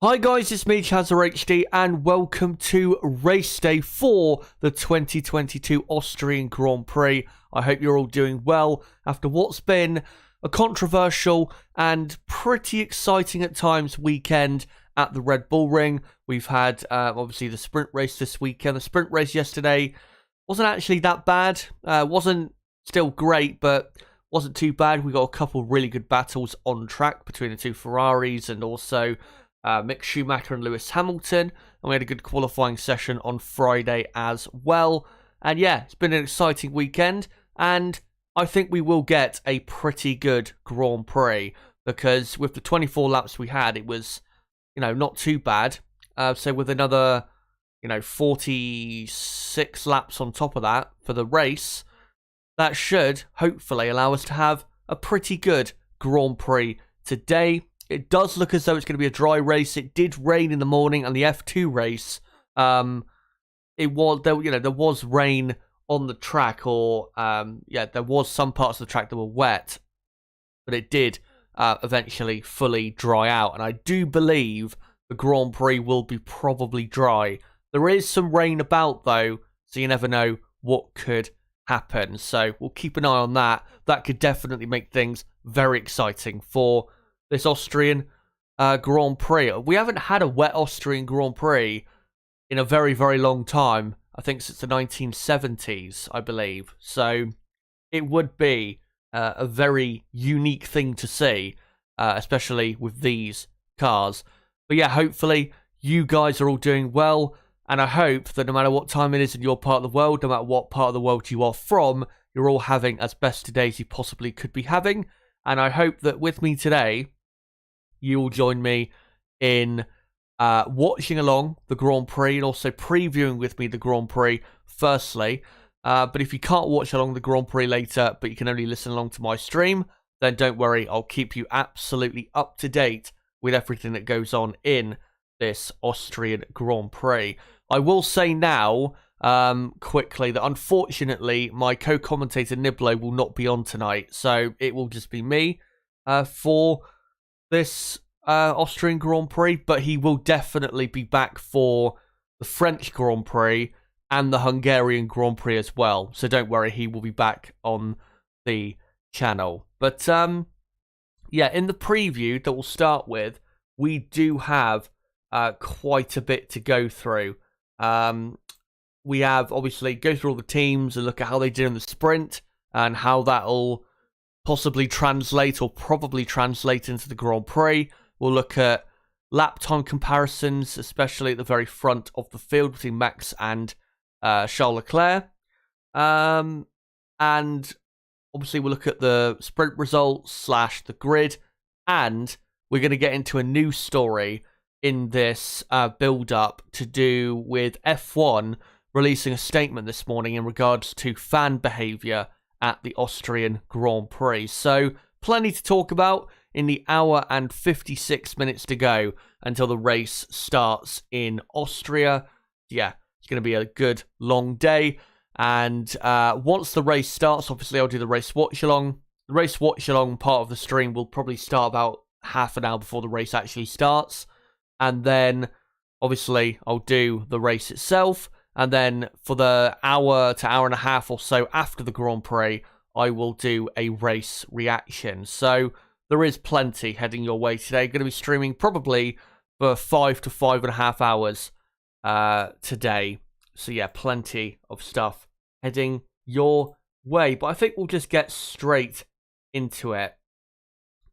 Hi guys, it's me, ChazzaHD, and welcome to race day for the 2022 Austrian Grand Prix. I hope you're all doing well after what's been a controversial and pretty exciting at times weekend at the Red Bull Ring. We've had, obviously, the sprint race this weekend. The sprint race yesterday wasn't actually that bad. Wasn't still great, but wasn't too bad. We got a couple really good battles on track between the two Ferraris and also Mick Schumacher and Lewis Hamilton, and we had a good qualifying session on Friday as well. And yeah, it's been an exciting weekend, and I think we will get a pretty good Grand Prix, because with the 24 laps we had, it was, not too bad. So with another, 46 laps on top of that for the race, that should hopefully allow us to have a pretty good Grand Prix today. It does look as though it's going to be a dry race. It did rain in the morning, and the F2 race, there was rain on the track, or there was some parts of the track that were wet, but it did eventually fully dry out. And I do believe the Grand Prix will be probably dry. There is some rain about though, so you never know what could happen. So we'll keep an eye on that. That could definitely make things very exciting for this Austrian Grand Prix. We haven't had a wet Austrian Grand Prix in a very, very long time. I think since the 1970s, I believe. So it would be a very unique thing to see, especially with these cars. But yeah, hopefully you guys are all doing well. And I hope that no matter what time it is in your part of the world, no matter what part of the world you are from, you're all having as best a day as you possibly could be having. And I hope that with me today, you will join me in watching along the Grand Prix and also previewing with me the Grand Prix firstly. But if you can't watch along the Grand Prix later, but you can only listen along to my stream, then don't worry, I'll keep you absolutely up to date with everything that goes on in this Austrian Grand Prix. I will say now, quickly, that unfortunately my co-commentator Niblo will not be on tonight, so it will just be me for this Austrian Grand Prix, but he will definitely be back for the French Grand Prix and the Hungarian Grand Prix as well. So don't worry, he will be back on the channel. But yeah, in the preview that we'll start with, we do have quite a bit to go through. We have obviously go through all the teams and look at how they did in the sprint and how that'll possibly translate or probably translate into the Grand Prix. We'll look at lap time comparisons, especially at the very front of the field between Max and Charles Leclerc. And obviously we'll look at the sprint results / the grid. And we're going to get into a new story in this build-up to do with F1 releasing a statement this morning in regards to fan behaviour at the Austrian Grand Prix. So, plenty to talk about in the hour and 56 minutes to go until the race starts in Austria. Yeah, it's going to be a good long day. And once the race starts, obviously I'll do the race watch-along. The race watch-along part of the stream will probably start about half an hour before the race actually starts. And then, obviously, I'll do the race itself. And then for the hour to hour and a half or so after the Grand Prix, I will do a race reaction. So there is plenty heading your way today. Going to be streaming probably for 5 to 5.5 hours today. So yeah, plenty of stuff heading your way. But I think we'll just get straight into it.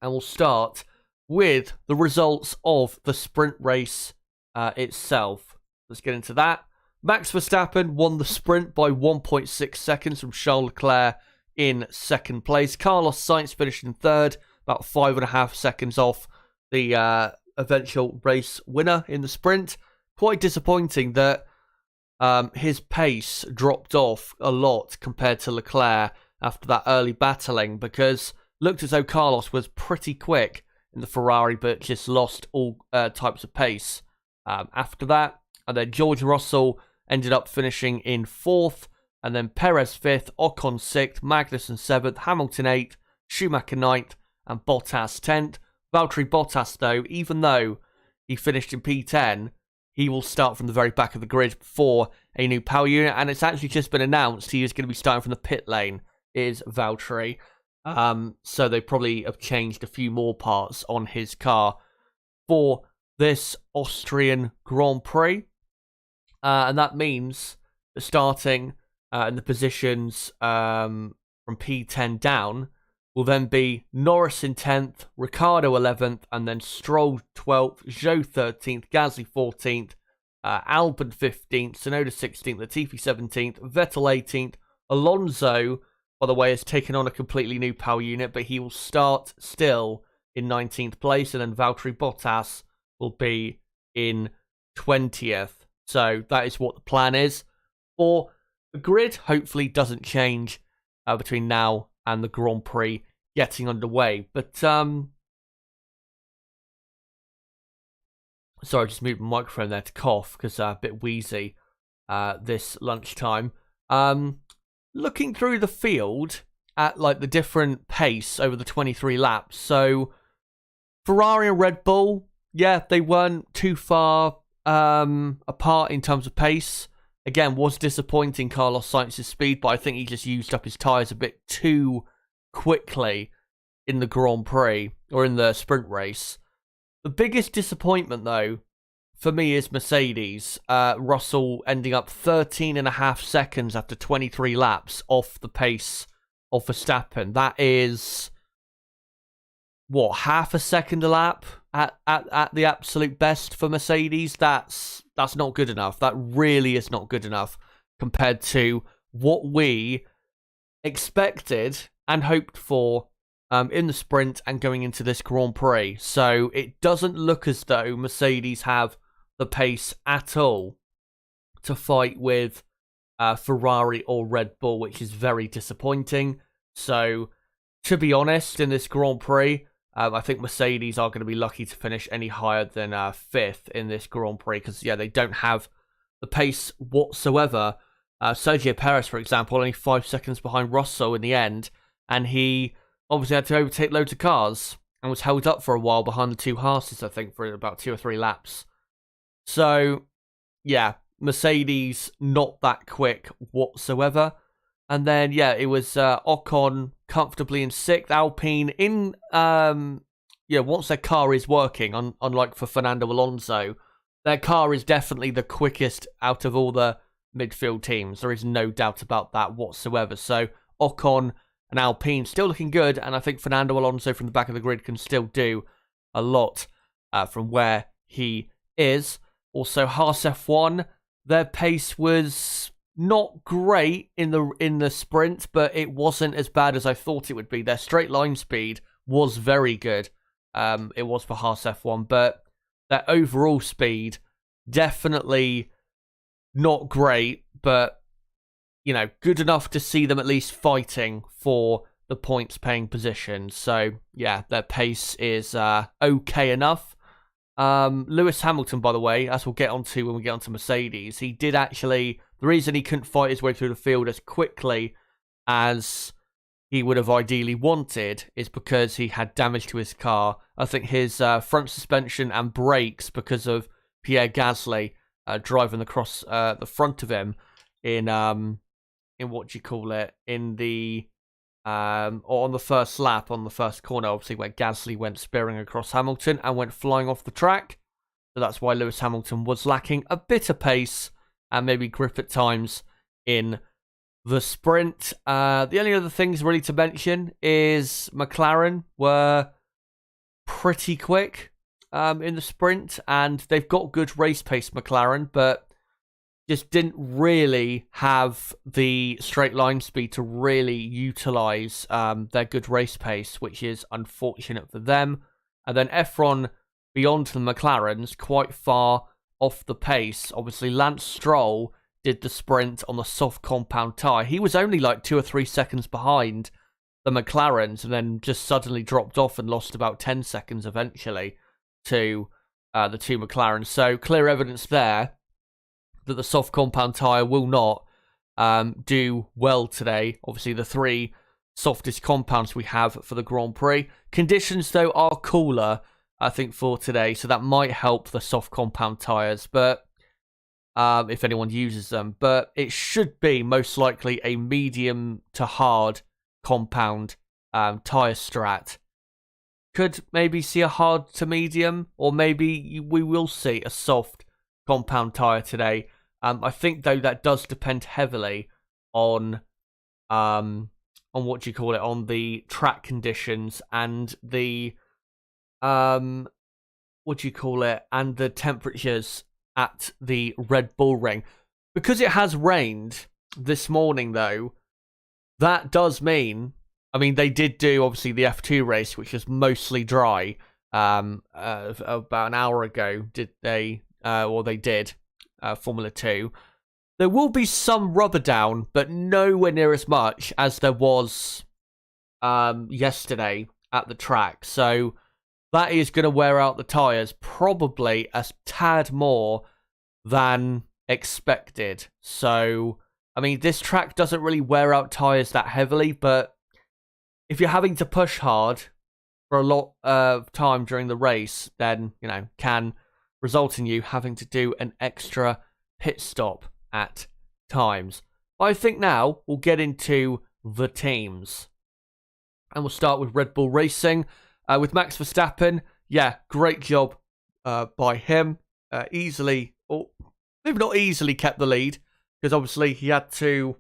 And we'll start with the results of the sprint race itself. Let's get into that. Max Verstappen won the sprint by 1.6 seconds from Charles Leclerc in second place. Carlos Sainz finished in third, about 5.5 seconds off the eventual race winner in the sprint. Quite disappointing that his pace dropped off a lot compared to Leclerc after that early battling, because looked as though Carlos was pretty quick in the Ferrari, but just lost all types of pace after that. And then George Russell ended up finishing in fourth, and then Perez fifth, Ocon sixth, Magnussen seventh, Hamilton eighth, Schumacher ninth, and Bottas 10th. Valtteri Bottas, though, even though he finished in P10, he will start from the very back of the grid for a new power unit. And it's actually just been announced he is going to be starting from the pit lane, is Valtteri. So they probably have changed a few more parts on his car for this Austrian Grand Prix. And that means that starting in the positions from P10 down will then be Norris in 10th, Ricciardo 11th, and then Stroll 12th, Zhou 13th, Gasly 14th, Albon 15th, Tsunoda 16th, Latifi 17th, Vettel 18th. Alonso, by the way, has taken on a completely new power unit, but he will start still in 19th place, and then Valtteri Bottas will be in 20th. So that is what the plan is for the grid. Hopefully doesn't change between now and the Grand Prix getting underway. But, sorry, I just moved my microphone there to cough because a bit wheezy this lunchtime. Looking through the field at like the different pace over the 23 laps. So Ferrari and Red Bull, yeah, they weren't too far apart in terms of pace. Again, was disappointing Carlos Sainz's speed, but I think he just used up his tyres a bit too quickly in the Grand Prix, or in the sprint race. The biggest disappointment, though, for me is Mercedes. Russell ending up 13.5 seconds after 23 laps off the pace of Verstappen. That is, what, half a second a lap at the absolute best for Mercedes? That's not good enough. That really is not good enough compared to what we expected and hoped for in the sprint and going into this Grand Prix. So it doesn't look as though Mercedes have the pace at all to fight with Ferrari or Red Bull, which is very disappointing. So, to be honest, in this Grand Prix, I think Mercedes are going to be lucky to finish any higher than 5th in this Grand Prix, because, yeah, they don't have the pace whatsoever. Sergio Perez, for example, only 5 seconds behind Russell in the end, and he obviously had to overtake loads of cars and was held up for a while behind the two Haas's, I think, for about 2 or 3 laps. So, yeah, Mercedes not that quick whatsoever. And then, yeah, it was Ocon comfortably in 6th, Alpine in, once their car is working, unlike for Fernando Alonso, their car is definitely the quickest out of all the midfield teams. There is no doubt about that whatsoever. So, Ocon and Alpine still looking good, and I think Fernando Alonso from the back of the grid can still do a lot from where he is. Also, Haas F1, their pace was not great in the sprint, but it wasn't as bad as I thought it would be. Their straight line speed was very good. It was for Haas F1, but their overall speed definitely not great, but good enough to see them at least fighting for the points paying position. So yeah, their pace is okay enough. Lewis Hamilton, by the way, as we'll get onto when we get onto Mercedes, he did actually, the reason he couldn't fight his way through the field as quickly as he would have ideally wanted is because he had damage to his car. I think his front suspension and brakes, because of Pierre Gasly driving across the front of him in what do you call it, in the or on the first lap, on the first corner, obviously, where Gasly went spearing across Hamilton and went flying off the track. So that's why Lewis Hamilton was lacking a bit of pace and maybe grip at times in the sprint. The only other things really to mention is McLaren were pretty quick in the sprint, and they've got good race pace, McLaren, but just didn't really have the straight line speed to really utilize their good race pace, which is unfortunate for them. And then F1 beyond the McLarens, quite far off the pace. Obviously, Lance Stroll did the sprint on the soft compound tyre. He was only like 2 or 3 seconds behind the McLarens, and then just suddenly dropped off and lost about 10 seconds eventually to the two McLarens. So clear evidence there that the soft compound tyre will not do well today. Obviously, the 3 softest compounds we have for the Grand Prix. Conditions, though, are cooler I think, for today. So that might help the soft compound tyres, but if anyone uses them. But it should be most likely a medium to hard compound tyre strat. Could maybe see a hard to medium, or maybe we will see a soft compound tyre today. I think, though, that does depend heavily on what do you call it, on the track conditions and the what do you call it, and the temperatures at the Red Bull Ring. Because it has rained this morning, though, that does mean, I mean, they did do, obviously, the F2 race, which was mostly dry, about an hour ago, did they, or they did, Formula 2. There will be some rubber down, but nowhere near as much as there was yesterday at the track. So that is going to wear out the tyres probably a tad more than expected. So, I mean, this track doesn't really wear out tyres that heavily, but if you're having to push hard for a lot of time during the race, then, you know, can result in you having to do an extra pit stop at times. I think now we'll get into the teams. And we'll start with Red Bull Racing. With Max Verstappen, yeah, great job by him. Easily, or maybe not easily, kept the lead, because obviously he had to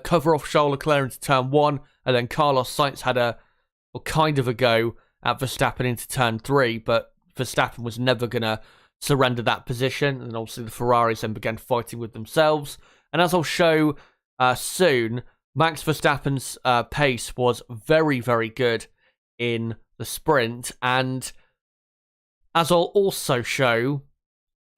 cover off Charles Leclair into turn 1, and then Carlos Sainz had a kind of a go at Verstappen into turn 3, but Verstappen was never going to surrender that position, and obviously the Ferraris then began fighting with themselves. And as I'll show soon, Max Verstappen's pace was very, very good in the sprint, and as I'll also show,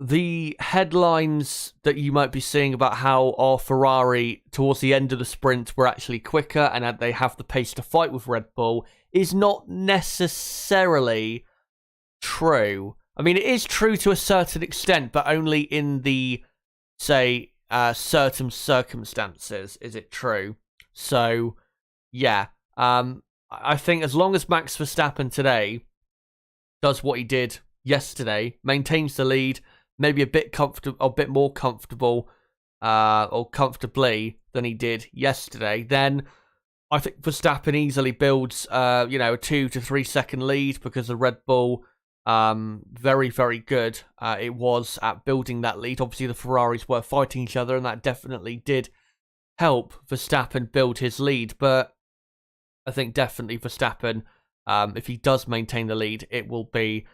the headlines that you might be seeing about how our Ferrari towards the end of the sprint were actually quicker and that they have the pace to fight with Red Bull is not necessarily true. I mean, it is true to a certain extent, but only in the, say, certain circumstances is it true. So, yeah. I think as long as Max Verstappen today does what he did yesterday, maintains the lead, maybe a bit more comfortable, or comfortably than he did yesterday, then I think Verstappen easily builds, a 2 to 3 second lead, because the Red Bull, very, very good it was at building that lead. Obviously, the Ferraris were fighting each other, and that definitely did help Verstappen build his lead. But I think definitely Verstappen, if he does maintain the lead, it will be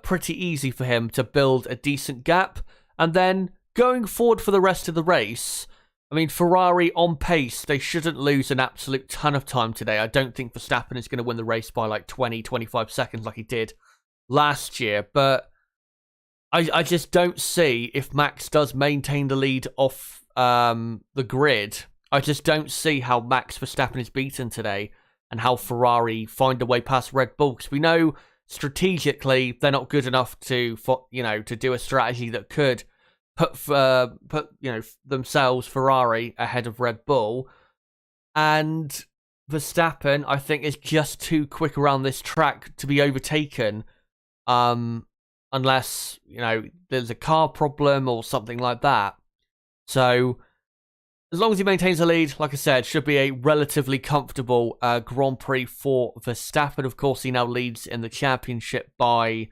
pretty easy for him to build a decent gap. And then going forward for the rest of the race, I mean, Ferrari on pace, they shouldn't lose an absolute ton of time today. I don't think Verstappen is going to win the race by like 20, 25 seconds like he did last year. But I just don't see, if Max does maintain the lead off the grid, I just don't see how Max Verstappen is beaten today and how Ferrari find a way past Red Bull. Because we know strategically they're not good enough to do a strategy that could put themselves, Ferrari, ahead of Red Bull. And Verstappen, I think, is just too quick around this track to be overtaken, unless, there's a car problem or something like that. So as long as he maintains the lead, like I said, should be a relatively comfortable Grand Prix for Verstappen. Of course, he now leads in the championship by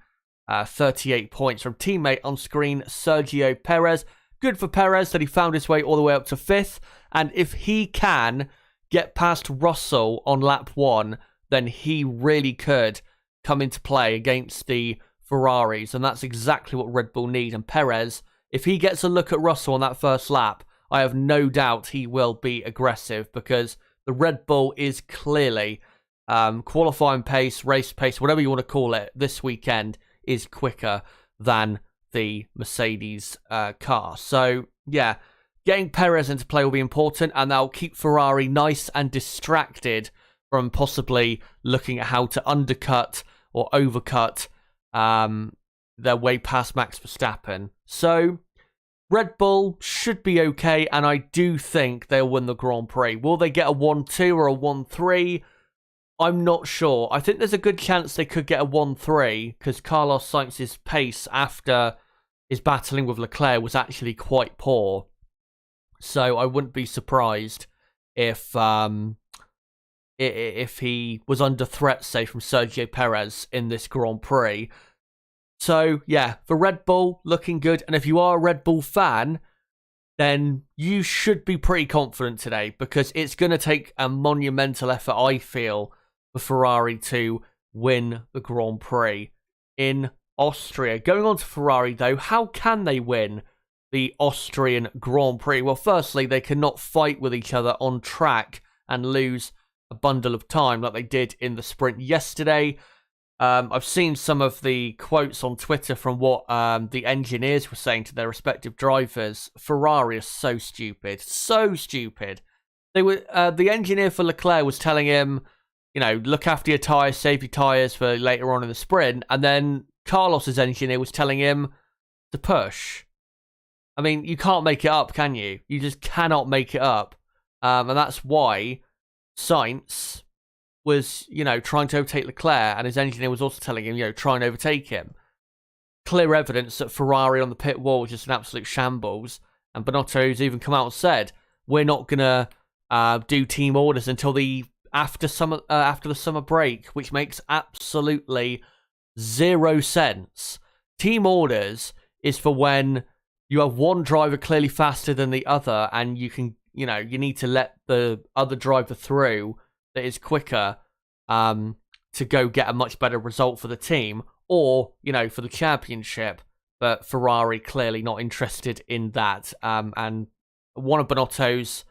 38 points from teammate on screen, Sergio Perez. Good for Perez that he found his way all the way up to 5th. And if he can get past Russell on lap 1, then he really could come into play against the Ferraris. And that's exactly what Red Bull need. And Perez, if he gets a look at Russell on that first lap, I have no doubt he will be aggressive, because the Red Bull is clearly qualifying pace, race pace, whatever you want to call it, this weekend is quicker than the Mercedes car. So, yeah, getting Perez into play will be important, and that'll keep Ferrari nice and distracted from possibly looking at how to undercut or overcut their way past Max Verstappen. So Red Bull should be okay, and I do think they'll win the Grand Prix. Will they get a 1-2 or a 1-3? I'm not sure. I think there's a good chance they could get a 1-3 because Carlos Sainz's pace after his battling with Leclair was actually quite poor. So I wouldn't be surprised if he was under threat, say, from Sergio Perez in this Grand Prix. So, yeah, for Red Bull, looking good. And if you are a Red Bull fan, then you should be pretty confident today because it's going to take a monumental effort, I feel, for Ferrari to win the Grand Prix in Austria. Going on to Ferrari, though, how can they win the Austrian Grand Prix? Well, firstly, they cannot fight with each other on track and lose a bundle of time like they did in the sprint yesterday. I've seen some of the quotes on Twitter from what the engineers were saying to their respective drivers. Ferrari is so stupid. So stupid. They were the engineer for Leclerc was telling him, you know, look after your tyres, save your tyres for later on in the sprint. And then Carlos's engineer was telling him to push. I mean, you can't make it up, can you? You just cannot make it up. And that's why Sainz was, you know, trying to overtake Leclerc, and his engineer was also telling him, you know, try and overtake him. Clear evidence that Ferrari on the pit wall was just an absolute shambles, and Binotto's even come out and said, we're not going to do team orders until after the summer break, which makes absolutely zero sense. Team orders is for when you have one driver clearly faster than the other, and you can, you know, you need to let the other driver through that is quicker to go get a much better result for the team or, you know, for the championship. But Ferrari clearly not interested in that. And one of Binotto's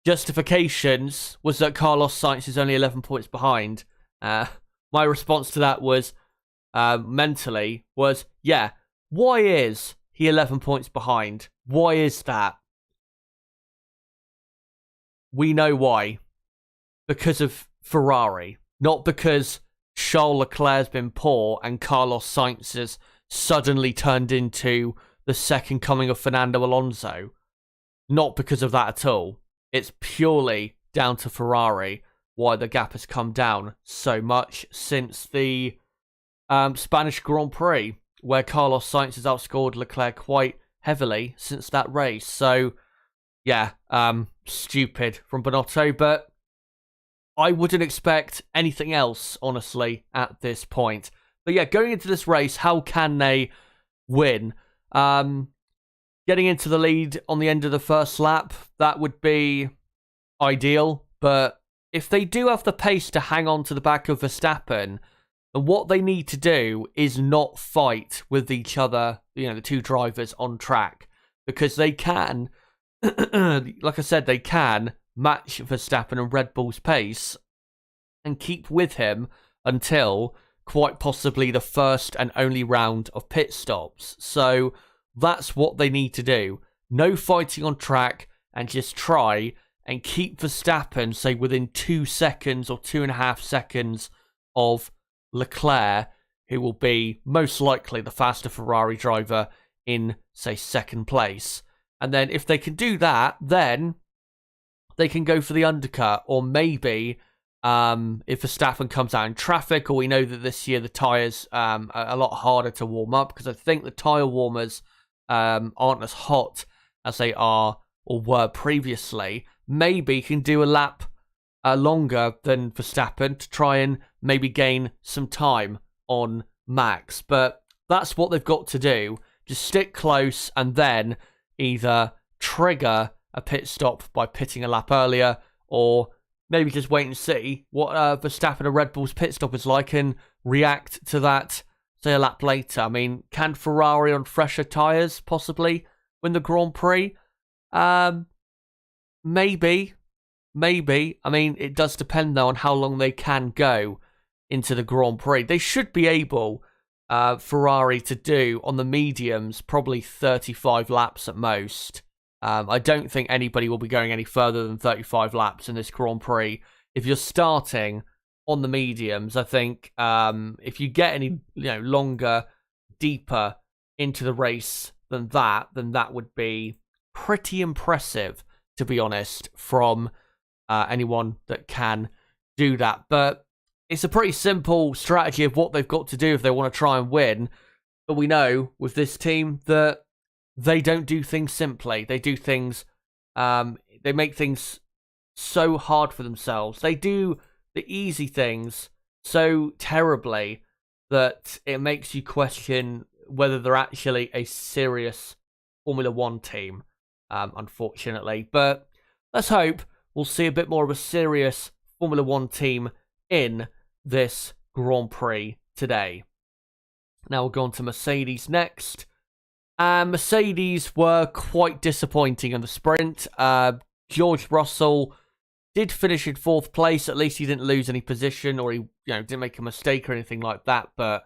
justifications was that Carlos Sainz is only 11 points behind. My response to that was, mentally, was, yeah, why is he 11 points behind? Why is that? We know why. Because of Ferrari, not because Charles Leclerc's been poor and Carlos Sainz has suddenly turned into the second coming of Fernando Alonso. Not because of that at all. It's purely down to Ferrari why the gap has come down so much since the Spanish Grand Prix, where Carlos Sainz has outscored Leclerc quite heavily since that race. So, yeah, stupid from Binotto, but I wouldn't expect anything else, honestly, at this point. But yeah, going into this race, how can they win? Getting into the lead on the end of the first lap, that would be ideal. But if they do have the pace to hang on to the back of Verstappen, then what they need to do is not fight with each other, you know, the two drivers on track. Because they can, like I said, they can match Verstappen and Red Bull's pace and keep with him until quite possibly the first and only round of pit stops. So that's what they need to do. No fighting on track and just try and keep Verstappen, say, within 2 seconds or 2.5 seconds of Leclerc, who will be most likely the faster Ferrari driver in, say, second place. And then if they can do that, then they can go for the undercut, or maybe if Verstappen comes out in traffic, or we know that this year the tyres are a lot harder to warm up, because I think the tyre warmers aren't as hot as they are or were previously. Maybe he can do a lap longer than Verstappen to try and maybe gain some time on Max. But that's what they've got to do. Just stick close and then either trigger a pit stop by pitting a lap earlier, or maybe just wait and see what Verstappen and Red Bull's pit stop is like and react to that, say, a lap later. I mean, can Ferrari on fresher tyres possibly win the Grand Prix? Maybe. I mean, it does depend, though, on how long they can go into the Grand Prix. They should be able, Ferrari, to do, on the mediums, probably 35 laps at most. I don't think anybody will be going any further than 35 laps in this Grand Prix. If you're starting on the mediums, I think if you get any longer, deeper into the race than that would be pretty impressive, to be honest, from anyone that can do that. But it's a pretty simple strategy of what they've got to do if they want to try and win. But we know with this team that they don't do things simply. They do things, they make things so hard for themselves. They do the easy things so terribly that it makes you question whether they're actually a serious Formula One team, unfortunately. But let's hope we'll see a bit more of a serious Formula One team in this Grand Prix today. Now we'll go on to Mercedes next. Mercedes were quite disappointing in the sprint. George Russell did finish in 4th place. At least he didn't lose any position, or he didn't make a mistake or anything like that. But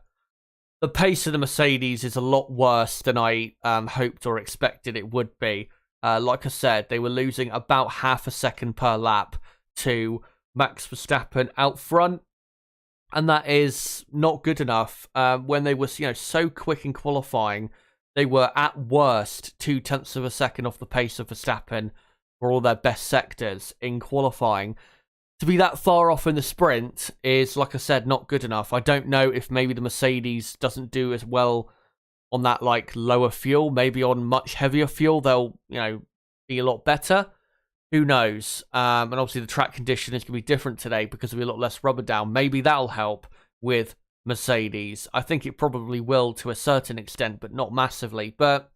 the pace of the Mercedes is a lot worse than I hoped or expected it would be. Like I said, they were losing about half a second per lap to Max Verstappen out front. And that is not good enough. When they were so quick in qualifying, they were at worst 0.2 of a second off the pace of Verstappen for all their best sectors in qualifying. To be that far off in the sprint is, like I said, not good enough. I don't know if maybe the Mercedes doesn't do as well on that lower fuel. Maybe on much heavier fuel they'll be a lot better. Who knows? And obviously the track condition is going to be different today because there'll be a lot less rubber down. Maybe that'll help with Mercedes. I think it probably will to a certain extent, but not massively. But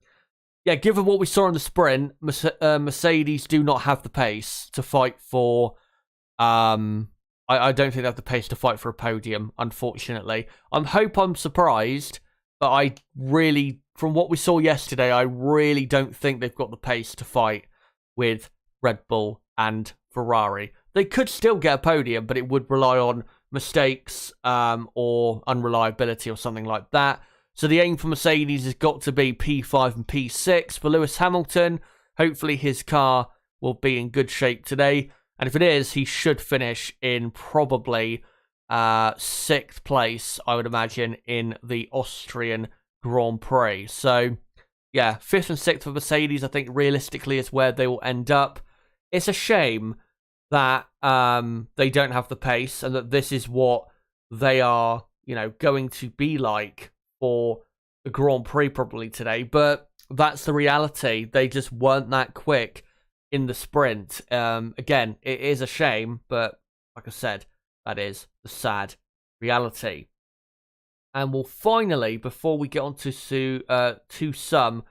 yeah, given what we saw in the sprint, Mercedes do not have the pace to fight for... I don't think they have the pace to fight for a podium, unfortunately. I hope I'm surprised, but I really, from what we saw yesterday, I really don't think they've got the pace to fight with Red Bull and Ferrari. They could still get a podium, but it would rely on mistakes or unreliability or something like that. So the aim for Mercedes has got to be P5 and P6 for Lewis Hamilton. Hopefully his car will be in good shape today. And if it is, he should finish in probably 6th place, I would imagine, in the Austrian Grand Prix. So, yeah, 5th and 6th for Mercedes, I think, realistically is where they will end up. It's a shame that they don't have the pace and that this is what they are, going to be like for the Grand Prix probably today. But that's the reality. They just weren't that quick in the sprint. Again, it is a shame, but like I said, that is the sad reality. And we'll finally, before we get on to some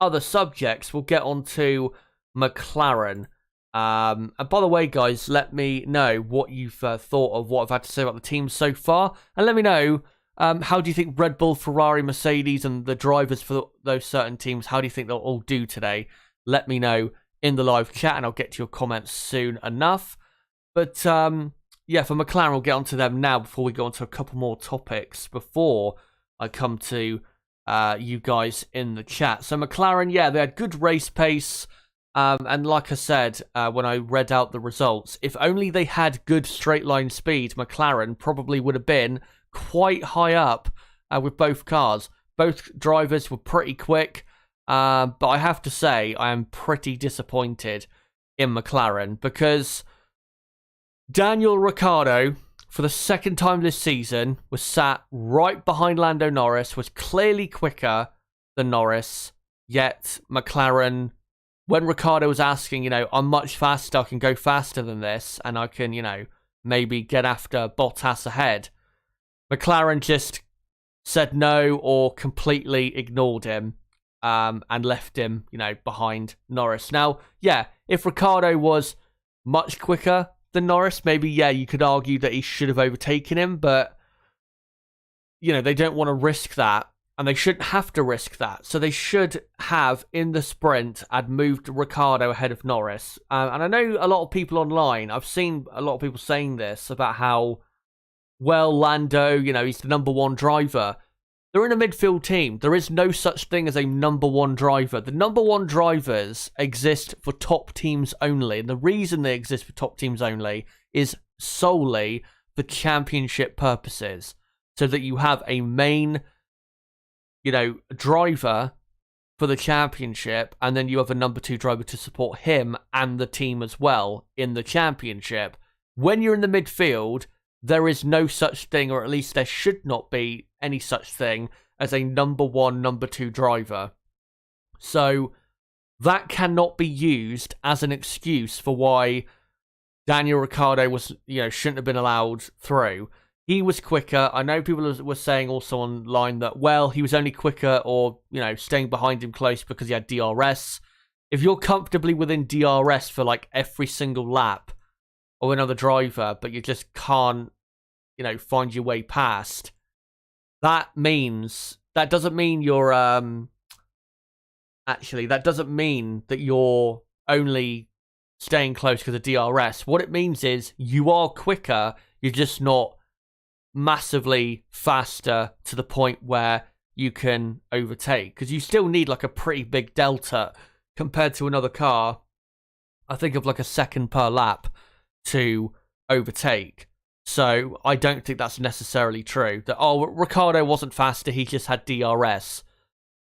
other subjects, we'll get on to McLaren. And by the way, guys, let me know what you've thought of what I've had to say about the team so far. And let me know, how do you think Red Bull, Ferrari, Mercedes, and the drivers for those certain teams, how do you think they'll all do today? Let me know in the live chat, and I'll get to your comments soon enough. But yeah, for McLaren, we'll get onto them now before we go on to a couple more topics before I come to you guys in the chat. So McLaren, yeah, they had good race pace. And like I said, when I read out the results, if only they had good straight line speed, McLaren probably would have been quite high up with both cars. Both drivers were pretty quick. But I have to say, I am pretty disappointed in McLaren because Daniel Ricciardo, for the second time this season, was sat right behind Lando Norris, was clearly quicker than Norris, yet McLaren, when Ricciardo was asking, I'm much faster, I can go faster than this, and I can, maybe get after Bottas ahead, McLaren just said no or completely ignored him. And left him, behind Norris. Now, yeah, if Ricciardo was much quicker than Norris, maybe, yeah, you could argue that he should have overtaken him, but, they don't want to risk that, and they shouldn't have to risk that. So they should have, in the sprint, had moved Ricciardo ahead of Norris. And I know a lot of people online, I've seen a lot of people saying this about how, well, Lando, he's the number one driver. They're in a midfield team. There is no such thing as a number one driver. The number one drivers exist for top teams only. And the reason they exist for top teams only is solely for championship purposes. So that you have a main, driver for the championship. And then you have a number two driver to support him and the team as well in the championship. When you're in the midfield, there is no such thing, or at least there should not be any such thing, as a number 1, number 2 driver. So that cannot be used as an excuse for why Daniel Ricciardo was, shouldn't have been allowed through. He was quicker. I know people were saying also online that, well, he was only quicker or, staying behind him close because he had DRS. If you're comfortably within DRS for like every single lap or another driver, but you just can't, find your way past, that doesn't mean you're, that doesn't mean that you're only staying close because of DRS. What it means is you are quicker, you're just not massively faster to the point where you can overtake, because you still need like a pretty big delta compared to another car. I think of like a second per lap to overtake. So I don't think that's necessarily true that, Ricciardo wasn't faster, he just had DRS.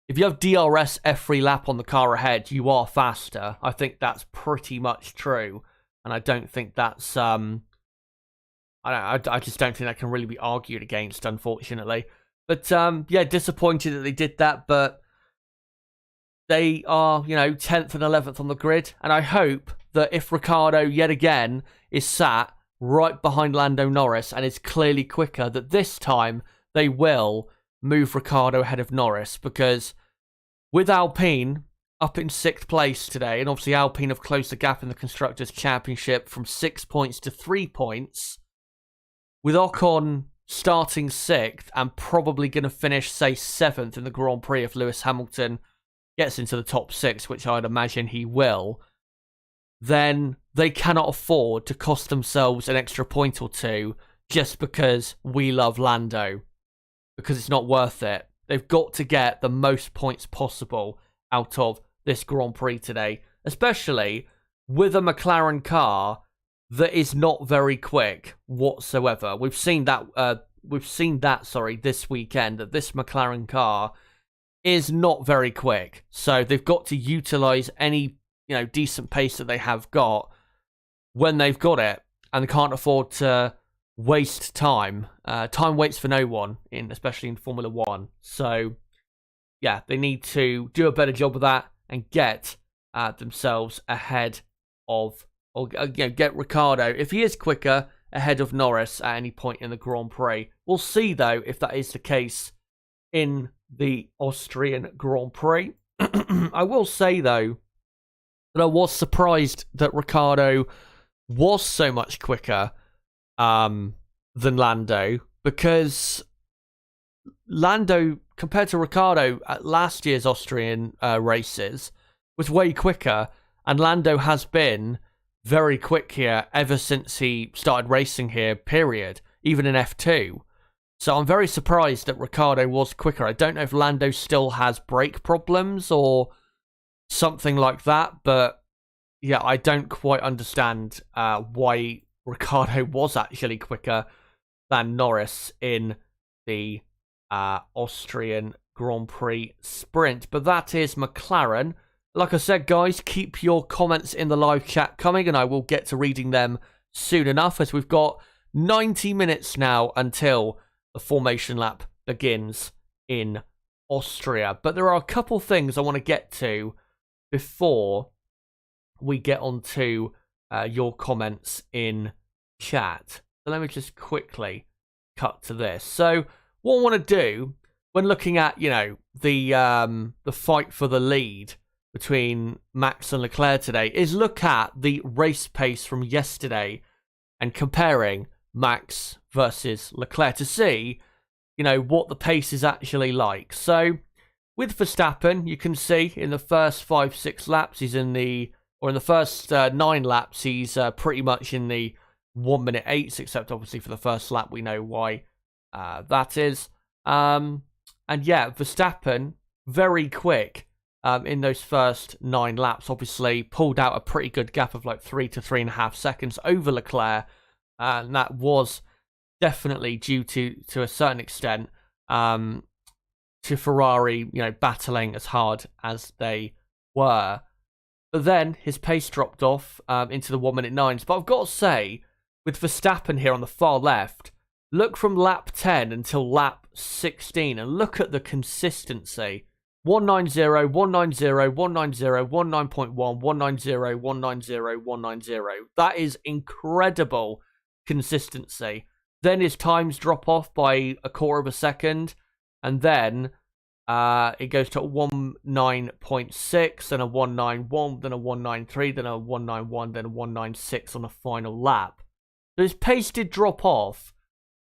If you have DRS every lap on the car ahead, you are faster. I think that's pretty much true, and I don't think that's I just don't think that can really be argued against, unfortunately. But, disappointed that they did that, but they are, 10th and 11th on the grid, and I hope that if Ricciardo, yet again, is sat right behind Lando Norris and is clearly quicker, that this time they will move Ricciardo ahead of Norris, because with Alpine up in 6th place today, and obviously Alpine have closed the gap in the Constructors' Championship from 6 points to 3 points, with Ocon starting 6th and probably going to finish, say, 7th in the Grand Prix if Lewis Hamilton gets into the top 6, which I'd imagine he will, then they cannot afford to cost themselves an extra point or two just because we love Lando, because it's not worth it. They've got to get the most points possible out of this Grand Prix today, especially with a McLaren car that is not very quick whatsoever. We've seen that this weekend, that this McLaren car is not very quick. So they've got to utilize any, decent pace that they have got when they've got it, and they can't afford to waste time. Time waits for no one, especially in Formula 1. So yeah, they need to do a better job of that and get themselves ahead of, or get Ricciardo, if he is quicker, ahead of Norris at any point in the Grand Prix. We'll see, though, if that is the case in the Austrian Grand Prix. I will say, though, that I was surprised that Ricciardo was so much quicker than Lando, because Lando, compared to Ricciardo at last year's Austrian races, was way quicker, and Lando has been very quick here ever since he started racing here, period, even in F2. So I'm very surprised that Ricciardo was quicker. I don't know if Lando still has brake problems or something like that, but yeah, I don't quite understand why Ricciardo was actually quicker than Norris in the Austrian Grand Prix sprint. But that is McLaren. Like I said, guys, keep your comments in the live chat coming, and I will get to reading them soon enough, as we've got 90 minutes now until the formation lap begins in Austria. But there are a couple things I want to get to before we get on to your comments in chat. So let me just quickly cut to this. So what I want to do when looking at, the fight for the lead between Max and Leclerc today is look at the race pace from yesterday and comparing Max versus Leclerc to see, what the pace is actually like. So with Verstappen, you can see in the first 5-6 laps, in the first 9 laps, he's pretty much in the 1:08, except obviously for the first lap, we know why that is. And yeah, Verstappen, very quick in those first 9 laps, obviously pulled out a pretty good gap of like 3 to 3.5 seconds over Leclerc. And that was definitely due to a certain extent to Ferrari, battling as hard as they were. But then his pace dropped off into the 1:09s. But I've got to say, with Verstappen here on the far left, look from lap 10 until lap 16 and look at the consistency. 190, 190, 190, 19.1, 190, 190, 190. That is incredible consistency. Then his times drop off by a quarter of a second, and then it goes to a 19.6, then a 191, then a 193, then a 191, then a 196 on the final lap. So his pace did drop off,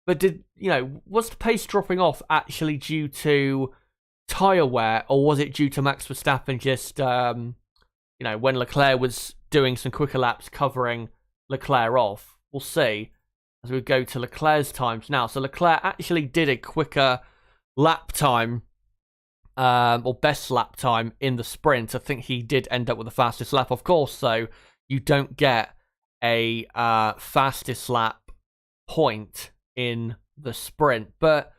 but was the pace dropping off actually due to tyre wear, or was it due to Max Verstappen just, when Leclerc was doing some quicker laps covering Leclerc off? We'll see as we go to Leclerc's times now. So Leclerc actually did a quicker lap time, or best lap time in the sprint. I think he did end up with the fastest lap, of course, so you don't get a fastest lap point in the sprint. But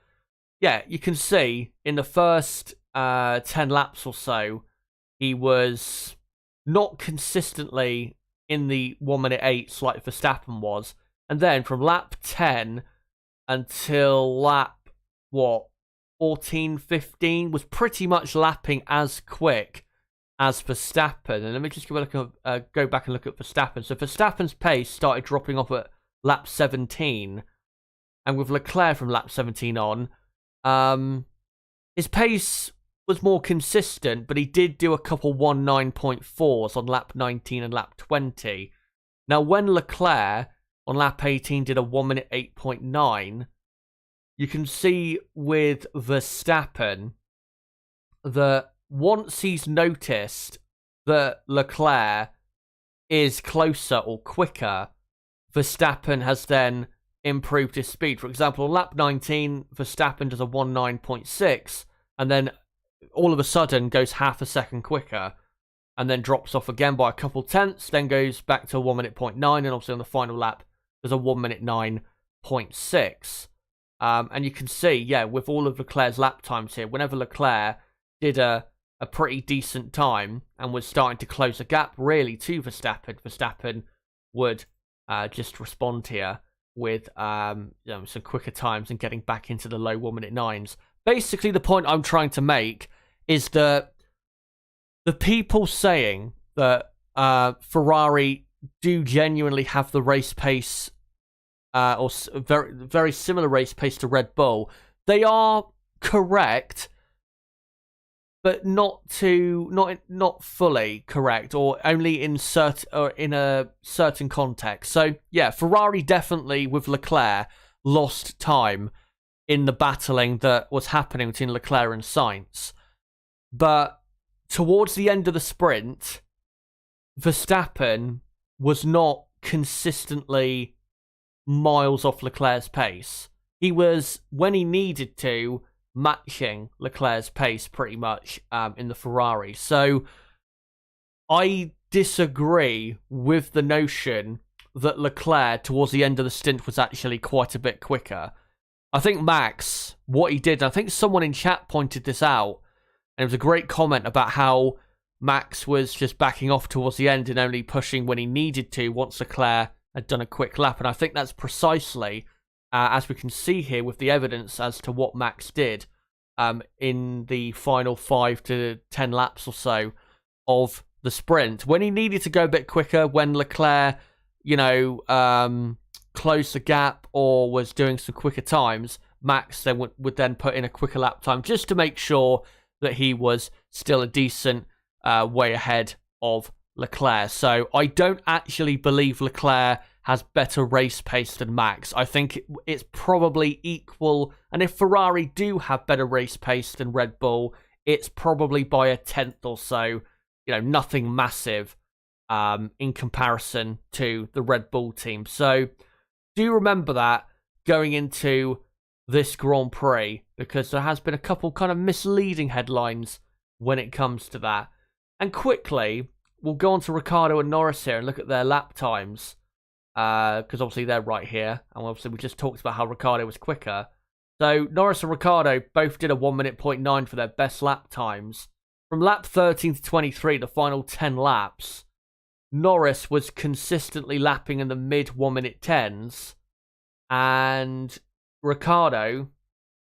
yeah, you can see in the first 10 laps or so, he was not consistently in the 1 minute 8 like Verstappen was. And then from lap 10 until lap, 14, 15, was pretty much lapping as quick as Verstappen. And let me just go back and look at Verstappen. So Verstappen's pace started dropping off at lap 17. And with Leclerc from lap 17 on, his pace was more consistent, but he did do a couple 19.4s on lap 19 and lap 20. Now, when Leclerc on lap 18 did a 1 minute 8.9, you can see with Verstappen that once he's noticed that Leclerc is closer or quicker, Verstappen has then improved his speed. For example, on lap 19, Verstappen does a 19.6 and then all of a sudden goes half a second quicker and then drops off again by a couple tenths, then goes back to a 1 minute 0.9, and obviously on the final lap there's a 1 minute 9.6. And you can see, yeah, with all of Leclerc's lap times here, whenever Leclerc did a pretty decent time and was starting to close the gap really to Verstappen would just respond here with some quicker times and getting back into the low 1 minute 9s. Basically, the point I'm trying to make is that the people saying that Ferrari do genuinely have the race pace or very, very similar race pace to Red Bull, they are correct, but not fully correct, or only in a certain context. So yeah, Ferrari definitely with Leclerc lost time in the battling that was happening between Leclerc and Sainz, but towards the end of the sprint, Verstappen was not consistently miles off Leclerc's pace. He was, when he needed to, matching Leclerc's pace pretty much in the Ferrari. So I disagree with the notion that Leclerc towards the end of the stint was actually quite a bit quicker. I think Max, what he did, I think someone in chat pointed this out, and it was a great comment about how Max was just backing off towards the end and only pushing when he needed to once Leclerc had done a quick lap. And I think that's precisely, as we can see here with the evidence as to what Max did in the final 5 to 10 laps or so of the sprint. When he needed to go a bit quicker, when Leclerc, closed the gap or was doing some quicker times, Max then would then put in a quicker lap time just to make sure that he was still a decent way ahead of Leclerc. So I don't actually believe Leclerc has better race pace than Max. I think it's probably equal, and if Ferrari do have better race pace than Red Bull, it's probably by a tenth or so, nothing massive in comparison to the Red Bull team. So do remember that going into this Grand Prix, because there has been a couple kind of misleading headlines when it comes to that. And quickly, we'll go on to Ricciardo and Norris here and look at their lap times, because obviously they're right here, and obviously we just talked about how Ricciardo was quicker. So Norris and Ricciardo both did a 1 minute 0.9 for their best lap times. From lap 13 to 23, the final 10 laps, Norris was consistently lapping in the mid 1 minute 10s, and Ricciardo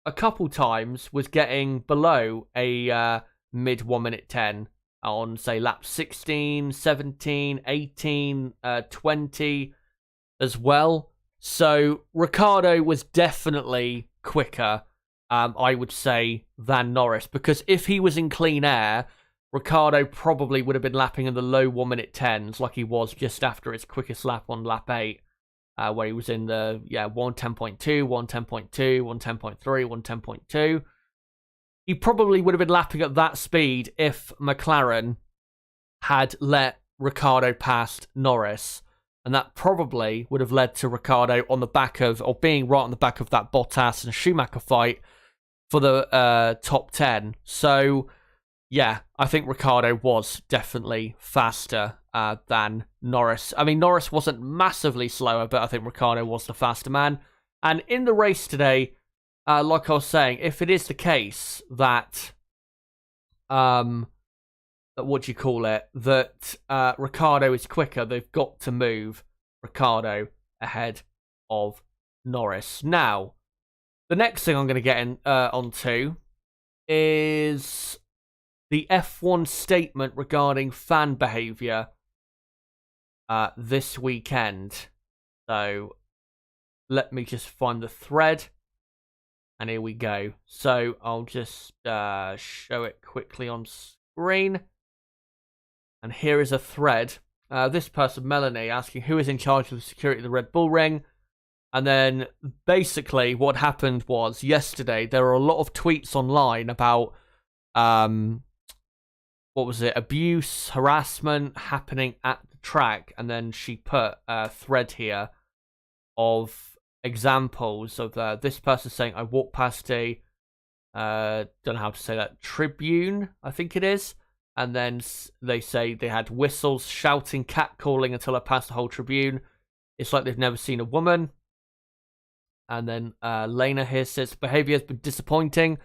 a couple times was getting below a mid 1 minute 10 on, say, lap 16, 17, 18, 20 as well. So Ricciardo was definitely quicker, I would say, than Norris, because if he was in clean air, Ricciardo probably would have been lapping in the low 1 minute 10s like he was just after his quickest lap on lap 8, where he was in the 110.2, 110.2, 110.3, 110.2. He probably would have been lapping at that speed if McLaren had let Ricciardo past Norris. And that probably would have led to Ricciardo on the back of, or being right on the back of that Bottas and Schumacher fight for the top 10. So, yeah, I think Ricciardo was definitely faster than Norris. I mean, Norris wasn't massively slower, but I think Ricciardo was the faster man. And in the race today, like I was saying, if it is the case that, that Ricciardo is quicker, they've got to move Ricciardo ahead of Norris. Now, the next thing I'm going to get onto is the F1 statement regarding fan behaviour this weekend. So, let me just find the thread. And here we go. So, I'll just show it quickly on screen. And here is a thread. This person, Melanie, asking who is in charge of the security of the Red Bull Ring. And then, basically, what happened was, yesterday, there were a lot of tweets online about, abuse, harassment happening at the track. And then she put a thread here of examples of this person saying, I walked past a, don't know how to say that, tribune, I think it is. And then they say they had whistles, shouting, catcalling until I passed the whole tribune. It's like they've never seen a woman. And then Lena here says, behaviour has been disappointing.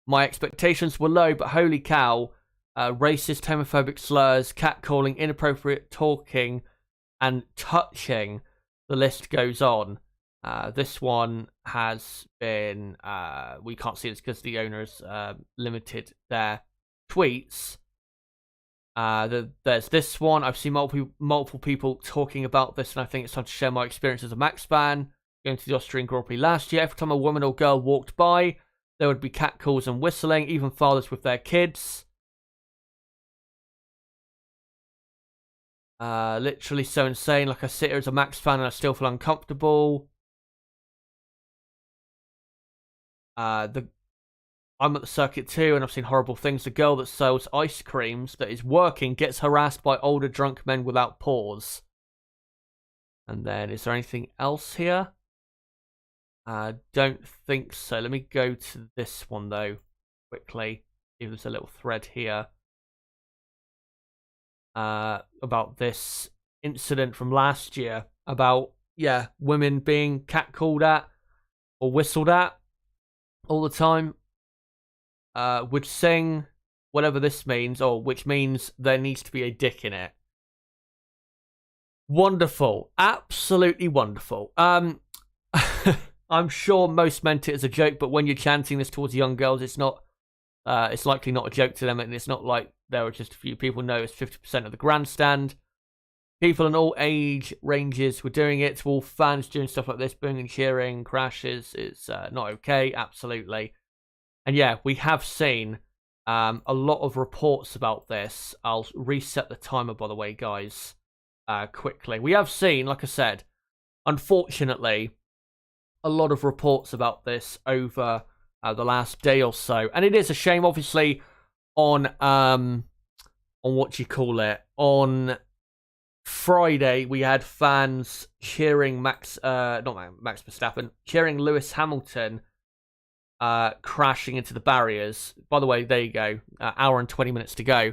My expectations were low, but holy cow. Racist, homophobic slurs, catcalling, inappropriate talking, and touching. The list goes on. This one has been, we can't see this because the owners limited their tweets. There's this one. I've seen multiple people talking about this, and I think it's time to share my experience as a Max fan. Going to the Austrian Grand Prix last year, every time a woman or girl walked by, there would be catcalls and whistling, even fathers with their kids. Literally so insane. Like, I sit here as a Max fan and I still feel uncomfortable. I'm at the circuit too, and I've seen horrible things. The girl that sells ice creams that is working gets harassed by older drunk men without pause. And then, is there anything else here? Don't think so. Let me go to this one though, quickly. Give us a little thread here. About this incident from last year. About, women being catcalled at or whistled at all the time. Would sing, whatever this means, or which means there needs to be a dick in it. Wonderful. Absolutely wonderful. I'm sure most meant it as a joke, but when you're chanting this towards young girls, it's not. It's likely not a joke to them, and it's not like there were just a few people. No, it's 50% of the grandstand. People in all age ranges were doing it. To all fans doing stuff like this, booing and cheering, crashes, is not okay. Absolutely. And yeah, we have seen a lot of reports about this. I'll reset the timer, by the way, guys, quickly. We have seen, like I said, unfortunately, a lot of reports about this over the last day or so. And it is a shame, obviously, on on Friday, we had fans cheering Max Verstappen, cheering Lewis Hamilton crashing into the barriers. By the way, there you go. Hour and 20 minutes to go.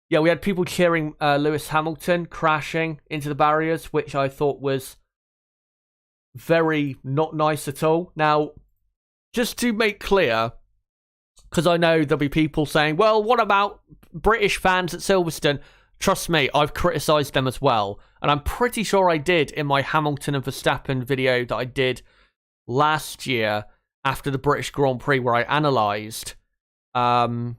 Yeah, we had people cheering Lewis Hamilton crashing into the barriers, which I thought was very not nice at all. Now, just to make clear, because I know there'll be people saying, well, what about British fans at Silverstone? trust me, I've criticised them as well. And I'm pretty sure I did in my Hamilton and Verstappen video that I did last year after the British Grand Prix, where I analysed the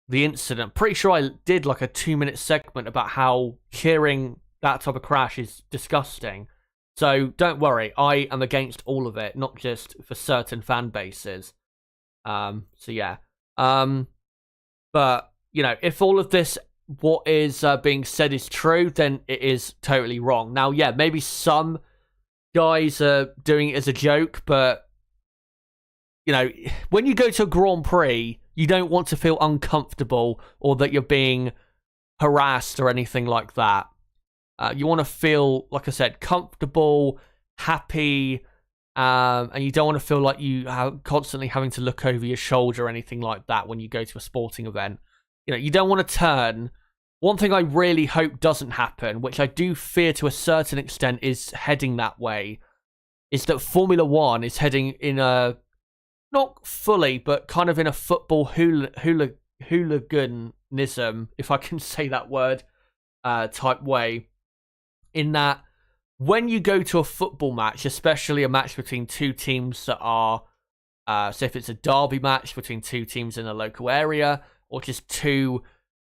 incident. Pretty sure I did like a 2-minute segment about how hearing that type of crash is disgusting. So don't worry, I am against all of it, not just for certain fan bases. So yeah. But, you know, if all of this, what is being said is true, then it is totally wrong. Now, yeah, maybe some guys are doing it as a joke, but, you know, when you go to a Grand Prix, you don't want to feel uncomfortable or that you're being harassed or anything like that. You want to feel, like I said, comfortable, happy, and you don't want to feel like you are constantly having to look over your shoulder or anything like that when you go to a sporting event. You know, you don't want to turn. One thing I really hope doesn't happen, which I do fear to a certain extent is heading that way, is that Formula One is heading in a, not fully, but kind of in a football hooliganism, if I can say that word, type way. In that, when you go to a football match, especially a match between two teams that are, so if it's a derby match between two teams in a local area, or just two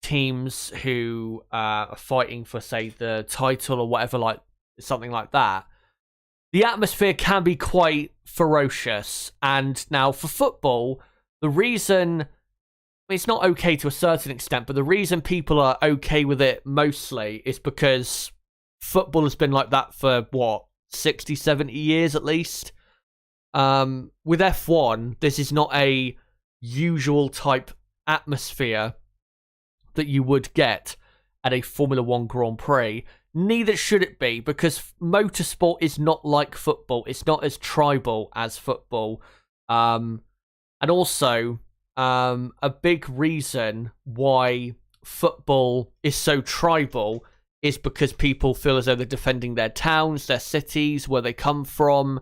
teams who are fighting for, say, the title or whatever, like something like that, the atmosphere can be quite ferocious. And now for football, the reason, it's not okay to a certain extent, but the reason people are okay with it mostly is because football has been like that for, what, 60, 70 years at least? With F1, this is not a usual type atmosphere that you would get at a Formula One Grand Prix. Neither should it be, because motorsport is not like football. It's not as tribal as football. And also, a big reason why football is so tribal is because people feel as though they're defending their towns, their cities, where they come from.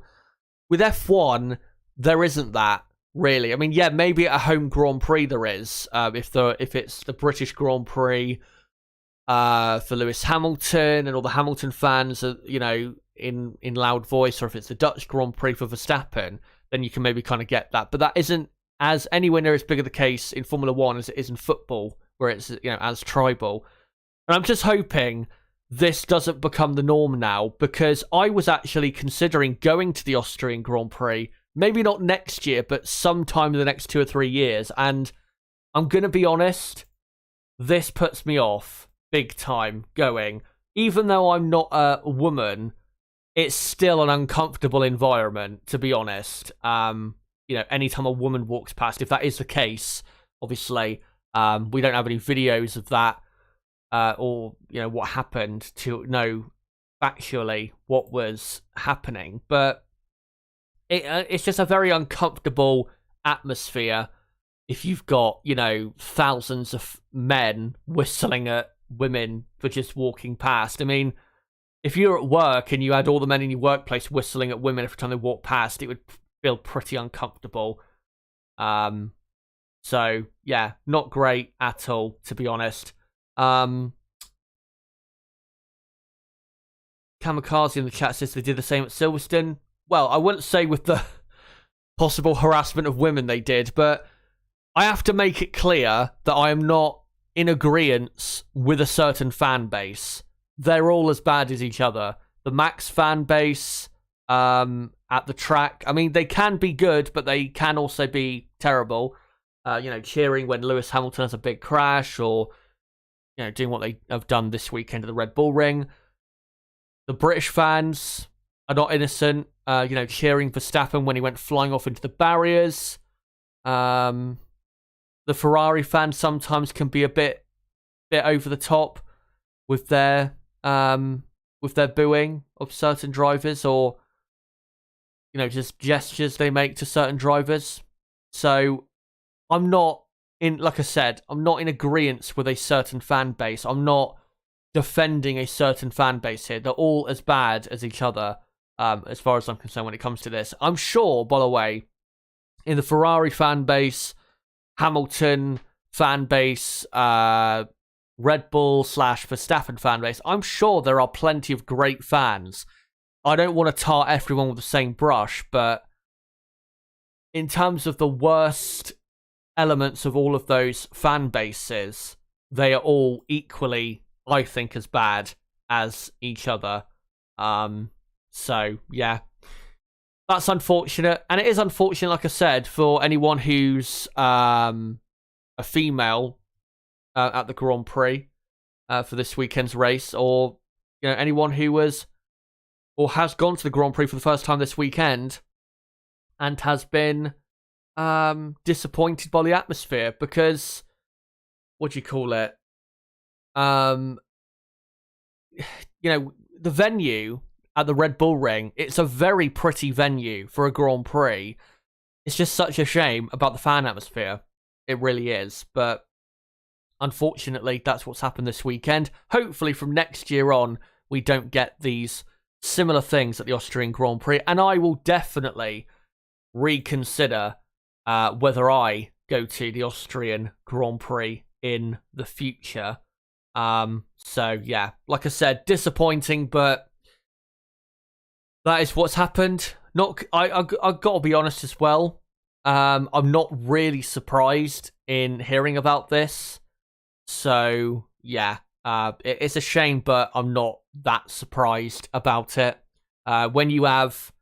With F1, there isn't that, really. I mean, yeah, maybe at a home Grand Prix there is, if it's the British Grand Prix for Lewis Hamilton and all the Hamilton fans are, you know, in loud voice, or if it's the Dutch Grand Prix for Verstappen, then you can maybe kind of get that. But that isn't as anywhere near as big of the case in Formula One as it is in football, where it's, you know, as tribal. And I'm just hoping this doesn't become the norm now, because I was actually considering going to the Austrian Grand Prix, maybe not next year, but sometime in the next 2 or 3 years. And I'm going to be honest, this puts me off big time going. Even though I'm not a woman, it's still an uncomfortable environment, to be honest. You know, anytime a woman walks past, if that is the case, obviously, we don't have any videos of that. Or, you know, what happened to know factually what was happening. But it's just a very uncomfortable atmosphere if you've got, you know, thousands of men whistling at women for just walking past. I mean, if you're at work and you had all the men in your workplace whistling at women every time they walk past, it would feel pretty uncomfortable. So, yeah, not great at all, to be honest. Kamikaze in the chat says they did the same at Silverstone. Well, I wouldn't say with the possible harassment of women they did, but I have to make it clear that I am not in agreement with a certain fan base. They're all as bad as each other. The Max fan base at the track, I mean, they can be good, but they can also be terrible. You know, cheering when Lewis Hamilton has a big crash, or, you know, doing what they have done this weekend at the Red Bull Ring. The British fans are not innocent. You know, cheering Verstappen when he went flying off into the barriers. The Ferrari fans sometimes can be a bit over the top with their booing of certain drivers, or, you know, just gestures they make to certain drivers. So I'm not in, like I said, I'm not in agreement with a certain fan base. I'm not defending a certain fan base here. They're all as bad as each other, as far as I'm concerned when it comes to this. I'm sure, by the way, in the Ferrari fan base, Hamilton fan base, Red Bull / Verstappen fan base, I'm sure there are plenty of great fans. I don't want to tar everyone with the same brush, but in terms of the worst elements of all of those fan bases, they are all equally, I think, as bad as each other. So, yeah. That's unfortunate. And it is unfortunate, like I said, for anyone who's a female at the Grand Prix for this weekend's race, or anyone who was or has gone to the Grand Prix for the first time this weekend and has been disappointed by the atmosphere, because what do you call it? The venue at the Red Bull Ring, it's a very pretty venue for a Grand Prix. It's just such a shame about the fan atmosphere. It really is. But unfortunately, that's what's happened this weekend. Hopefully from next year on, we don't get these similar things at the Austrian Grand Prix. And I will definitely reconsider whether I go to the Austrian Grand Prix in the future. So, yeah, like I said, disappointing, but that is what's happened. I've got to be honest as well. I'm not really surprised in hearing about this. So, yeah, it's a shame, but I'm not that surprised about it. When you have...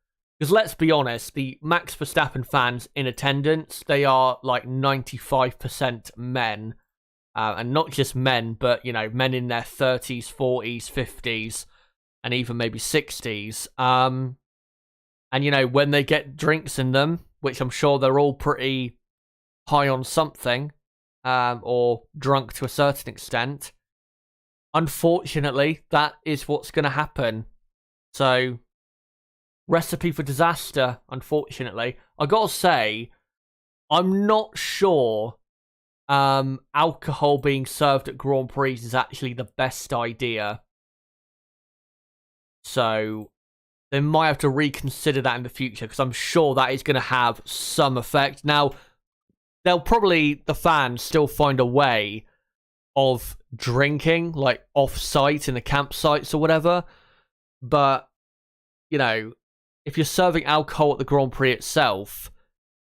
Because let's be honest, the Max Verstappen fans in attendance, they are like 95% men. And not just men, but, men in their 30s, 40s, 50s, and even maybe 60s. And, when they get drinks in them, which I'm sure they're all pretty high on something, or drunk to a certain extent, unfortunately, that is what's going to happen. So, recipe for disaster, unfortunately. I gotta say, I'm not sure alcohol being served at Grand Prix is actually the best idea. So they might have to reconsider that in the future, because I'm sure that is going to have some effect. Now, the fans still find a way of drinking, like off-site in the campsites or whatever. But, if you're serving alcohol at the Grand Prix itself,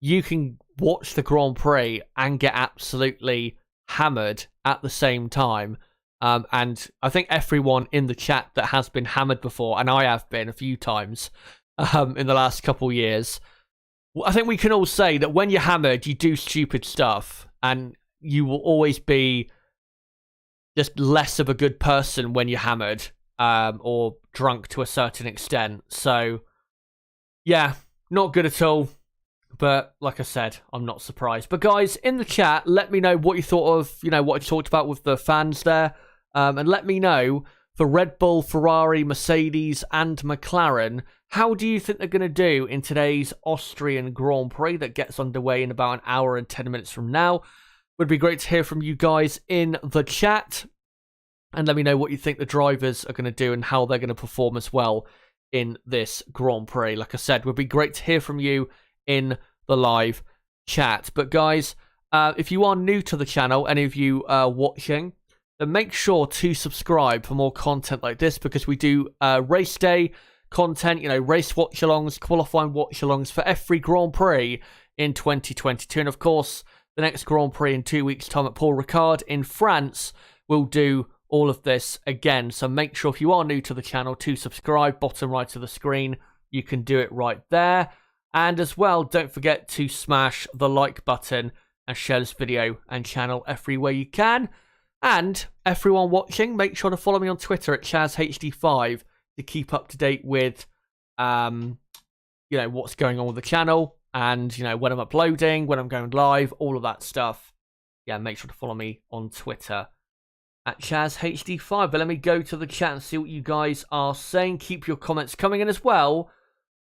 you can watch the Grand Prix and get absolutely hammered at the same time. And I think everyone in the chat that has been hammered before, and I have been a few times in the last couple years, I think we can all say that when you're hammered, you do stupid stuff, and you will always be just less of a good person when you're hammered or drunk to a certain extent. So, yeah, not good at all. But like I said, I'm not surprised. But guys, in the chat, let me know what you thought of, what I talked about with the fans there. And let me know, for Red Bull, Ferrari, Mercedes, and McLaren, how do you think they're going to do in today's Austrian Grand Prix that gets underway in about an hour and 10 minutes from now? Would be great to hear from you guys in the chat. And let me know what you think the drivers are going to do and how they're going to perform as well in this Grand Prix. Like I said, would be great to hear from you in the live chat. But guys, if you are new to the channel, any of you watching, then make sure to subscribe for more content like this, because we do race day content, race watch-alongs, qualifying watch-alongs for every Grand Prix in 2022. And of course, the next Grand Prix in 2 weeks' time at Paul Ricard in France will do all of this again. So make sure, if you are new to the channel, to subscribe. Bottom right of the screen, you can do it right there. And as well, don't forget to smash the like button and share this video and channel everywhere you can. And everyone watching, make sure to follow me on Twitter at ChazHD5 to keep up to date with, what's going on with the channel, and, when I'm uploading, when I'm going live, all of that stuff. Yeah, make sure to follow me on Twitter at ChazHD5. But let me go to the chat and see what you guys are saying. Keep your comments coming in as well.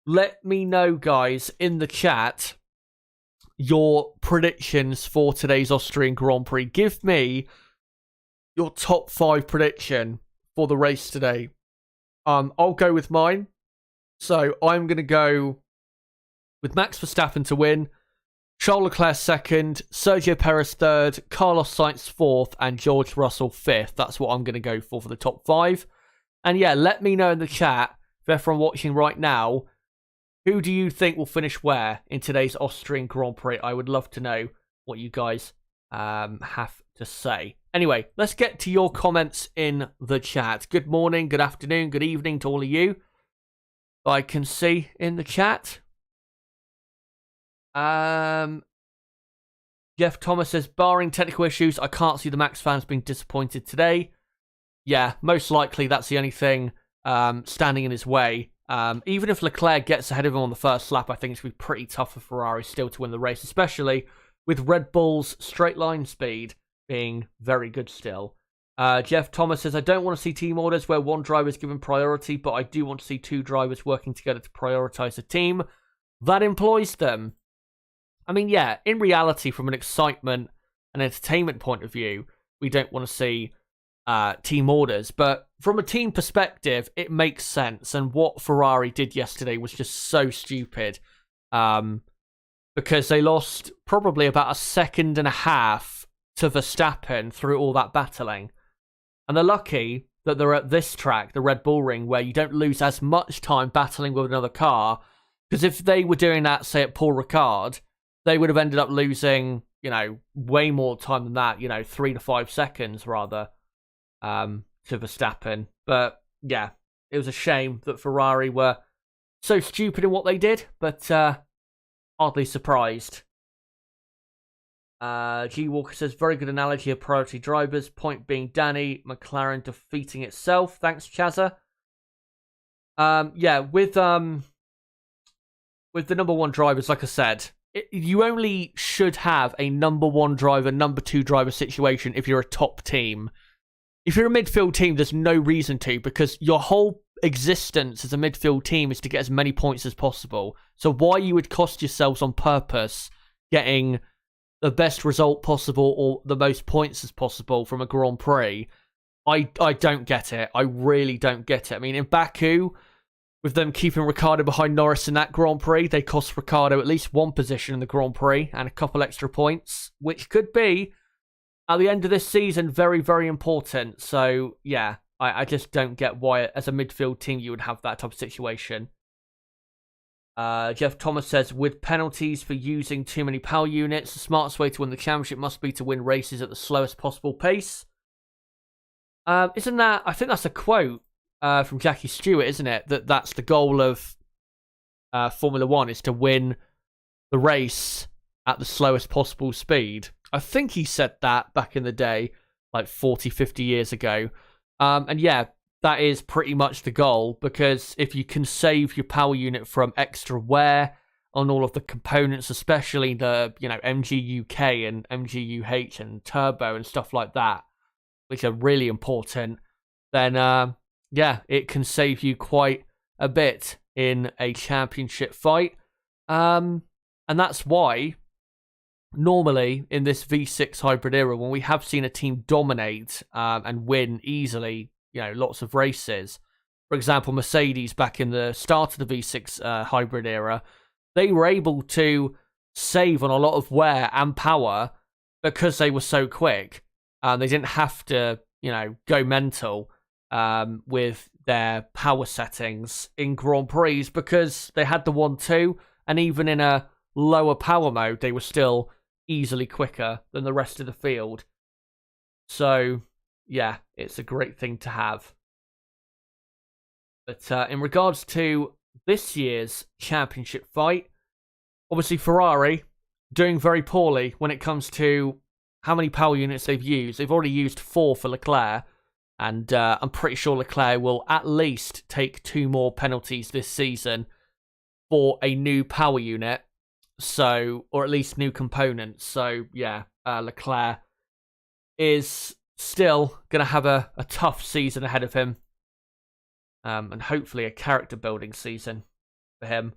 Let me know, guys, in the chat, your predictions for today's Austrian Grand Prix. Give me your top 5 prediction for the race today. I'll go with mine. So I'm going to go with Max Verstappen to win, Charles Leclerc second, Sergio Perez third, Carlos Sainz fourth, and George Russell fifth. That's what I'm going to go for the top 5. And yeah, let me know in the chat, if everyone watching right now, who do you think will finish where in today's Austrian Grand Prix? I would love to know what you guys have to say. Anyway, let's get to your comments in the chat. Good morning, good afternoon, good evening to all of you I can see in the chat. Jeff Thomas says, barring technical issues, I can't see the Max fans being disappointed today. Yeah, most likely that's the only thing standing in his way. Even if Leclerc gets ahead of him on the first lap, I think it's going to be pretty tough for Ferrari still to win the race, especially with Red Bull's straight line speed being very good still. Jeff Thomas says, I don't want to see team orders where one driver is given priority, but I do want to see 2 drivers working together to prioritize a team that employs them. I mean, yeah, in reality, from an excitement and entertainment point of view, we don't want to see team orders, but from a team perspective, it makes sense. And what Ferrari did yesterday was just so stupid, because they lost probably about a second and a half to Verstappen through all that battling. And they're lucky that they're at this track, the Red Bull Ring, where you don't lose as much time battling with another car. Because if they were doing that, say, at Paul Ricard, they would have ended up losing, way more time than that, 3 to 5 seconds rather, to Verstappen. But yeah, it was a shame that Ferrari were so stupid in what they did, but hardly surprised. G Walker says, very good analogy of priority drivers. Point being Danny, McLaren defeating itself. Thanks, Chazza. Yeah, with the number 1 drivers, like I said, you only should have a number 1 driver, number 2 driver situation if you're a top team. If you're a midfield team, there's no reason to, because your whole existence as a midfield team is to get as many points as possible. So why you would cost yourselves on purpose getting the best result possible or the most points as possible from a Grand Prix, I don't get it. I really don't get it. I mean, in Baku, with them keeping Ricciardo behind Norris in that Grand Prix, they cost Ricciardo at least 1 position in the Grand Prix and a couple extra points, which could be, at the end of this season, very, very important. So, yeah, I just don't get why, as a midfield team, you would have that type of situation. Jeff Thomas says, with penalties for using too many power units, the smartest way to win the championship must be to win races at the slowest possible pace. Isn't that, I think that's a quote from Jackie Stewart, isn't it? That's the goal of Formula 1, is to win the race at the slowest possible speed. I think he said that back in the day, like 40, 50 years ago. And yeah, that is pretty much the goal, because if you can save your power unit from extra wear on all of the components, especially the, MGUK and MGUH and turbo and stuff like that, which are really important, then yeah, it can save you quite a bit in a championship fight. And that's why normally in this V6 hybrid era, when we have seen a team dominate and win easily, lots of races. For example, Mercedes back in the start of the V6 hybrid era, they were able to save on a lot of wear and power because they were so quick. They didn't have to, go mental with their power settings in Grand Prix because they had the 1-2, and even in a lower power mode, they were still easily quicker than the rest of the field. So, yeah, it's a great thing to have. But in regards to this year's championship fight, obviously Ferrari doing very poorly when it comes to how many power units they've used. They've already used 4 for Leclair, and I'm pretty sure Leclair will at least take 2 more penalties this season for a new power unit. So, or at least new components. So, yeah, Leclair is still going to have a tough season ahead of him. And hopefully a character building season for him.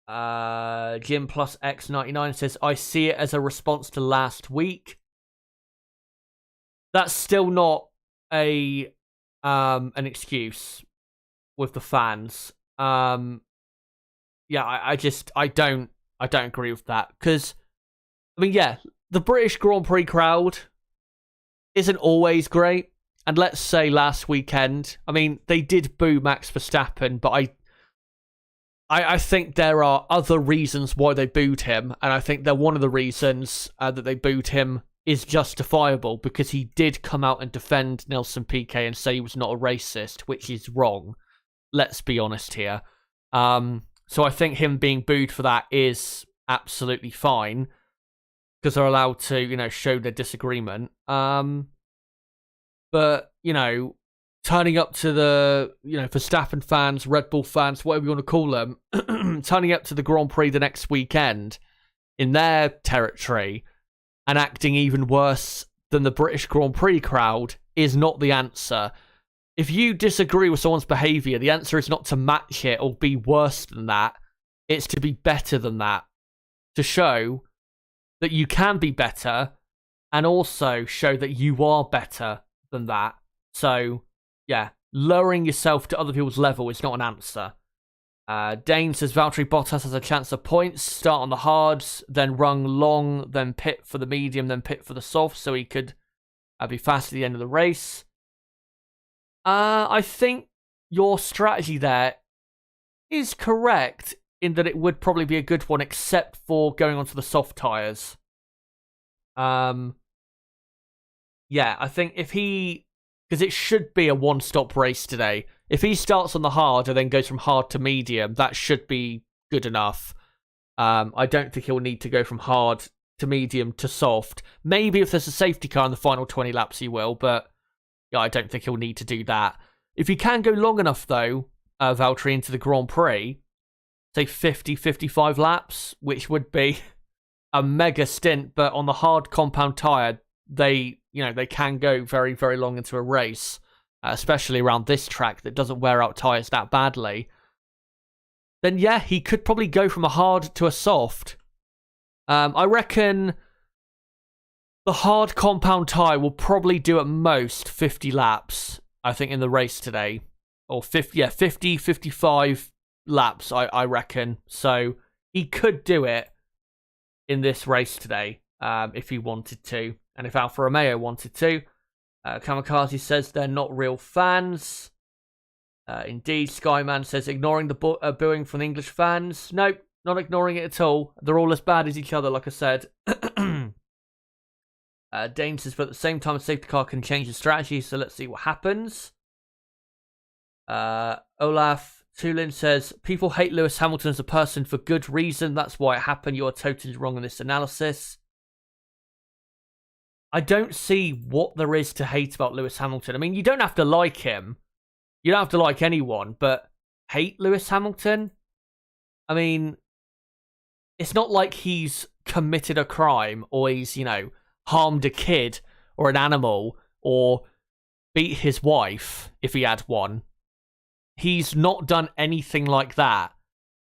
Jim plus X99 says, I see it as a response to last week. That's still not an excuse with the fans. Yeah, I don't I don't agree with that. Because, I mean, yeah, the British Grand Prix crowd isn't always great. And let's say last weekend, I mean, they did boo Max Verstappen, but I think there are other reasons why they booed him. And I think that one of the reasons that they booed him is justifiable, because he did come out and defend Nelson Piquet and say he was not a racist, which is wrong. Let's be honest here. So I think him being booed for that is absolutely fine, because they're allowed to, you know, show their disagreement. But, you know, turning up to the, you know, Verstappen fans, Red Bull fans, whatever you want to call them, turning up to the Grand Prix the next weekend in their territory and acting even worse than the British Grand Prix crowd is not the answer. If you disagree with someone's behaviour, the answer is not to match it or be worse than that. It's to be better than that. To show that you can be better and also show that you are better than that. So, yeah, lowering yourself to other people's level is not an answer. Dane says Valtteri Bottas has a chance of points. Start on the hards, then run long, then pit for the medium, then pit for the soft, so he could be fast at the end of the race. I think your strategy there is correct in that it would probably be a good one, except for going onto the soft tyres. Yeah, I think if he... Because it should be a one-stop race today. If he starts on the hard and then goes from hard to medium, that should be good enough. I don't think he'll need to go from hard to medium to soft. Maybe if there's a safety car in the final 20 laps, he will, but yeah, I don't think he'll need to do that. If he can go long enough, though, Valtteri, into the Grand Prix, say 50, 55 laps, which would be a mega stint, but on the hard compound tyre, they can go very, very long into a race, especially around this track that doesn't wear out tyres that badly. Then yeah, he could probably go from a hard to a soft. I reckon the hard compound tyre will probably do at most 50 laps, I think, in the race today. Or 50, 55 laps, I reckon. So he could do it in this race today, if he wanted to. And if Alfa Romeo wanted to. Kamikaze says they're not real fans. Indeed, Skyman says ignoring the booing from the English fans. Nope, not ignoring it at all. They're all as bad as each other, like I said. Dane says, but at the same time, a safety car can change the strategy, so let's see what happens. Olaf Tulin says, people hate Lewis Hamilton as a person for good reason. That's why it happened. You are totally wrong in this analysis. I don't see what there is to hate about Lewis Hamilton. I mean, you don't have to like him. You don't have to like anyone, but hate Lewis Hamilton? I mean, it's not like he's committed a crime or he's, harmed a kid or an animal or beat his wife, if he had one. He's not done anything like that.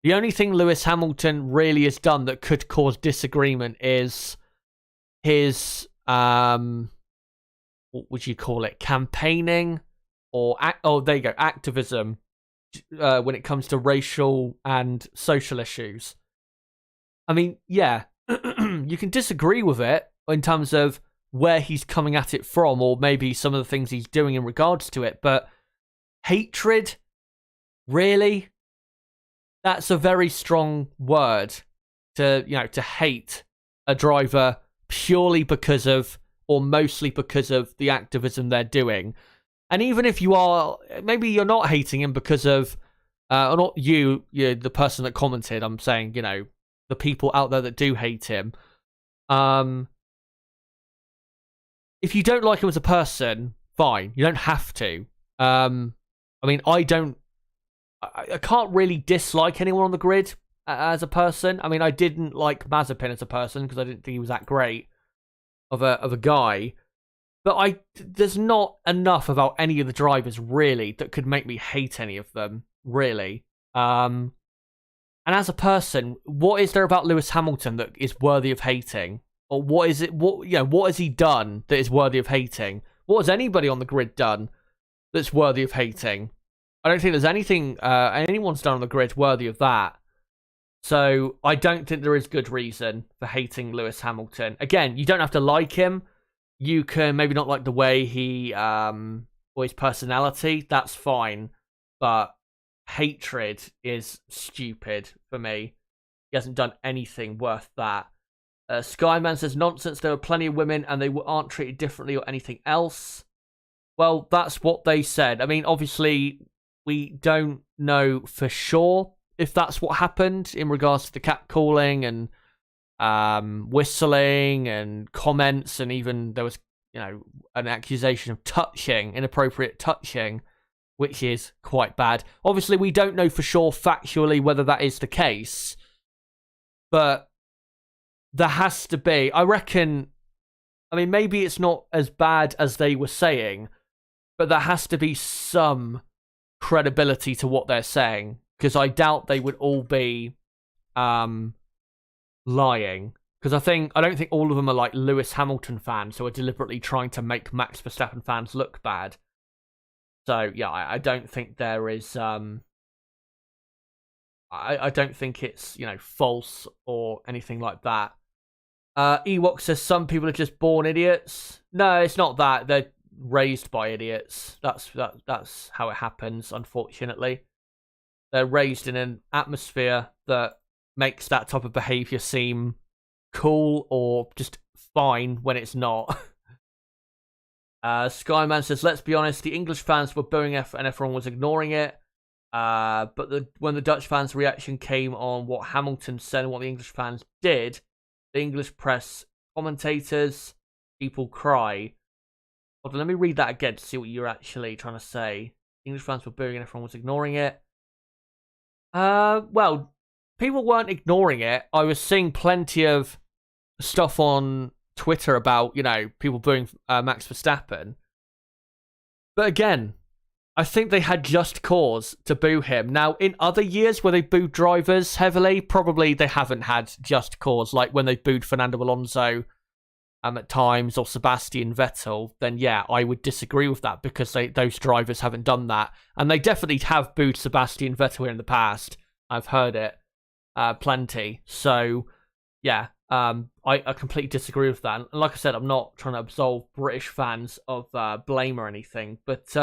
The only thing Lewis Hamilton really has done that could cause disagreement is his... what would you call it? Campaigning or there you go, activism when it comes to racial and social issues. I mean, yeah, you can disagree with it in terms of where he's coming at it from, or maybe some of the things he's doing in regards to it, but hatred, really? That's a very strong word to hate a driver purely because of, or mostly because of, the activism they're doing. And even if you are, maybe you're not hating him because of, or not you, the person that commented, I'm saying, the people out there that do hate him. If you don't like him as a person, fine. You don't have to. I mean, I can't really dislike anyone on the grid as a person. I mean, I didn't like Mazepin as a person because I didn't think he was that great of a guy. But there's not enough about any of the drivers, really, that could make me hate any of them, really. And as a person, what is there about Lewis Hamilton that is worthy of hating? Or what is it? What has he done that is worthy of hating? What has anybody on the grid done that's worthy of hating? I don't think there's anything anyone's done on the grid worthy of that. So I don't think there is good reason for hating Lewis Hamilton. Again, you don't have to like him. You can maybe not like the way he, or his personality. That's fine. But hatred is stupid for me. He hasn't done anything worth that. Skyman says, nonsense, there are plenty of women and they aren't treated differently or anything else. Well, that's what they said. I mean, obviously, we don't know for sure if that's what happened in regards to the catcalling and whistling and comments, and even there was, an accusation of touching, inappropriate touching, which is quite bad. Obviously, we don't know for sure factually whether that is the case, but there has to be, I reckon, I mean, maybe it's not as bad as they were saying, but there has to be some credibility to what they're saying, because I doubt they would all be lying. Because I don't think all of them are like Lewis Hamilton fans who are deliberately trying to make Max Verstappen fans look bad. So yeah, I don't think there is. I don't think it's false or anything like that. Ewok says some people are just born idiots. No, it's not that. They're raised by idiots. That's how it happens, unfortunately. They're raised in an atmosphere that makes that type of behaviour seem cool or just fine when it's not. Skyman says, let's be honest, the English fans were booing and everyone was ignoring it. But when the Dutch fans' reaction came on what Hamilton said and what the English fans did, the English press, commentators, people cry. Hold on, let me read that again to see what you're actually trying to say. English fans were booing and everyone was ignoring it. Well, people weren't ignoring it. I was seeing plenty of stuff on Twitter about, people booing Max Verstappen. But again, I think they had just cause to boo him. Now, in other years where they booed drivers heavily, probably they haven't had just cause. Like when they booed Fernando Alonso at times, or Sebastian Vettel, then yeah, I would disagree with that because those drivers haven't done that. And they definitely have booed Sebastian Vettel here in the past. I've heard it plenty. So yeah, I completely disagree with that. And like I said, I'm not trying to absolve British fans of blame or anything, but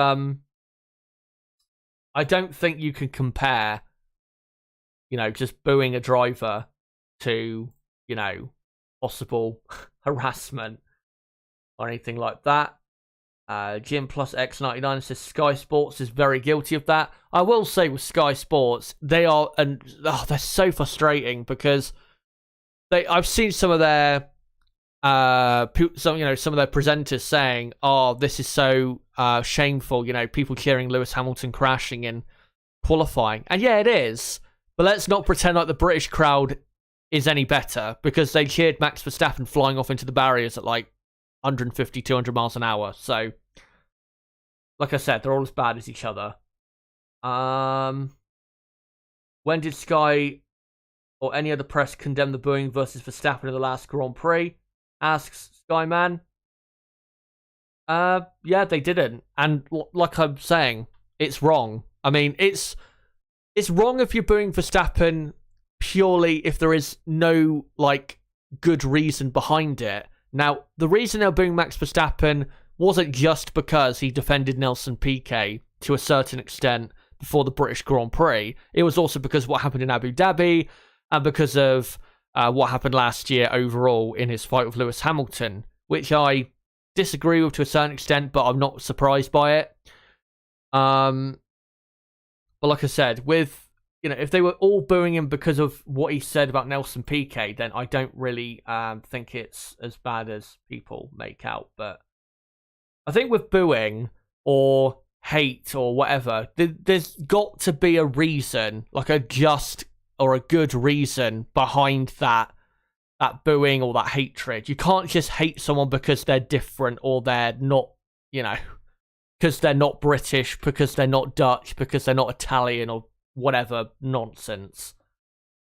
I don't think you can compare, just booing a driver to, possible harassment or anything like that. Jim plus X99 says Sky Sports is very guilty of that. I will say with Sky Sports, they're so frustrating because I've seen some of their some of their presenters saying, "Oh, this is so shameful." People cheering Lewis Hamilton crashing in qualifying, and yeah, it is. But let's not pretend like the British crowd is any better because they cheered Max Verstappen flying off into the barriers at like 150, 200 miles an hour. So, like I said, they're all as bad as each other. When did Sky or any other press condemn the booing versus Verstappen in the last Grand Prix? Asks Skyman. Yeah, they didn't. And like I'm saying, it's wrong. I mean, it's wrong if you're booing Verstappen purely if there is no, good reason behind it. Now, the reason they're booing Max Verstappen wasn't just because he defended Nelson Piquet to a certain extent before the British Grand Prix. It was also because of what happened in Abu Dhabi and because of what happened last year overall in his fight with Lewis Hamilton, which I disagree with to a certain extent, but I'm not surprised by it. But like I said, with if they were all booing him because of what he said about Nelson Piquet, then I don't really think it's as bad as people make out. But I think with booing or hate or whatever, there's got to be a reason, like a just or a good reason behind that booing or that hatred. You can't just hate someone because they're different or they're not, because they're not British, because they're not Dutch, because they're not Italian or whatever nonsense.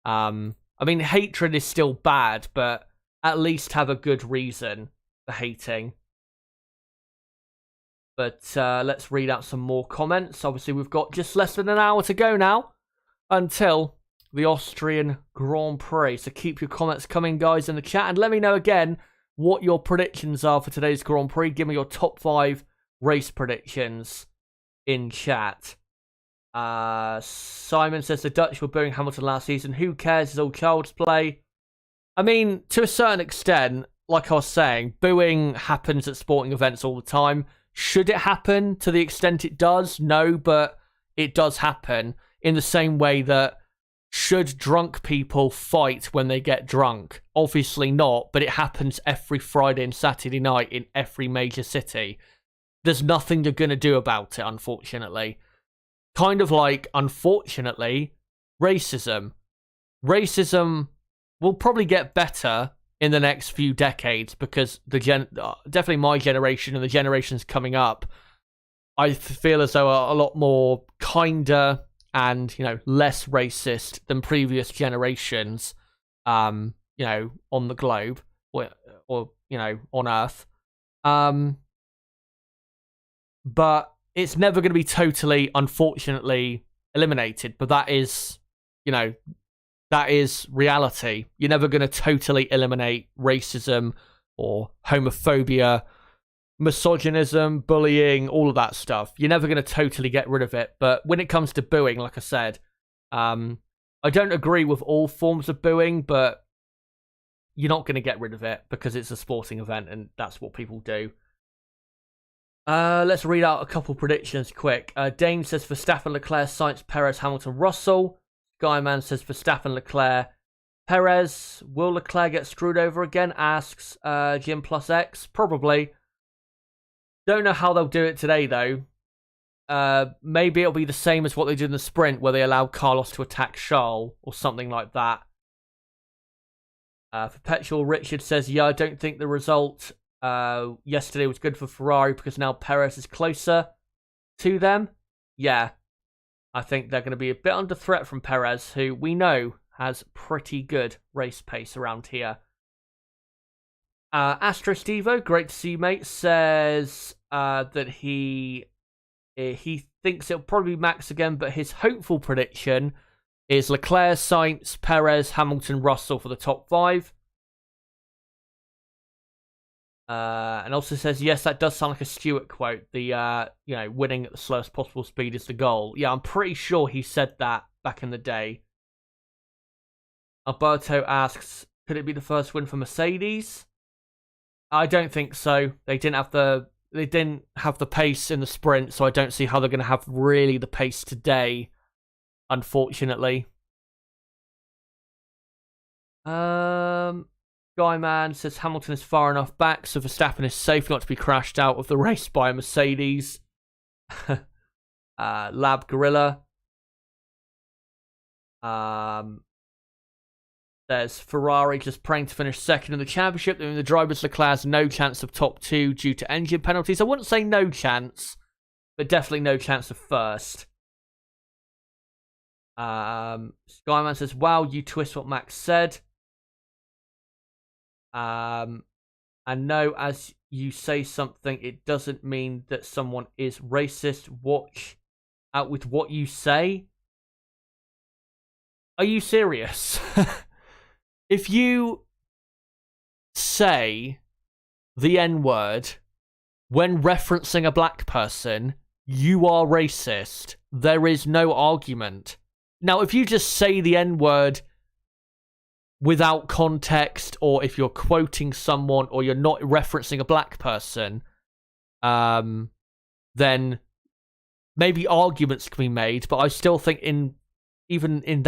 I mean, hatred is still bad, but at least have a good reason for hating. But let's read out some more comments. Obviously, we've got just less than an hour to go now until the Austrian Grand Prix. So keep your comments coming, guys, in the chat. And let me know again what your predictions are for today's Grand Prix. Give me your top 5 race predictions in chat. Simon says the Dutch were booing Hamilton last season. Who cares? It's all child's play. I mean, to a certain extent, like I was saying, booing happens at sporting events all the time. Should it happen to the extent it does? No, but it does happen in the same way that should drunk people fight when they get drunk? Obviously not, but it happens every Friday and Saturday night in every major city. There's nothing you're going to do about it, unfortunately. Kind of like, unfortunately, racism. Racism will probably get better in the next few decades because definitely my generation and the generations coming up, I feel as though are a lot more kinder and, less racist than previous generations, on the globe or on Earth. But it's never going to be totally, unfortunately, eliminated. But that is, that is reality. You're never going to totally eliminate racism or homophobia, misogynism, bullying, all of that stuff. You're never going to totally get rid of it. But when it comes to booing, like I said, I don't agree with all forms of booing, but you're not going to get rid of it because it's a sporting event and that's what people do. Let's read out a couple predictions quick. Dane says Verstappen, Leclair, Sainz, Perez, Hamilton, Russell. Guyman says Verstappen, Leclair, Perez. Will Leclair get screwed over again? Asks Jim Plus X. Probably. Don't know how they'll do it today, though. Maybe it'll be the same as what they did in the sprint, where they allowed Carlos to attack Charles, or something like that. Perpetual Richard says, yeah, I don't think the result yesterday was good for Ferrari because now Perez is closer to them. Yeah, I think they're going to be a bit under threat from Perez, who we know has pretty good race pace around here. Astro Stevo, great to see you, mate, says that he thinks it'll probably be Max again, but his hopeful prediction is Leclerc, Sainz, Perez, Hamilton, Russell for the top 5. And also says, yes, that does sound like a Stewart quote. The, winning at the slowest possible speed is the goal. Yeah, I'm pretty sure he said that back in the day. Alberto asks, could it be the first win for Mercedes? I don't think so. They didn't have the pace in the sprint, so I don't see how they're going to have really the pace today, unfortunately. Guyman says Hamilton is far enough back, so Verstappen is safe not to be crashed out of the race by a Mercedes. Lab Gorilla. There's Ferrari just praying to finish second in the championship. The drivers Leclerc has no chance of top 2 due to engine penalties. I wouldn't say no chance, but definitely no chance of first. Skyman says, wow, you twist what Max said. And no, as you say something, it doesn't mean that someone is racist. Watch out with what you say. Are you serious? If you say the N-word when referencing a black person, you are racist. There is no argument. Now, if you just say the N-word without context, or if you're quoting someone, or you're not referencing a black person, then maybe arguments can be made. But I still think even in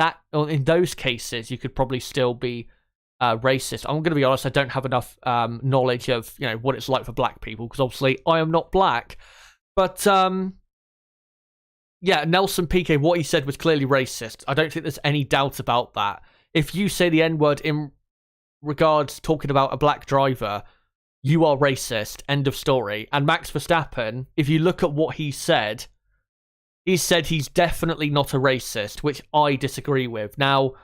those cases, you could probably still be racist. I'm going to be honest, I don't have enough knowledge of what it's like for black people, because obviously I am not black. But yeah, Nelson PK, what he said was clearly racist. I don't think there's any doubt about that. If you say the N-word in regards talking about a black driver, you are racist. End of story. And Max Verstappen, if you look at what he said he's definitely not a racist, which I disagree with. Now,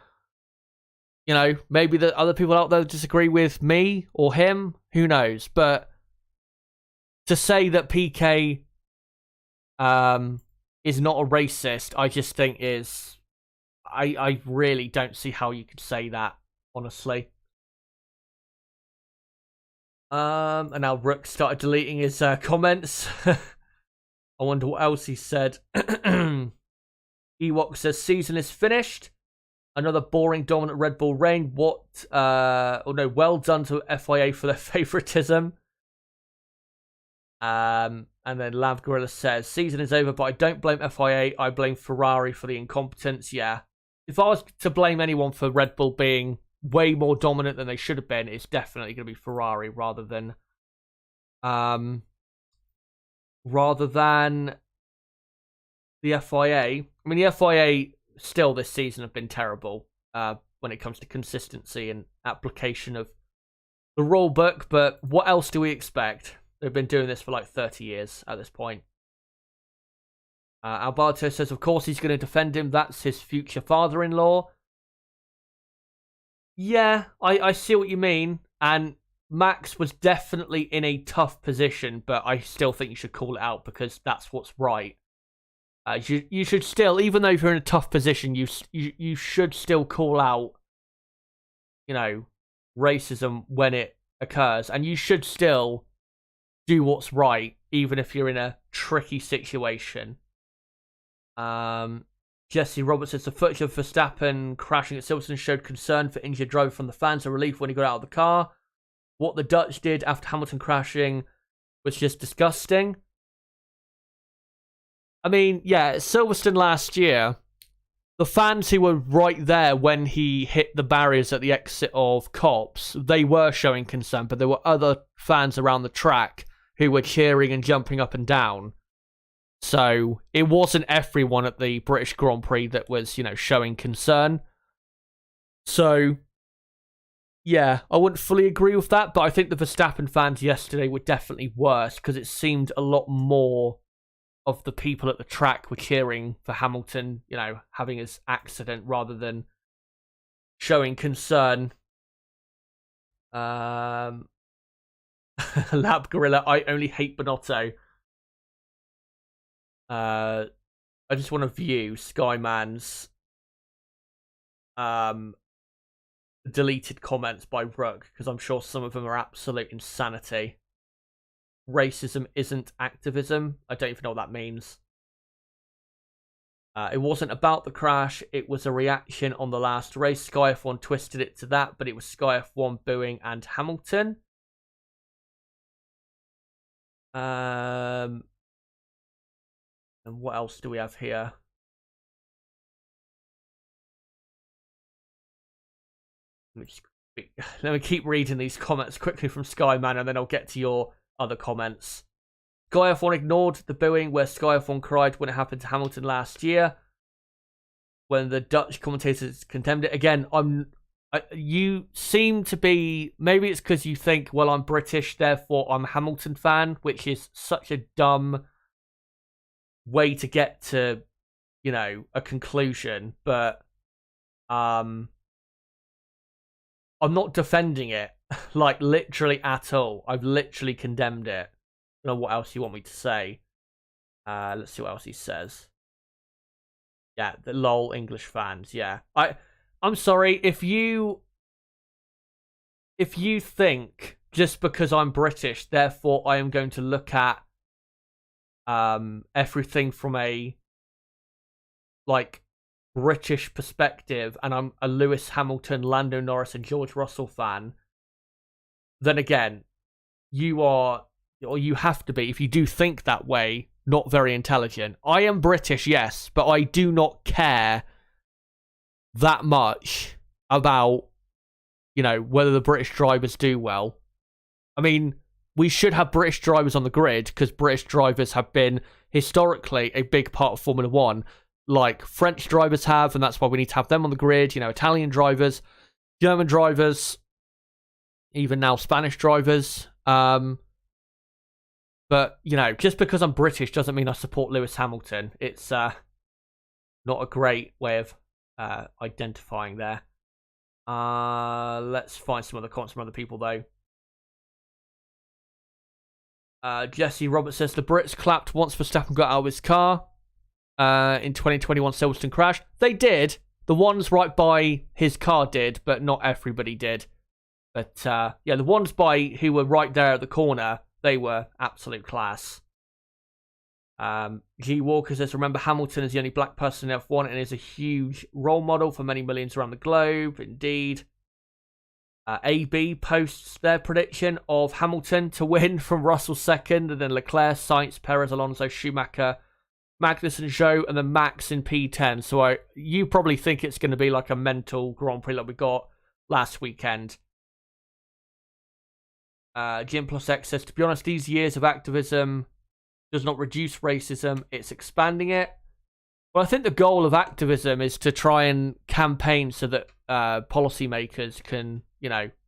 maybe the other people out there disagree with me or him, who knows? But to say that PK is not a racist, I just think is, I really don't see how you could say that, honestly. And now Rook started deleting his comments. I wonder what else he said. Ewok says season is finished. Another boring, dominant Red Bull reign. Well done to FIA for their favoritism. And then Lav Gorilla says, season is over, but I don't blame FIA. I blame Ferrari for the incompetence. Yeah. If I was to blame anyone for Red Bull being way more dominant than they should have been, it's definitely going to be Ferrari rather than the FIA. I mean, the FIA still this season have been terrible when it comes to consistency and application of the rule book, but what else do we expect? They've been doing this for like 30 years at this point. Alberto says, of course he's going to defend him. That's his future father-in-law. Yeah, I see what you mean. And Max was definitely in a tough position, but I still think you should call it out because that's what's right. You should still, even though you're in a tough position, you should still call out, racism when it occurs, and you should still do what's right, even if you're in a tricky situation. Jesse Roberts says the footage of Verstappen crashing at Silverstone showed concern for injured driver from the fans, a relief when he got out of the car. What the Dutch did after Hamilton crashing was just disgusting. I mean, yeah, Silverstone last year, the fans who were right there when he hit the barriers at the exit of Copse, they were showing concern, but there were other fans around the track who were cheering and jumping up and down. So it wasn't everyone at the British Grand Prix that was, showing concern. So, yeah, I wouldn't fully agree with that, but I think the Verstappen fans yesterday were definitely worse because it seemed a lot more of the people at the track were cheering for Hamilton, having his accident rather than showing concern. Lab Gorilla, I only hate Bonotto. I just want to view Skyman's deleted comments by Rook, because I'm sure some of them are absolute insanity. Racism isn't activism. I don't even know what that means. It wasn't about the crash. It was a reaction on the last race. Sky F1 twisted it to that, but it was Sky F1 booing and Hamilton. And what else do we have here? Let me keep reading these comments quickly from Skyman, and then I'll get to your other comments. Sky F1 ignored the booing where Sky F1 cried when it happened to Hamilton last year, when the Dutch commentators condemned it. Again, you seem to be, maybe it's because you think, well, I'm British, therefore I'm a Hamilton fan, which is such a dumb way to get to, a conclusion. But I'm not defending it, like, literally at all. I've literally condemned it. I don't know what else you want me to say. Let's see what else he says. Yeah, the lol English fans, yeah. I'm sorry, if you think just because I'm British, therefore I am going to look at everything from a, like, British perspective, and I'm a Lewis Hamilton, Lando Norris, and George Russell fan, then again, you are, or you have to be, if you do think that way, not very intelligent. I am British, yes, but I do not care that much about, whether the British drivers do well. I mean, we should have British drivers on the grid because British drivers have been historically a big part of Formula One, like French drivers have, and that's why we need to have them on the grid. Italian drivers, German drivers, even now Spanish drivers. But, just because I'm British doesn't mean I support Lewis Hamilton. It's not a great way of identifying there. Let's find some other comments from other people, though. Jesse Roberts says the Brits clapped once Verstappen got out of his car in 2021 Silverstone crash. They did, The ones right by his car did, but not everybody did. But yeah, the ones by who were right there at the corner, they were absolute class. G Walker says, remember Hamilton is the only black person in F1 and is a huge role model for many millions around the globe. Indeed. AB posts their prediction of Hamilton to win from Russell second, and then Leclair, Sainz, Perez, Alonso, Schumacher, Magnussen, Zhou, and then Max in P10. So you probably think it's going to be like a mental Grand Prix like we got last weekend. Jim Plus X says, to be honest, these years of activism does not reduce racism, it's expanding it. Well, I think the goal of activism is to try and campaign so that policymakers can,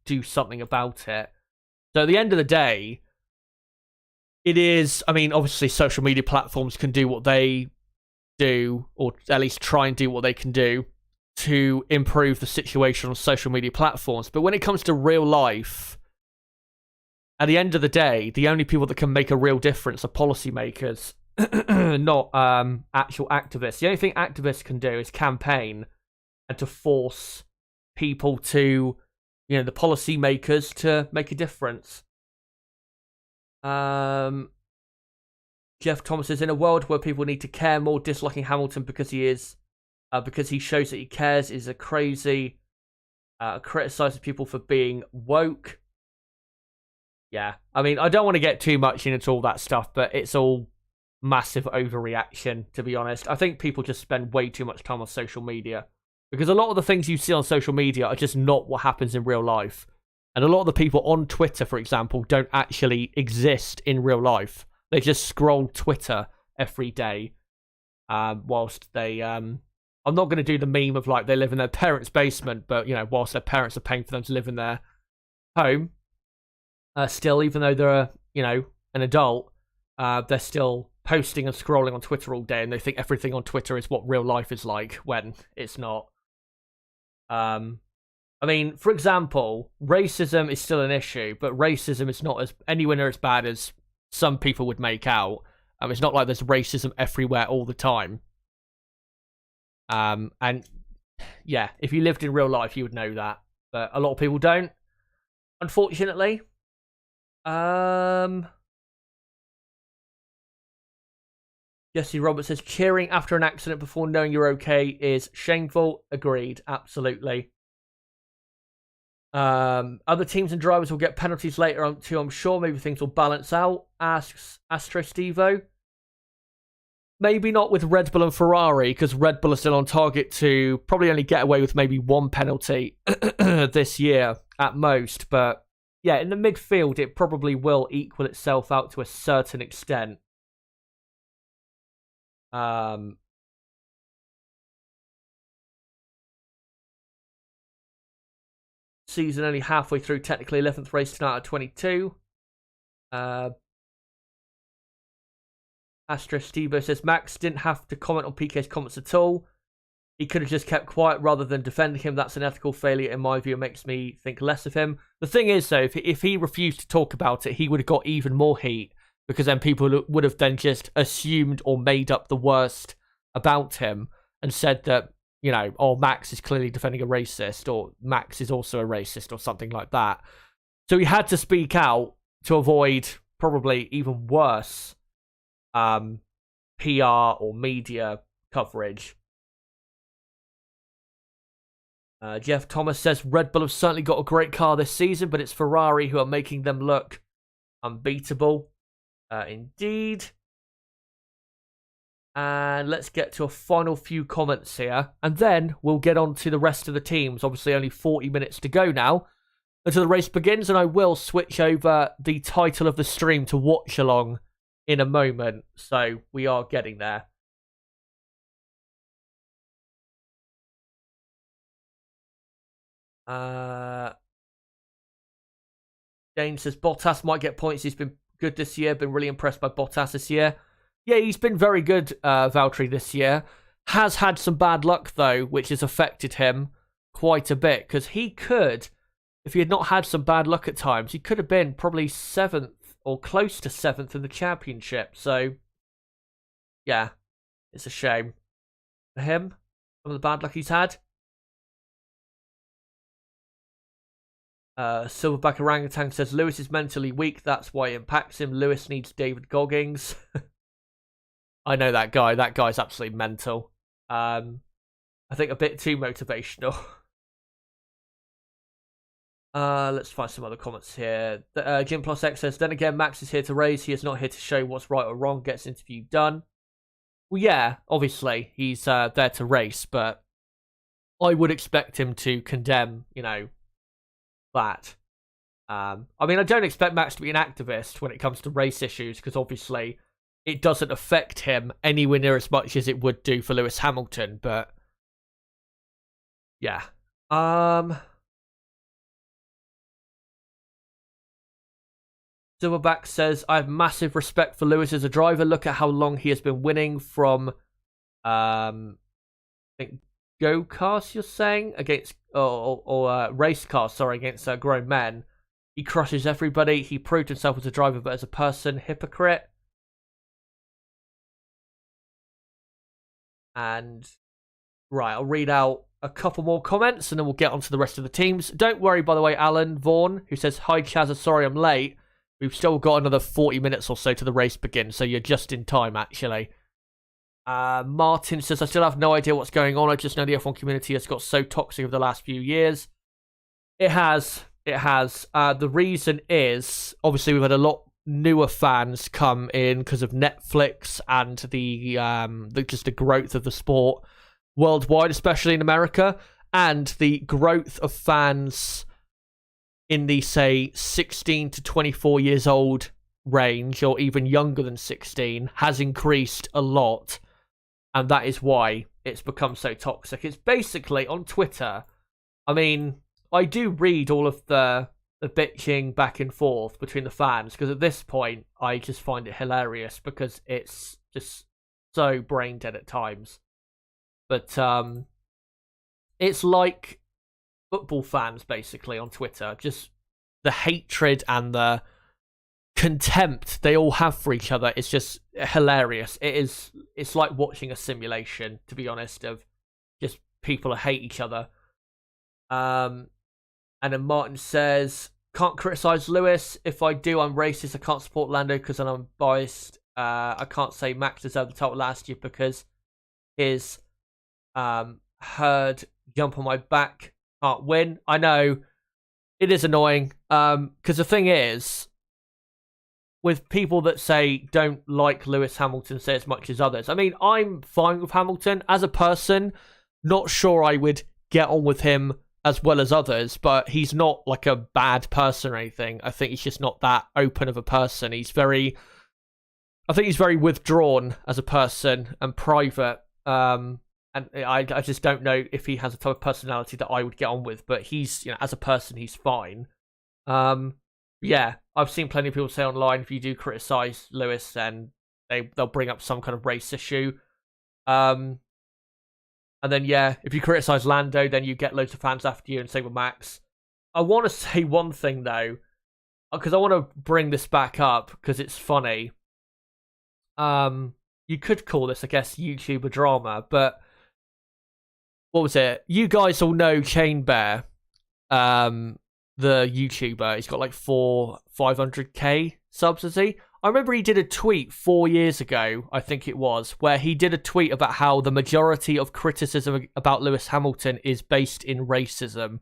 do something about it. So at the end of the day, it is, obviously social media platforms can do what they do, or at least try and do what they can do to improve the situation on social media platforms. But when it comes to real life, at the end of the day, the only people that can make a real difference are policymakers, not actual activists. The only thing activists can do is campaign and to force people to, the policymakers to make a difference. Jeff Thomas says, in a world where people need to care more, disliking Hamilton because he shows that he cares is a crazy. Criticizes people for being woke. Yeah, I don't want to get too much into all that stuff, but it's all massive overreaction, to be honest. I think people just spend way too much time on social media, because a lot of the things you see on social media are just not what happens in real life. And a lot of the people on Twitter, for example, don't actually exist in real life. They just scroll Twitter every day, whilst they... I'm not going to do the meme of, they live in their parents' basement, but, whilst their parents are paying for them to live in their home, still, even though they're, an adult, they're still posting and scrolling on Twitter all day, and they think everything on Twitter is what real life is like, when it's not. For example, racism is still an issue, but racism is not anywhere near as bad as some people would make out. It's not like there's racism everywhere all the time. And yeah, if you lived in real life, you would know that, but a lot of people don't, unfortunately. Jesse Roberts says, cheering after an accident before knowing you're okay is shameful. Agreed, absolutely. Other teams and drivers will get penalties later on too, I'm sure. Maybe things will balance out, asks Astro Stevo. Maybe not with Red Bull and Ferrari, because Red Bull are still on target to probably only get away with maybe one penalty this year at most. But yeah, in the midfield, it probably will equal itself out to a certain extent. Season only halfway through, technically 11th race tonight at 22. Astro Stevo says, Max didn't have to comment on PK's comments at all. He could have just kept quiet rather than defending him. That's an ethical failure in my view. It makes me think less of him. The thing is, though, if he refused to talk about it, he would have got even more heat, because then people would have then just assumed or made up the worst about him and said that, Max is clearly defending a racist, or Max is also a racist, or something like that. So he had to speak out to avoid probably even worse PR or media coverage. Jeff Thomas says, Red Bull have certainly got a great car this season, but it's Ferrari who are making them look unbeatable. Indeed. And let's get to a final few comments here, and then we'll get on to the rest of the teams. Obviously, only 40 minutes to go now until the race begins, and I will switch over the title of the stream to Watchalong in a moment. So we are getting there. Jane says, Bottas might get points. He's been good this year. Been really impressed by Bottas this year. Yeah, he's been very good, Valtteri, this year. Has had some bad luck, though, which has affected him quite a bit. Because he could, if he had not had some bad luck at times, he could have been probably 7th or close to 7th in the championship. So, yeah, it's a shame for him. some of the bad luck he's had. Silverback Orangutan says Lewis is mentally weak. That's why it impacts him. Lewis needs David Goggins. I know that guy. That guy's absolutely mental. I think a bit too motivational. Let's find some other comments here. Jim Plus X says, then again, Max is here to race. He is not here to show what's right or wrong. Gets interview done. Well, yeah, obviously, he's there to race, but I would expect him to condemn, that. I mean, I don't expect Max to be an activist when it comes to race issues, because obviously it doesn't affect him anywhere near as much as it would do for Lewis Hamilton, but yeah. Silverback says, I have massive respect for Lewis as a driver. Look at how long he has been winning from, I think, go-karts, you're saying? Against, or race cars, sorry, against grown men. He crushes everybody. He proved himself as a driver, but as a person, hypocrite. And, right, I'll read out a couple more comments, and then we'll get on to the rest of the teams. Don't worry, by the way, Alan Vaughan, who says, hi, Chazza, sorry I'm late. We've still got another 40 minutes or so to the race begins, so you're just in time, actually. Martin says, I still have no idea what's going on. I just know the F1 community has got so toxic over the last few years. It has. It has. The reason is, obviously, we've had a lot newer fans come in because of Netflix and just the growth of the sport worldwide, especially in America, and the growth of fans in the, say, 16 to 24 years old range, or even younger than 16, has increased a lot. And that is why it's become so toxic. It's basically, on Twitter, I mean, I do read all of the bitching back and forth between the fans, because at this point, I just find it hilarious, because it's just so brain dead at times. But it's like football fans, basically, on Twitter. Just the hatred and the contempt they all have for each other is just hilarious. It's like watching a simulation, to be honest, of just people who hate each other. And then Martin says, can't criticize Lewis. If I do, I'm racist. I can't support Lando because I'm biased. I can't say Max deserved the title last year because his herd jump on my back can't win. I know it is annoying, because the thing is, with people that say don't like Lewis Hamilton say as much as others, I mean, I'm fine with Hamilton as a person. Not sure I would get on with him as well as others, but he's not like a bad person or anything. I think he's just not that open of a person. I think he's very withdrawn as a person and private. And I just don't know if he has a type of personality that I would get on with. But he's, as a person, he's fine. Yeah, I've seen plenty of people say online, if you do criticize Lewis, then they'll bring up some kind of race issue. And then, yeah, if you criticize Lando, then you get loads of fans after you, and same with Max. I want to say one thing, though, because I want to bring this back up, because it's funny. You could call this, I guess, YouTuber drama, but what was it? You guys all know Chain Bear, the YouTuber. He's got like 500k subs, is he? I remember he did a tweet 4 years ago, I think it was, where he did a tweet about how the majority of criticism about Lewis Hamilton is based in racism.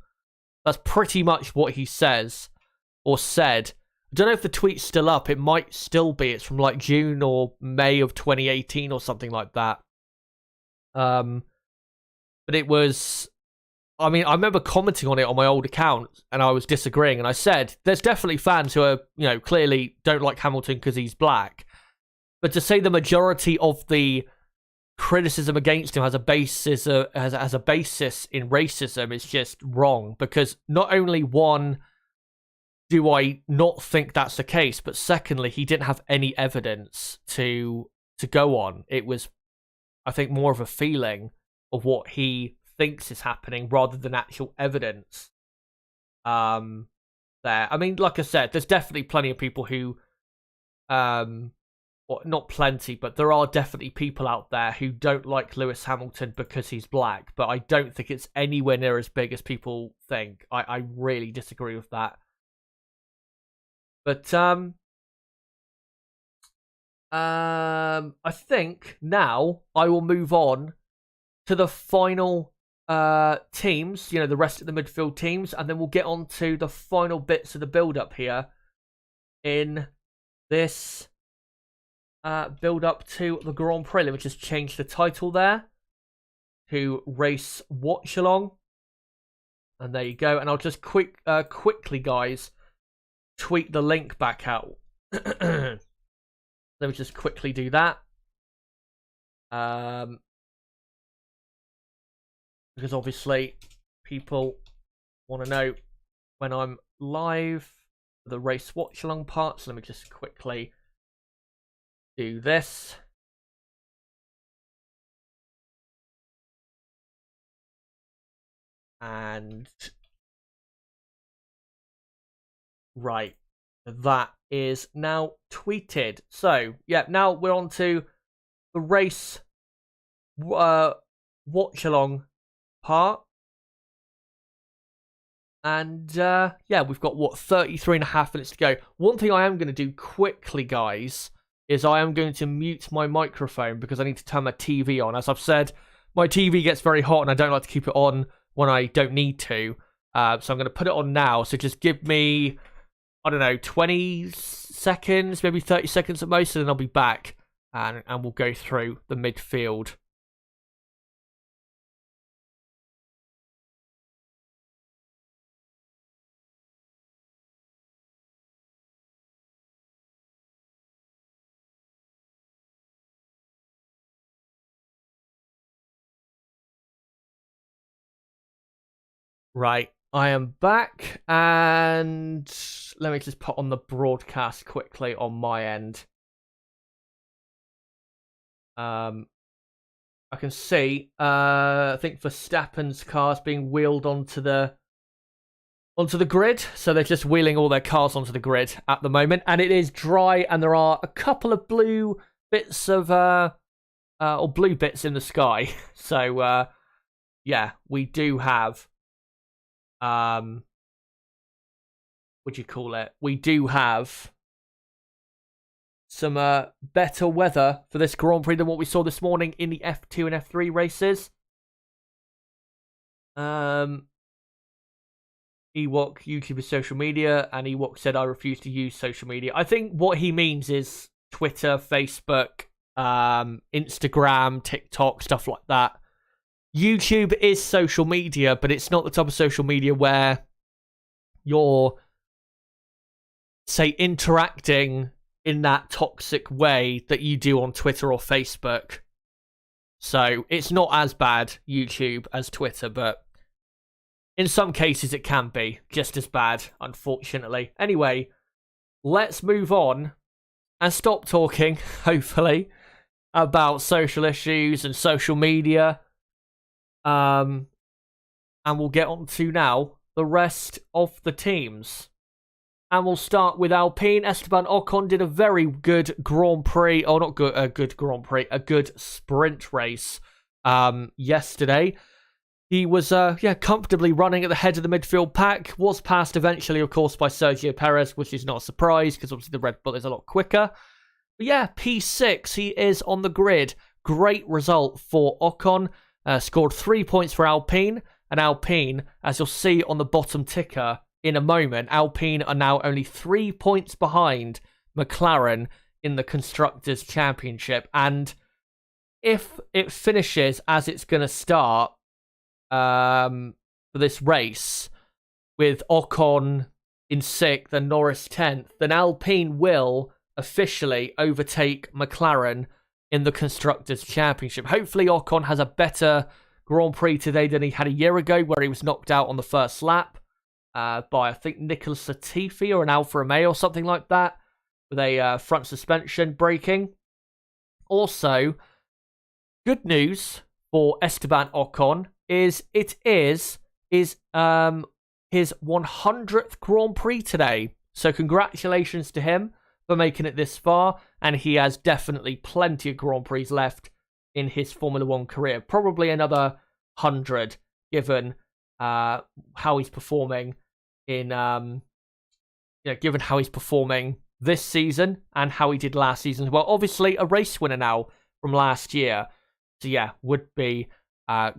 That's pretty much what he says, or said. I don't know if the tweet's still up. It might still be. It's from like June or May of 2018 or something like that. But it was, I mean, I remember commenting on it on my old account, and I was disagreeing, and I said, there's definitely fans who are, clearly don't like Hamilton because he's black. But to say the majority of the criticism against him has a basis has a basis in racism is just wrong, because not only one, do I not think that's the case, but secondly, he didn't have any evidence to go on. It was, I think, more of a feeling of what he thinks is happening rather than actual evidence. There, I mean, like I said, there's definitely plenty of people who, or not plenty, but there are definitely people out there who don't like Lewis Hamilton because he's black, but I don't think it's anywhere near as big as people think. I really disagree with that. But I think now I will move on to the final teams, the rest of the midfield teams, and then we'll get on to the final bits of the build-up here in this build-up to the Grand Prix. Let me just change the title there to Race Watchalong. And there you go. And I'll just quickly, guys, tweet the link back out. Let me just quickly do that. Because obviously people want to know when I'm live for the Race Watchalong part. So let me just quickly do this. And right, that is now tweeted. So yeah, now we're on to the Race Watchalong part. And yeah, we've got 33.5 minutes to go. One thing I am going to do quickly, guys, is I am going to mute my microphone because I need to turn my TV on. As I've said, my TV gets very hot and I don't like to keep it on when I don't need to. So I'm going to put it on now. So just give me, I don't know, 20 seconds, maybe 30 seconds at most, and then I'll be back and we'll go through the midfield. Right, I am back, and let me just put on the broadcast quickly on my end. I can see, I think Verstappen's car's being wheeled onto the grid, so they're just wheeling all their cars onto the grid at the moment, and it is dry, and there are a couple of blue bits of, or blue bits in the sky, so, yeah, we do have what do you call it? We do have some better weather for this Grand Prix than what we saw this morning in the F2 and F3 races. Ewok YouTube social media, and Ewok said I refuse to use social media. I think what he means is Twitter, Facebook, Instagram, TikTok, stuff like that. YouTube is social media, but it's not the type of social media where you're, say, interacting in that toxic way that you do on Twitter or Facebook. So it's not as bad, YouTube, as Twitter, but in some cases it can be just as bad, unfortunately. Anyway, let's move on and stop talking, hopefully, about social issues and social media. And we'll get on to now the rest of the teams. And we'll start with Alpine. Esteban Ocon did a very good Grand Prix, or not good, a good Grand Prix, a good sprint race yesterday. He was, comfortably running at the head of the midfield pack. Was passed eventually, of course, by Sergio Perez, which is not a surprise, because obviously the Red Bull is a lot quicker. But yeah, P6, he is on the grid. Great result for Ocon. Scored 3 points for Alpine, and Alpine, as you'll see on the bottom ticker in a moment, Alpine are now only 3 points behind McLaren in the Constructors' Championship. And if it finishes as it's going to start for this race, with Ocon in 6th and Norris 10th, then Alpine will officially overtake McLaren in the Constructors' Championship. Hopefully Ocon has a better Grand Prix today than he had a year ago, where he was knocked out on the first lap by, I think, Nicholas Latifi or an Alfa Romeo or something like that, with a front suspension breaking. Also, good news for Esteban Ocon is it is his 100th Grand Prix today. So congratulations to him for making it this far, and he has definitely plenty of Grand Prix left in his Formula One career. Probably another 100, given how he's performing in, given how he's performing this season and how he did last season as well. Obviously, a race winner now from last year. So yeah, would be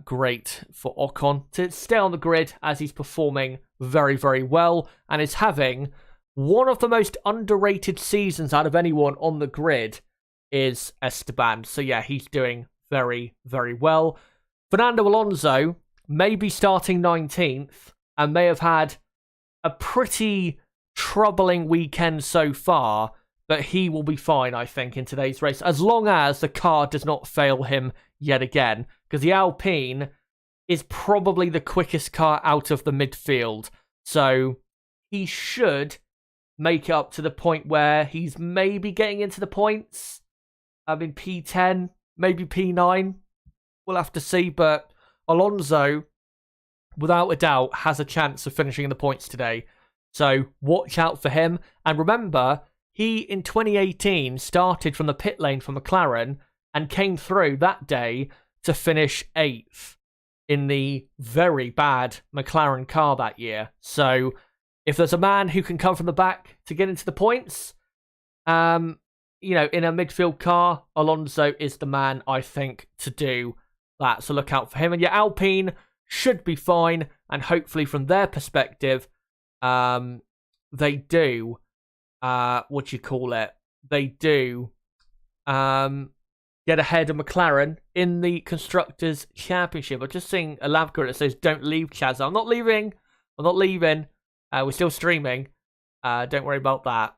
great for Ocon to stay on the grid as he's performing very, very well and is having one of the most underrated seasons out of anyone on the grid is Esteban. So yeah, he's doing very, very well. Fernando Alonso may be starting 19th and may have had a pretty troubling weekend so far, but he will be fine, I think, in today's race, as long as the car does not fail him yet again, because the Alpine is probably the quickest car out of the midfield, so he should make it up to the point where he's maybe getting into the points. I mean, P10, maybe P9, we'll have to see, but Alonso, without a doubt, has a chance of finishing in the points today, so watch out for him. And remember, he, in 2018, started from the pit lane for McLaren and came through that day to finish 8th in the very bad McLaren car that year. So if there's a man who can come from the back to get into the points, in a midfield car, Alonso is the man, I think, to do that. So look out for him. And yeah, Alpine should be fine. And hopefully from their perspective, they do... They do get ahead of McLaren in the Constructors' Championship. I'm just seeing a lab that says, "Don't leave, Chaz." I'm not leaving. We're still streaming. Don't worry about that.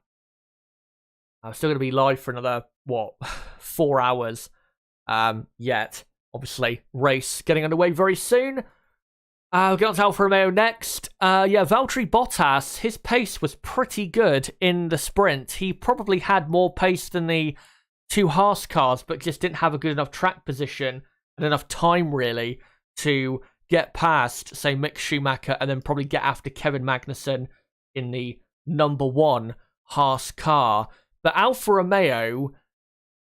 I'm still going to be live for another, 4 hours yet. Obviously, race getting underway very soon. We'll get on to Alfa Romeo next. Valtteri Bottas, his pace was pretty good in the sprint. He probably had more pace than the two Haas cars, but just didn't have a good enough track position and enough time, really, to get past, say, Mick Schumacher and then probably get after Kevin Magnussen in the number 1 Haas car. But Alfa Romeo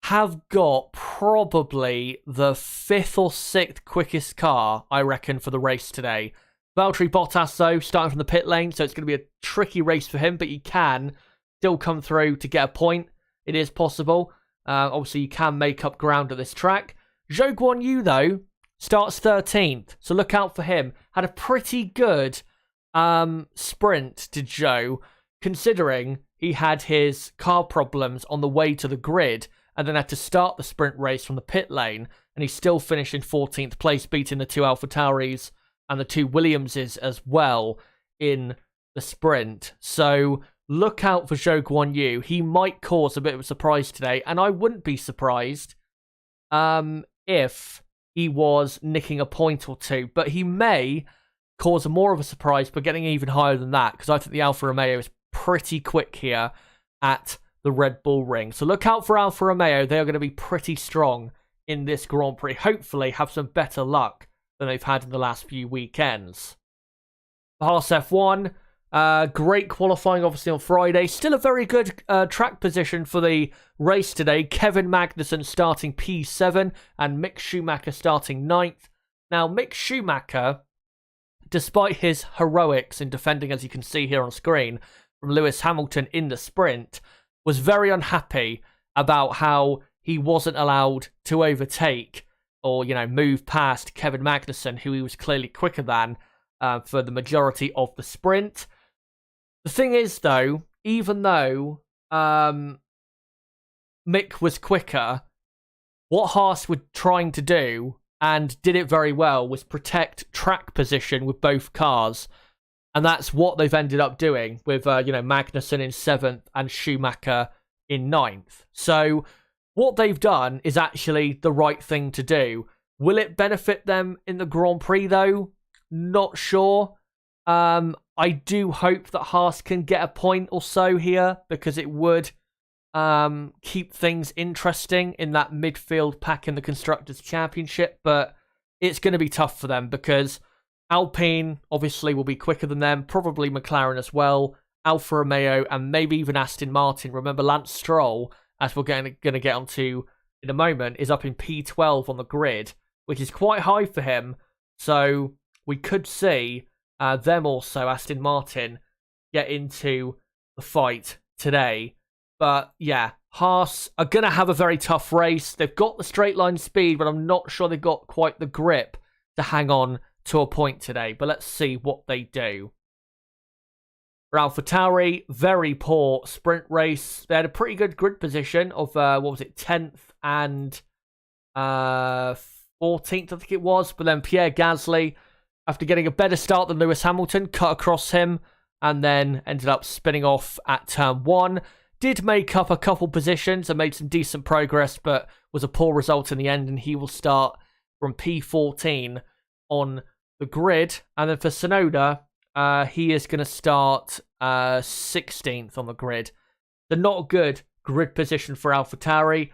have got probably the 5th or 6th quickest car, I reckon, for the race today. Valtteri Bottas, though, starting from the pit lane, so it's going to be a tricky race for him, but he can still come through to get a point. It is possible. Obviously, you can make up ground at this track. Zhou Guanyu, though, starts 13th, so look out for him. Had a pretty good sprint to Zhou, considering he had his car problems on the way to the grid, and then had to start the sprint race from the pit lane, and he still finished in 14th place, beating the two AlphaTauris and the two Williamses as well in the sprint. So look out for Zhou Guanyu. He might cause a bit of a surprise today, and I wouldn't be surprised if he was nicking a point or two, but he may cause more of a surprise by getting even higher than that, because I think the Alfa Romeo is pretty quick here at the Red Bull Ring. So look out for Alfa Romeo. They are going to be pretty strong in this Grand Prix. Hopefully have some better luck than they've had in the last few weekends. Haas F1, great qualifying obviously on Friday. Still a very good track position for the race today. Kevin Magnussen starting P7 and Mick Schumacher starting 9th. Now Mick Schumacher, despite his heroics in defending, as you can see here on screen, from Lewis Hamilton in the sprint, was very unhappy about how he wasn't allowed to overtake or, move past Kevin Magnussen, who he was clearly quicker than for the majority of the sprint. The thing is, though, even though Mick was quicker, what Haas were trying to do, and did it very well, was protect track position with both cars. And that's what they've ended up doing with, Magnussen in 7th and Schumacher in 9th. So what they've done is actually the right thing to do. Will it benefit them in the Grand Prix, though? Not sure. I do hope that Haas can get a point or so here, because it would keep things interesting in that midfield pack in the Constructors' Championship. But it's going to be tough for them, because Alpine obviously will be quicker than them, probably McLaren as well, Alfa Romeo, and maybe even Aston Martin. Remember, Lance Stroll, as we're going to get onto in a moment, is up in P12 on the grid, which is quite high for him. So we could see them also, Aston Martin, get into the fight today. But yeah, Haas are going to have a very tough race. They've got the straight line speed, but I'm not sure they've got quite the grip to hang on to a point today. But let's see what they do. For AlphaTauri, very poor sprint race. They had a pretty good grid position of, 10th and 14th, I think it was. But then Pierre Gasly, after getting a better start than Lewis Hamilton, cut across him and then ended up spinning off at turn 1. Did make up a couple positions and made some decent progress, but was a poor result in the end, and he will start from P14 on the grid. And then for Tsunoda, he is going to start 16th on the grid. They're not a good grid position for AlphaTauri,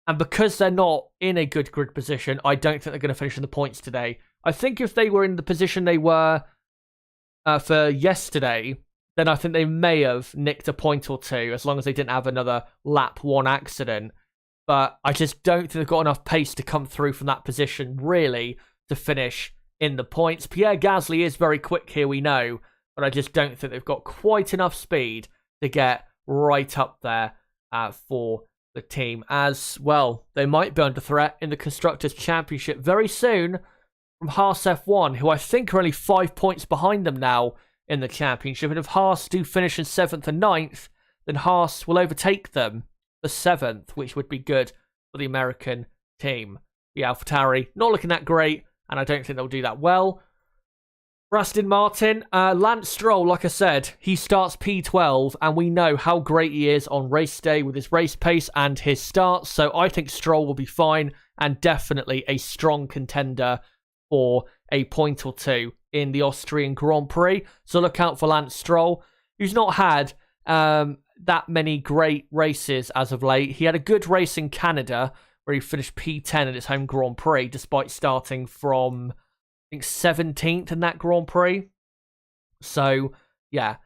and because they're not in a good grid position, I don't think they're going to finish in the points today. I think if they were in the position they were for yesterday, then I think they may have nicked a point or two, as long as they didn't have another lap 1 accident. But I just don't think they've got enough pace to come through from that position, really, to finish in the points. Pierre Gasly is very quick here, we know, but I just don't think they've got quite enough speed to get right up there for the team. As well, they might be under threat in the Constructors' Championship very soon from Haas F1, who I think are only 5 points behind them now in the championship. And if Haas do finish in 7th and 9th, then Haas will overtake them for 7th, which would be good for the American team. The AlphaTauri not looking that great, and I don't think they'll do that well. For Aston Martin, Lance Stroll, like I said, he starts P12, and we know how great he is on race day with his race pace and his starts. So I think Stroll will be fine, and definitely a strong contender for a point or two in the Austrian Grand Prix. So look out for Lance Stroll, who's not had that many great races as of late. He had a good race in Canada, where he finished P10 in his home Grand Prix, despite starting from, I think, 17th in that Grand Prix. So, yeah,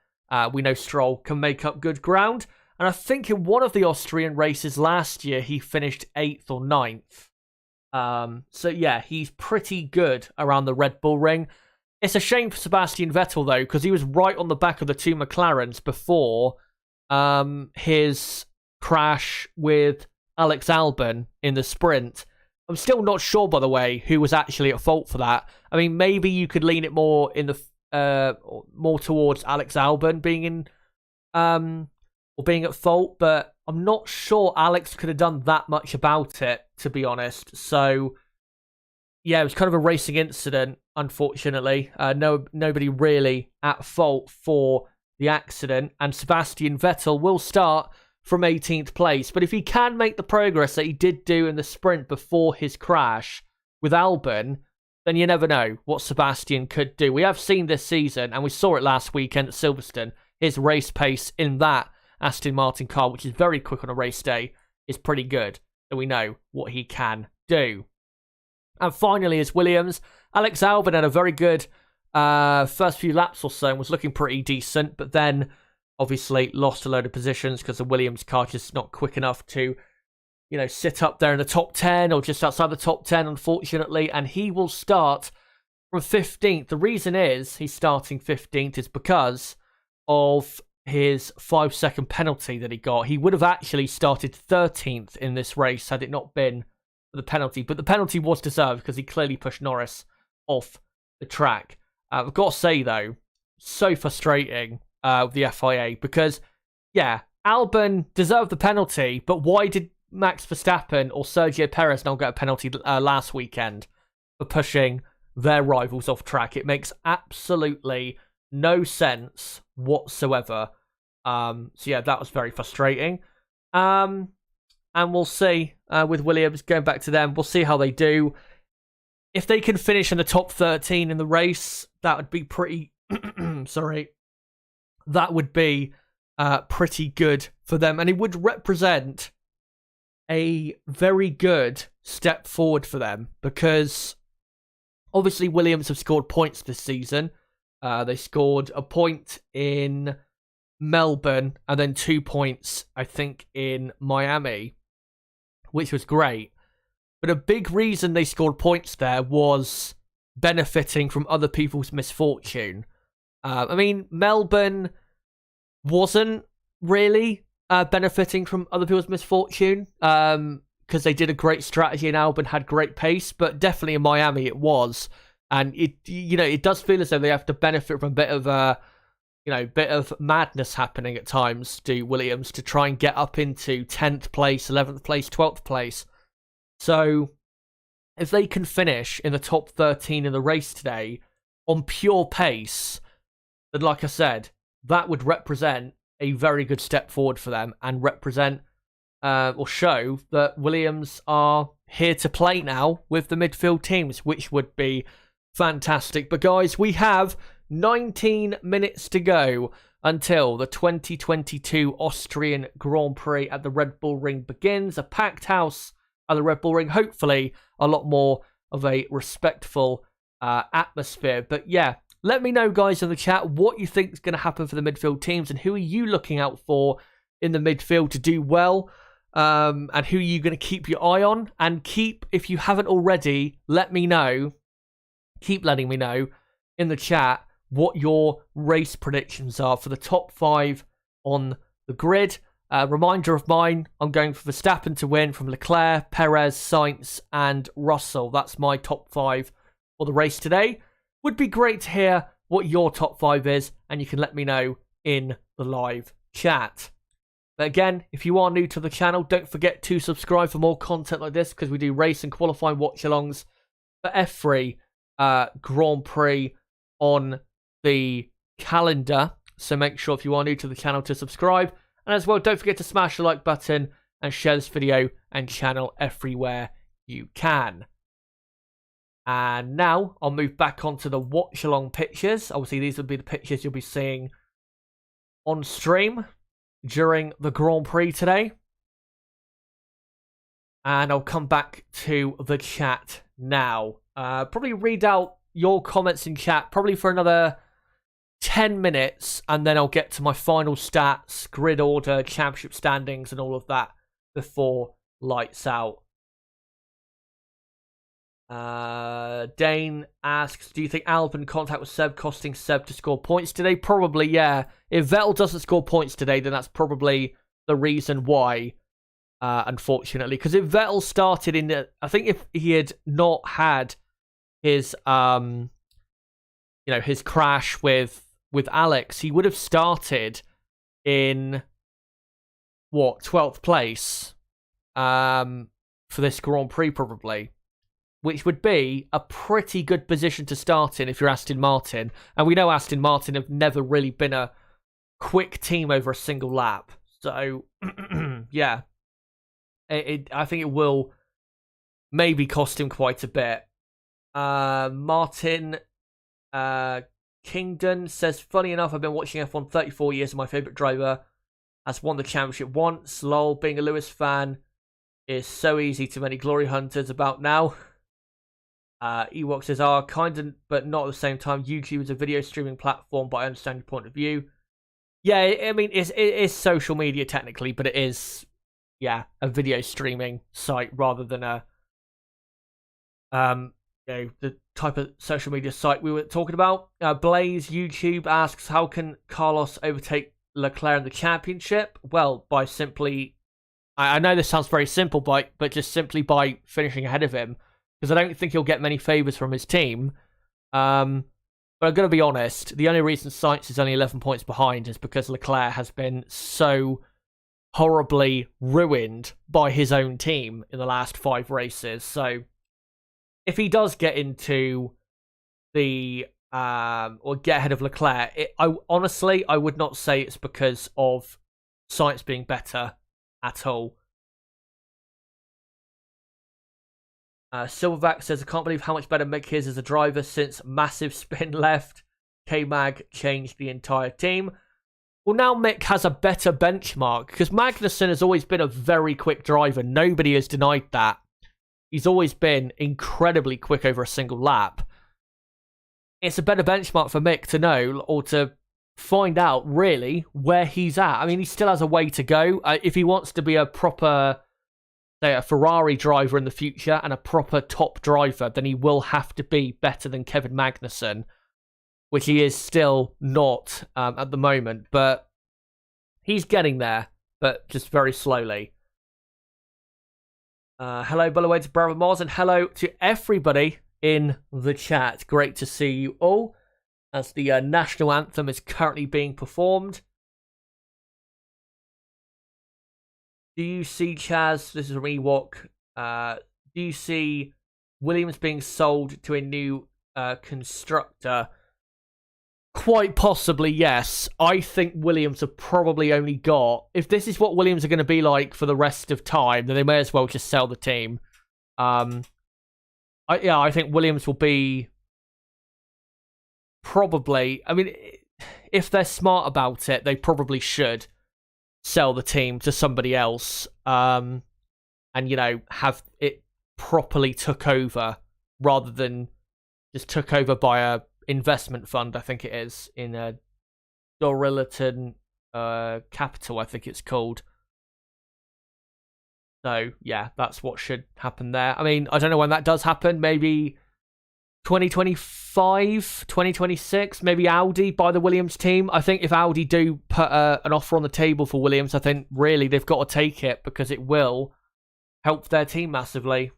we know Stroll can make up good ground. And I think in one of the Austrian races last year, he finished 8th or 9th. So, yeah, he's pretty good around the Red Bull ring. It's a shame for Sebastian Vettel, though, because he was right on the back of the 2 McLarens before his crash with Alex Albon in the sprint. I'm still not sure, by the way, who was actually at fault for that. I mean, maybe you could lean it more in the more towards Alex Albon being in or being at fault, but I'm not sure Alex could have done that much about it, to be honest. So yeah, it was kind of a racing incident, unfortunately. Nobody really at fault for the accident, and Sebastian Vettel will start from 18th place. But if he can make the progress that he did do in the sprint before his crash with Albon, then you never know what Sebastian could do. We have seen this season, and we saw it last weekend at Silverstone, his race pace in that Aston Martin car, which is very quick on a race day, is pretty good. So we know what he can do. And finally is Williams. Alex Albon had a very good first few laps or so and was looking pretty decent, but then obviously lost a load of positions because the Williams car just not quick enough to, sit up there in the top 10 or just outside the top 10, unfortunately, and he will start from 15th. The reason is he's starting 15th is because of his 5-second penalty that he got. He would have actually started 13th in this race had it not been for the penalty, but the penalty was deserved because he clearly pushed Norris off the track. I've got to say, though, so frustrating with the FIA because, yeah, Albon deserved the penalty, but why did Max Verstappen or Sergio Perez not get a penalty last weekend for pushing their rivals off track? It makes absolutely no sense whatsoever. So yeah, that was very frustrating. And we'll see with Williams, going back to them, we'll see how they do. If they can finish in the top 13 in the race, that would be pretty sorry. That would be pretty good for them, and it would represent a very good step forward for them because obviously Williams have scored points this season. They scored a point in Melbourne and then 2 points, I think, in Miami, which was great. But a big reason they scored points there was benefiting from other people's misfortune. I mean, Melbourne wasn't really benefiting from other people's misfortune because they did a great strategy in Albon, had great pace, but definitely in Miami it was. And it does feel as though they have to benefit from a bit of madness happening at times, do Williams, to try and get up into 10th place, 11th place, 12th place. So if they can finish in the top 13 in the race today on pure pace, then like I said, that would represent a very good step forward for them and represent or show that Williams are here to play now with the midfield teams, which would be fantastic. But guys, we have 19 minutes to go until the 2022 Austrian Grand Prix at the Red Bull Ring begins. A packed house at the Red Bull Ring. Hopefully a lot more of a respectful atmosphere. But yeah, let me know, guys, in the chat what you think is going to happen for the midfield teams and who are you looking out for in the midfield to do well, and who are you going to keep your eye on. And if you haven't already, keep letting me know in the chat what your race predictions are for the top 5 on the grid. Reminder of mine, I'm going for Verstappen to win from Leclair, Perez, Sainz and Russell. That's my top 5 for the race today. Would be great to hear what your top 5 is, and you can let me know in the live chat. But again, if you are new to the channel, don't forget to subscribe for more content like this, because we do race and qualifying watch-alongs for every Grand Prix on the calendar. So make sure, if you are new to the channel, to subscribe. And as well, don't forget to smash the like button and share this video and channel everywhere you can. And now I'll move back onto the watch-along pictures. Obviously, these will be the pictures you'll be seeing on stream during the Grand Prix today. And I'll come back to the chat now. Probably read out your comments in chat, probably for another 10 minutes, and then I'll get to my final stats, grid order, championship standings, and all of that before lights out. Dane asks, do you think Albon contact with Seb costing Seb to score points today? Probably, yeah. If Vettel doesn't score points today, then that's probably the reason why, unfortunately. Because if Vettel started in I think if he had not had his, his crash with Alex, he would have started in, 12th place for this Grand Prix probably, which would be a pretty good position to start in if you're Aston Martin. And we know Aston Martin have never really been a quick team over a single lap. So, yeah, I think it will maybe cost him quite a bit. Martin Kingdon says, funny enough, I've been watching F1 34 years and my favourite driver has won the championship once. Lol, being a Lewis fan is so easy to many glory hunters about now. Ewok says, kind of, but not at the same time. YouTube is a video streaming platform, but I understand your point of view. Yeah, I mean, it is social media technically, but it is, a video streaming site rather than the type of social media site we were talking about. Blaze YouTube asks, how can Carlos overtake Leclair in the championship? Well, by simply, I know this sounds very simple, but just simply by finishing ahead of him, because I don't think he'll get many favours from his team. But I'm going to be honest, the only reason Sainz is only 11 points behind is because Leclerc has been so horribly ruined by his own team in the last 5 races. So if he does get into the or get ahead of Leclerc, honestly, I would not say it's because of Sainz being better at all. Silverback says, I can't believe how much better Mick is as a driver since massive spin left. K-Mag changed the entire team. Well, now Mick has a better benchmark, because Magnussen has always been a very quick driver. Nobody has denied that. He's always been incredibly quick over a single lap. It's a better benchmark for Mick to know, or to find out really where he's at. I mean, he still has a way to go. If he wants to be a proper, say, a Ferrari driver in the future and a proper top driver, then he will have to be better than Kevin Magnussen, which he is still not at the moment. But he's getting there, but just very slowly. Hello, by the way, to Brother Moz, and hello to everybody in the chat. Great to see you all as the national anthem is currently being performed. Do you see, Chaz, this is from Ewok, do you see Williams being sold to a new constructor? Quite possibly, yes. I think Williams have probably only got... If this is what Williams are going to be like for the rest of time, then they may as well just sell the team. I think Williams will be... Probably... I mean, if they're smart about it, they probably should sell the team to somebody else. And, you know, have it properly took over rather than just took over by a investment fund, I think it is, in a Doriliton Capital, I think it's called. So yeah, that's what should happen there. I mean, I don't know when that does happen. Maybe 2025, 2026, maybe Audi buy the Williams team. I think if Audi do put an offer on the table for Williams, I think really they've got to take it because it will help their team massively.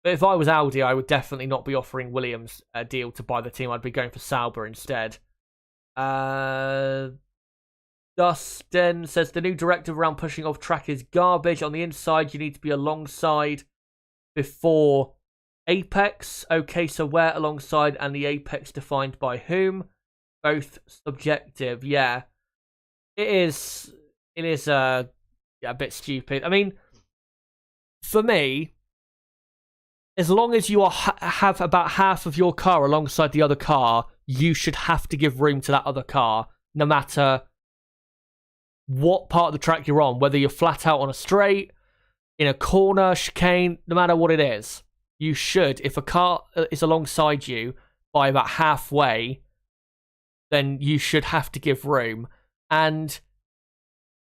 But if I was Audi, I would definitely not be offering Williams a deal to buy the team. I'd be going for Sauber instead. Dustin says, the new directive around pushing off track is garbage. On the inside, you need to be alongside before apex. Okay, so where alongside and the apex defined by whom? Both subjective. Yeah. It is a bit stupid. I mean, for me, as long as you have about half of your car alongside the other car, you should have to give room to that other car, no matter what part of the track you're on, whether you're flat out on a straight, in a corner, chicane, no matter what it is. You should, if a car is alongside you by about halfway, then you should have to give room. And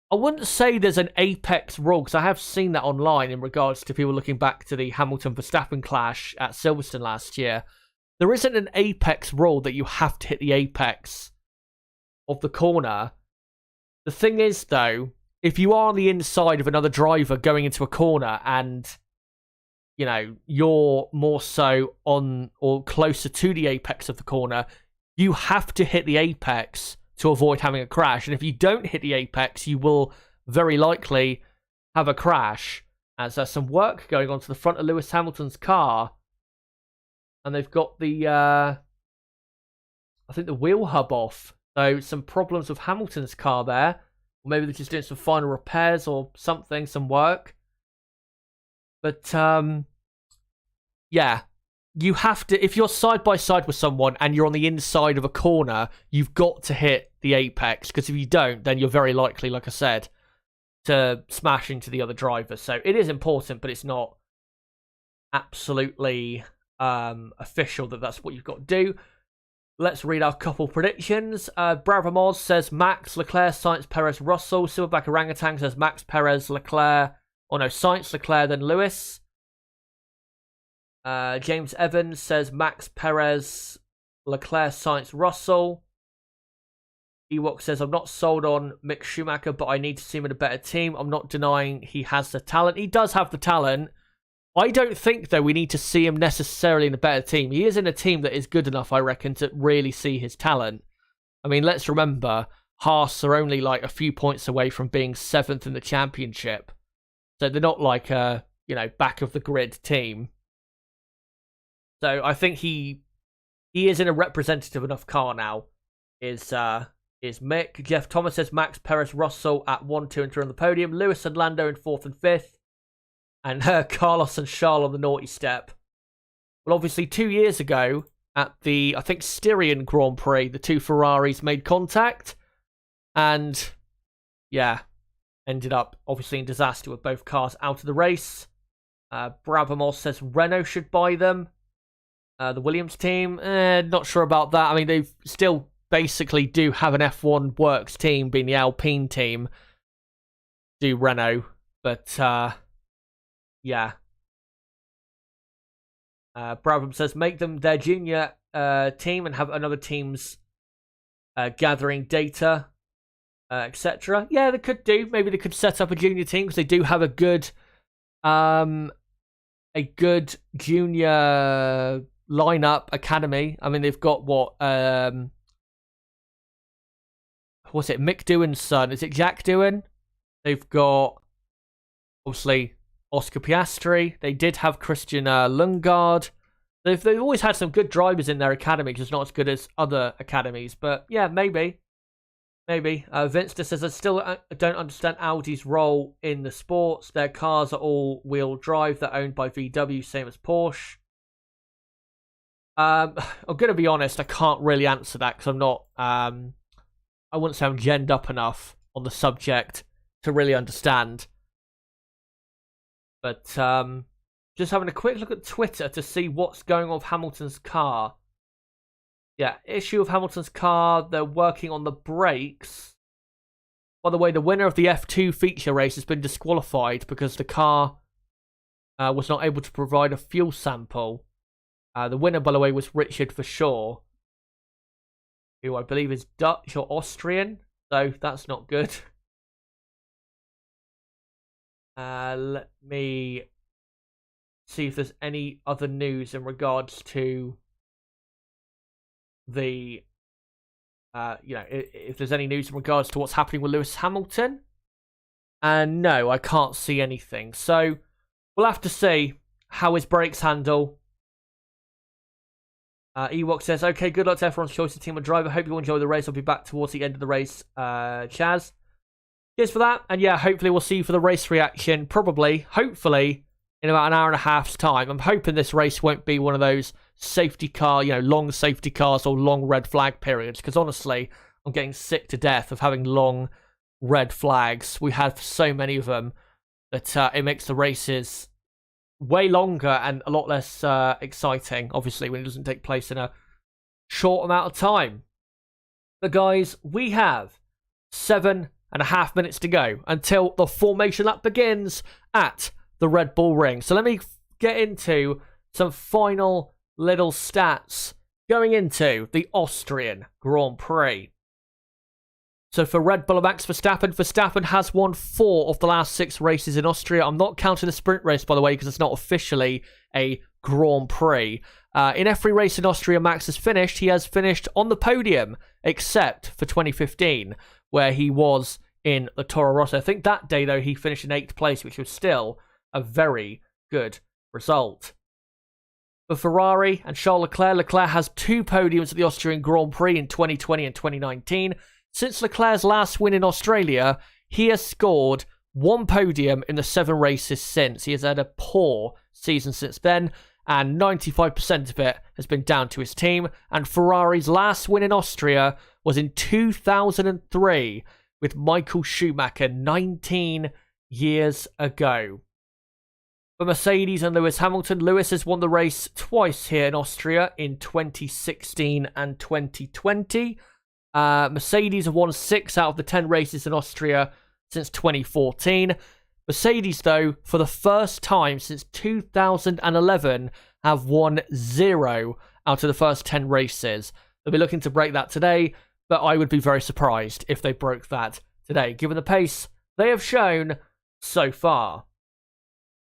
I wouldn't say there's an apex rule, because I have seen that online in regards to people looking back to the Hamilton-Verstappen clash at Silverstone last year. There isn't an apex rule that you have to hit the apex of the corner. The thing is, though, if you are on the inside of another driver going into a corner and, you know, you're more so on or closer to the apex of the corner, you have to hit the apex to avoid having a crash. And if you don't hit the apex, you will very likely have a crash, as there's some work going on to the front of Lewis Hamilton's car. And they've got the, I think the wheel hub off. So some problems with Hamilton's car there. Or maybe they're just doing some final repairs or something, some work. But, yeah. You have to, if you're side by side with someone and you're on the inside of a corner, you've got to hit the apex, because if you don't, then you're very likely, like I said, to smash into the other driver. So it is important, but it's not absolutely official that that's what you've got to do. Let's read our couple predictions. Bravo Moz says Max, Leclair, Sainz, Perez, Russell. Silverback Orangutan says Max, Perez, Leclerc. Oh no, Sainz, Leclerc, then Lewis. James Evans says Max, Perez, Leclerc, Sainz, Russell. Ewok says, I'm not sold on Mick Schumacher, but I need to see him in a better team. I'm not denying he has the talent. He does have the talent. I don't think, though, we need to see him necessarily in a better team. He is in a team that is good enough, I reckon, to really see his talent. I mean, let's remember, Haas are only like a few points away from being 7th in the championship. So they're not like a, you know, back of the grid team. So I think he is in a representative enough car now, is Mick. Jeff Thomas says Max, Perez, Russell at 1, 2, and 3 on the podium. Lewis and Lando in 4th and 5th. And Carlos and Charles on the naughty step. Well, obviously 2 years ago at the, I think, Styrian Grand Prix, the two Ferraris made contact. And, yeah, ended up obviously in disaster with both cars out of the race. Bravamos says Renault should buy them. The Williams team, not sure about that. I mean, they've still basically do have an F1 works team, being the Alpine team, do Renault, but yeah. Brabham says make them their junior team and have another team's gathering data, etc. Yeah, they could do. Maybe they could set up a junior team because they do have a good junior lineup academy. I mean, they've got what's it? Mick Doohan's son. Is it Jack Doohan? They've got obviously Oscar Piastri. They did have Christian Lundgaard. They've always had some good drivers in their academy, just not as good as other academies. But yeah, maybe. Vinster says, I still don't understand Audi's role in the sports. Their cars are all-wheel drive. They're owned by VW, same as Porsche. I'm going to be honest, I can't really answer that because I'm not... I wouldn't say I'm genned up enough on the subject to really understand. But just having a quick look at Twitter to see what's going on with Hamilton's car. Yeah, issue of Hamilton's car. They're working on the brakes. By the way, the winner of the F2 feature race has been disqualified because the car was not able to provide a fuel sample. The winner, by the way, was Richard Verschoor, who I believe is Dutch or Austrian, so that's not good. Let me see if there's any other news in regards to the, if there's any news in regards to what's happening with Lewis Hamilton. And no, I can't see anything. So we'll have to see how his brakes handle. Ewok says, okay, good luck to everyone's choice of team and driver. Hope you enjoy the race. I'll be back towards the end of the race, Chaz. Cheers for that. And yeah, hopefully we'll see you for the race reaction. Hopefully, in about an hour and a half's time. I'm hoping this race won't be one of those safety car, long safety cars or long red flag periods. Because honestly, I'm getting sick to death of having long red flags. We have so many of them that it makes the races way longer and a lot less exciting, obviously, when it doesn't take place in a short amount of time. But guys, we have 7.5 minutes to go until the formation lap begins at the Red Bull Ring. So let me get into some final little stats going into the Austrian Grand Prix. So for Red Bull and Max Verstappen has won 4 of the last 6 races in Austria. I'm not counting the sprint race, by the way, because it's not officially a Grand Prix. In every race in Austria Max has finished, he has finished on the podium, except for 2015, where he was in the Toro Rosso. I think that day, though, he finished in 8th place, which was still a very good result. For Ferrari and Charles Leclerc has 2 podiums at the Austrian Grand Prix in 2020 and 2019. Since Leclerc's last win in Australia, he has scored 1 podium in the 7 races since. He has had a poor season since then, and 95% of it has been down to his team. And Ferrari's last win in Austria was in 2003 with Michael Schumacher 19 years ago. For Mercedes and Lewis Hamilton, Lewis has won the race twice here in Austria in 2016 and 2020. Mercedes have won 6 out of the 10 races in Austria since 2014. Mercedes, though, for the first time since 2011, have won 0 out of the first 10 races. They'll be looking to break that today, but I would be very surprised if they broke that today, given the pace they have shown so far.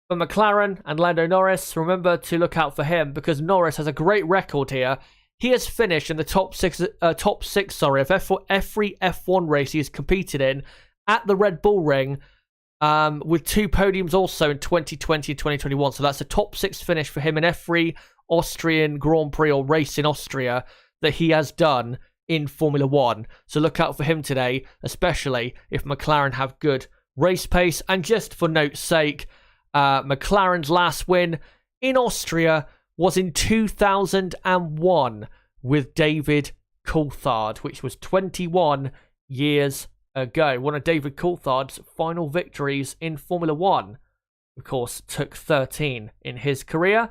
For McLaren and Lando Norris, remember to look out for him because Norris has a great record here. He has finished in the top six of every F1 race he has competed in at the Red Bull Ring, with 2 podiums also in 2020 and 2021. So that's a top 6 finish for him in every Austrian Grand Prix or race in Austria that he has done in Formula 1. So look out for him today, especially if McLaren have good race pace. And just for note's sake, McLaren's last win in Austria was in 2001 with David Coulthard, which was 21 years ago. One of David Coulthard's final victories in Formula 1. Of course, took 13 in his career.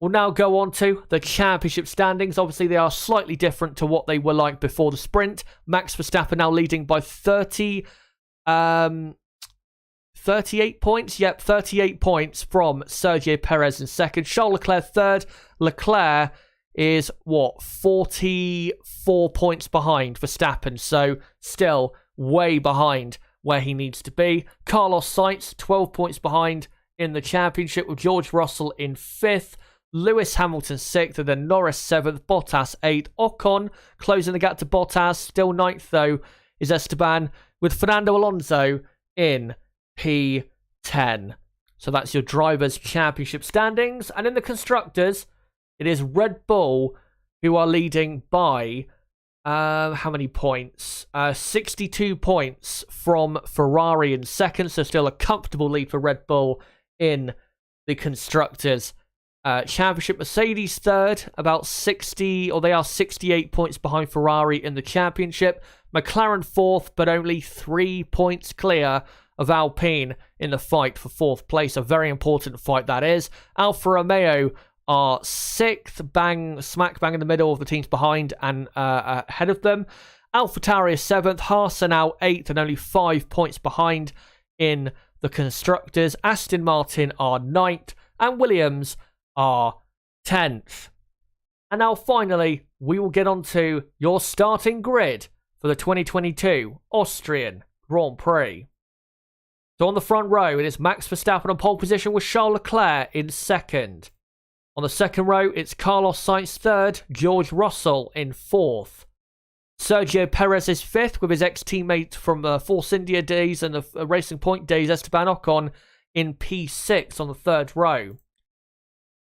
We'll now go on to the championship standings. Obviously, they are slightly different to what they were like before the sprint. Max Verstappen now leading by 38 points. Yep, 38 points from Sergio Perez in second. Charles Leclerc third. Leclair is, 44 points behind Verstappen. So, still way behind where he needs to be. Carlos Sainz, 12 points behind in the championship, with George Russell in 5th. Lewis Hamilton 6th, and then Norris 7th, Bottas 8th. Ocon closing the gap to Bottas, still 9th though, is Esteban, with Fernando Alonso in P10. So that's your Drivers' Championship standings. And in the Constructors, it is Red Bull who are leading by, how many points? 62 points from Ferrari in second, so still a comfortable lead for Red Bull in the Constructors' Championship. Mercedes third, about 60, or they are 68 points behind Ferrari in the Championship. McLaren fourth, but only 3 points clear of Alpine in the fight for fourth place. A very important fight that is. Alfa Romeo are 6th, smack bang in the middle of the teams behind and ahead of them. AlphaTauri is 7th, Haas are now 8th and only 5 points behind in the Constructors. Aston Martin are 9th, and Williams are 10th. And now finally, we will get on to your starting grid for the 2022 Austrian Grand Prix. So on the front row, it is Max Verstappen on pole position with Charles Leclerc in second. On the second row, it's Carlos Sainz third, George Russell in fourth. Sergio Perez is fifth with his ex-teammate from Force India days and the Racing Point days, Esteban Ocon, in P6 on the third row.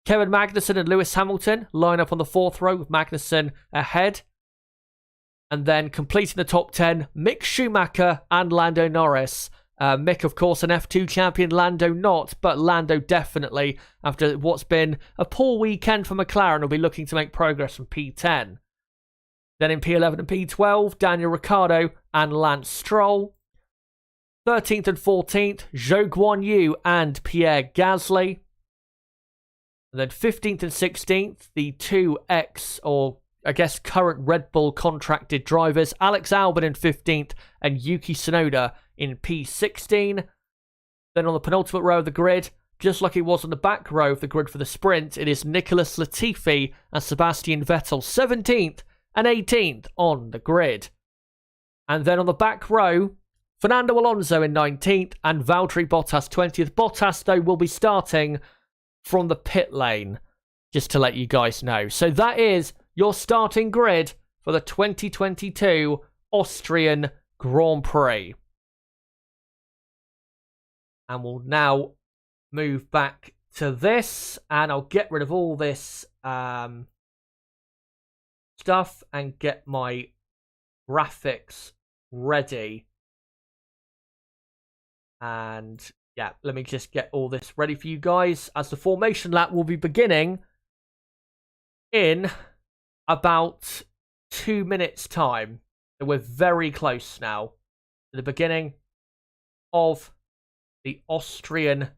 Kevin Magnussen and Lewis Hamilton line up on the fourth row with Magnussen ahead. And then completing the top 10, Mick Schumacher and Lando Norris. Mick, of course, an F2 champion, Lando not, but Lando definitely, after what's been a poor weekend for McLaren, will be looking to make progress from P10. Then in P11 and P12, Daniel Ricciardo and Lance Stroll. 13th and 14th, Zhou Guanyu and Pierre Gasly. And then 15th and 16th, the two current Red Bull contracted drivers, Alex Albon in 15th and Yuki Tsunoda in P16. Then on the penultimate row of the grid, just like it was on the back row of the grid for the sprint, it is Nicholas Latifi and Sebastian Vettel 17th and 18th on the grid. And then on the back row, Fernando Alonso in 19th and Valtteri Bottas 20th. Bottas, though, will be starting from the pit lane, just to let you guys know. So that is your starting grid for the 2022 Austrian Grand Prix. And we'll now move back to this, and I'll get rid of all this stuff and get my graphics ready. And yeah, let me just get all this ready for you guys, as the formation lap will be beginning in about 2 minutes time. So we're very close now to the beginning of the Austrian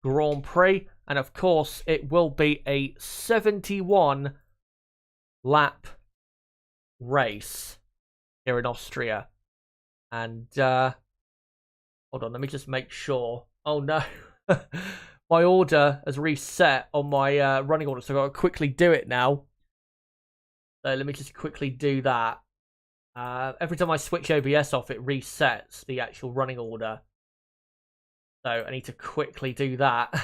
Grand Prix, and of course it will be a 71 lap race here in Austria. And hold on, let me just make sure. Oh no, my order has reset on my running order, so I've got to quickly do it now. So let me just quickly do that. Every time I switch OBS off, it resets the actual running order. So I need to quickly do that.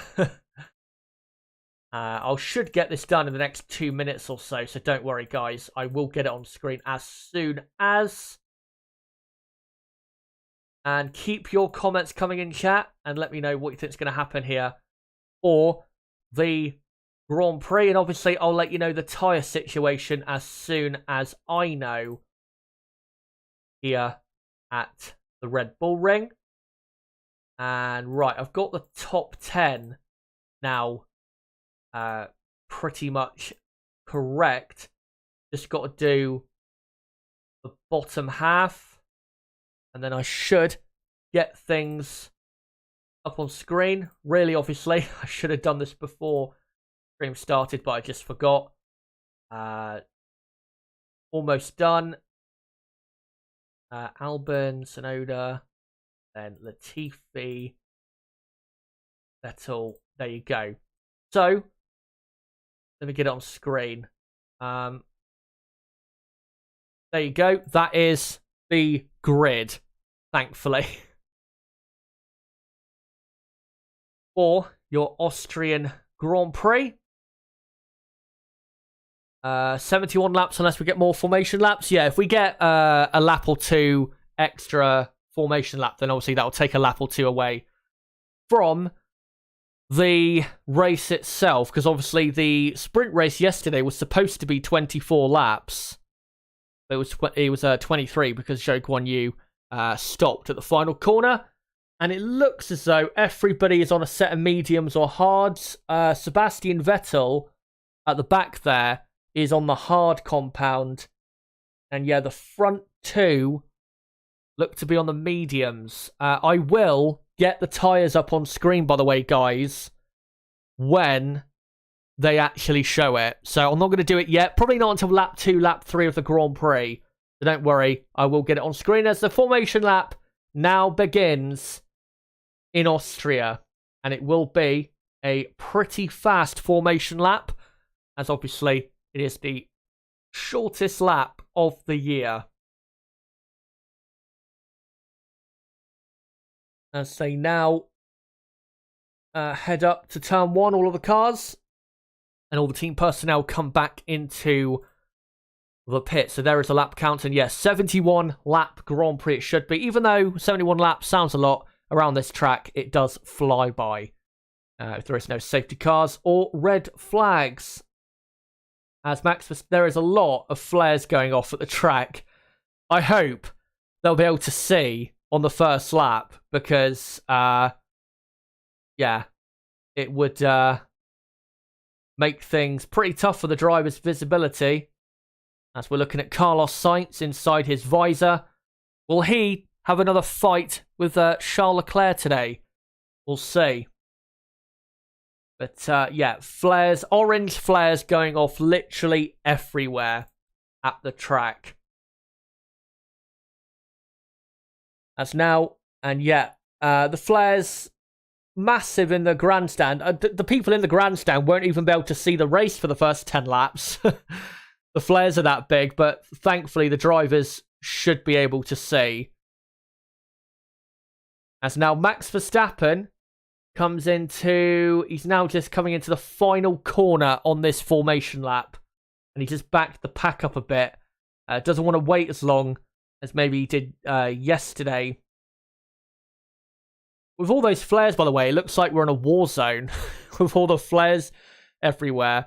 I should get this done in the next 2 minutes or so, so don't worry, guys. I will get it on screen as soon as. And keep your comments coming in chat and let me know what you think is going to happen here or the Grand Prix. And obviously, I'll let you know the tyre situation as soon as I know here at the Red Bull Ring. And right, I've got the top 10 now pretty much correct. Just got to do the bottom half. And then I should get things up on screen. Really, obviously, I should have done this before Stream started, but I just forgot. Almost done. Albon, Sonoda, then Latifi, Vettel. There you go. So, let me get it on screen. There you go. That is the grid, thankfully. For your Austrian Grand Prix. 71 laps unless we get more formation laps. Yeah, if we get a lap or two extra formation lap, then obviously that will take a lap or two away from the race itself, because obviously the sprint race yesterday was supposed to be 24 laps. It was 23 because Zhou Guan Yu stopped at the final corner, and it looks as though everybody is on a set of mediums or hards. Sebastian Vettel at the back there is on the hard compound, and yeah, the front two look to be on the mediums. I will get the tyres up on screen, by the way, guys, when they actually show it. So I'm not going to do it yet. Probably not until lap 2, lap 3 of the Grand Prix. So don't worry, I will get it on screen as the formation lap now begins in Austria. And it will be a pretty fast formation lap, as obviously it is the shortest lap of the year. As they now head up to turn 1, all of the cars and all the team personnel come back into the pit. So there is a lap count, and yes, 71 lap Grand Prix it should be. Even though 71 laps sounds a lot around this track, it does fly by if there is no safety cars or red flags. As there is a lot of flares going off at the track. I hope they'll be able to see on the first lap, because yeah, it would make things pretty tough for the driver's visibility. As we're looking at Carlos Sainz inside his visor. Will he have another fight with Charles Leclerc today? We'll see. But yeah, flares, orange flares going off literally everywhere at the track. As now, and yeah, the flares massive in the grandstand. The people in the grandstand won't even be able to see the race for the first 10 laps. The flares are that big, but thankfully the drivers should be able to see. As now Max Verstappen comes into... He's now just coming into the final corner on this formation lap. And he just backed the pack up a bit. Doesn't want to wait as long as maybe he did yesterday. With all those flares, by the way, it looks like we're in a war zone. With all the flares everywhere.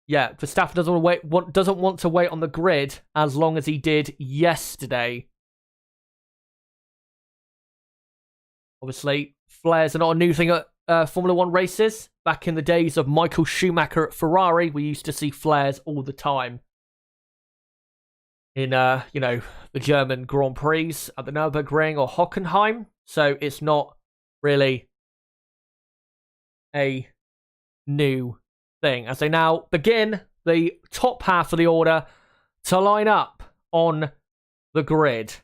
Yeah, Verstappen doesn't want to wait on the grid as long as he did yesterday. Obviously, flares are not a new thing at Formula 1 races. Back in the days of Michael Schumacher at Ferrari, we used to see flares all the time. In, you know, the German Grand Prix at the Nürburgring or Hockenheim. So it's not really a new thing. As they now begin the top half of the order to line up on the grid.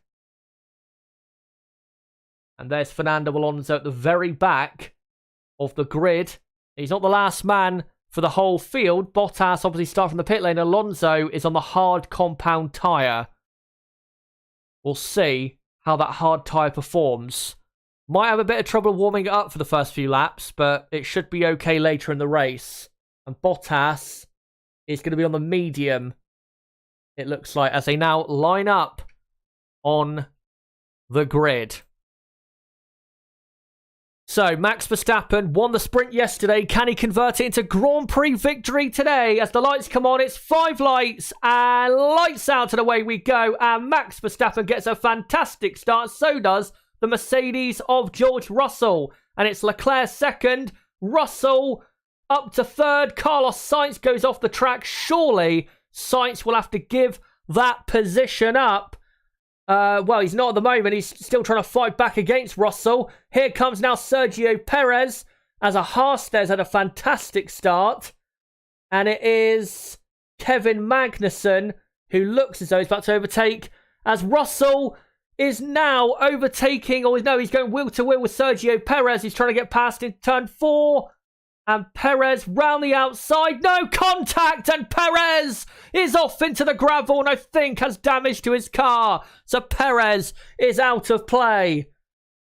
And there's Fernando Alonso at the very back of the grid. He's not the last man for the whole field. Bottas obviously starts from the pit lane. Alonso is on the hard compound tyre. We'll see how that hard tyre performs. Might have a bit of trouble warming it up for the first few laps, but it should be okay later in the race. And Bottas is going to be on the medium, it looks like, as they now line up on the grid. So, Max Verstappen won the sprint yesterday. Can he convert it into Grand Prix victory today? As the lights come on, it's 5 lights and lights out and away we go. And Max Verstappen gets a fantastic start. So does the Mercedes of George Russell. And it's Leclair second. Russell up to third. Carlos Sainz goes off the track. Surely Sainz will have to give that position up. Well, he's not at the moment. He's still trying to fight back against Russell. Here comes now Sergio Perez. as a Haas has had a fantastic start. And it is Kevin Magnussen who looks as though he's about to overtake, as Russell is now overtaking, or no, he's going wheel to wheel with Sergio Perez. He's trying to get past in turn 4. And Perez round the outside. No contact, and Perez is off into the gravel and I think has damage to his car. So Perez is out of play.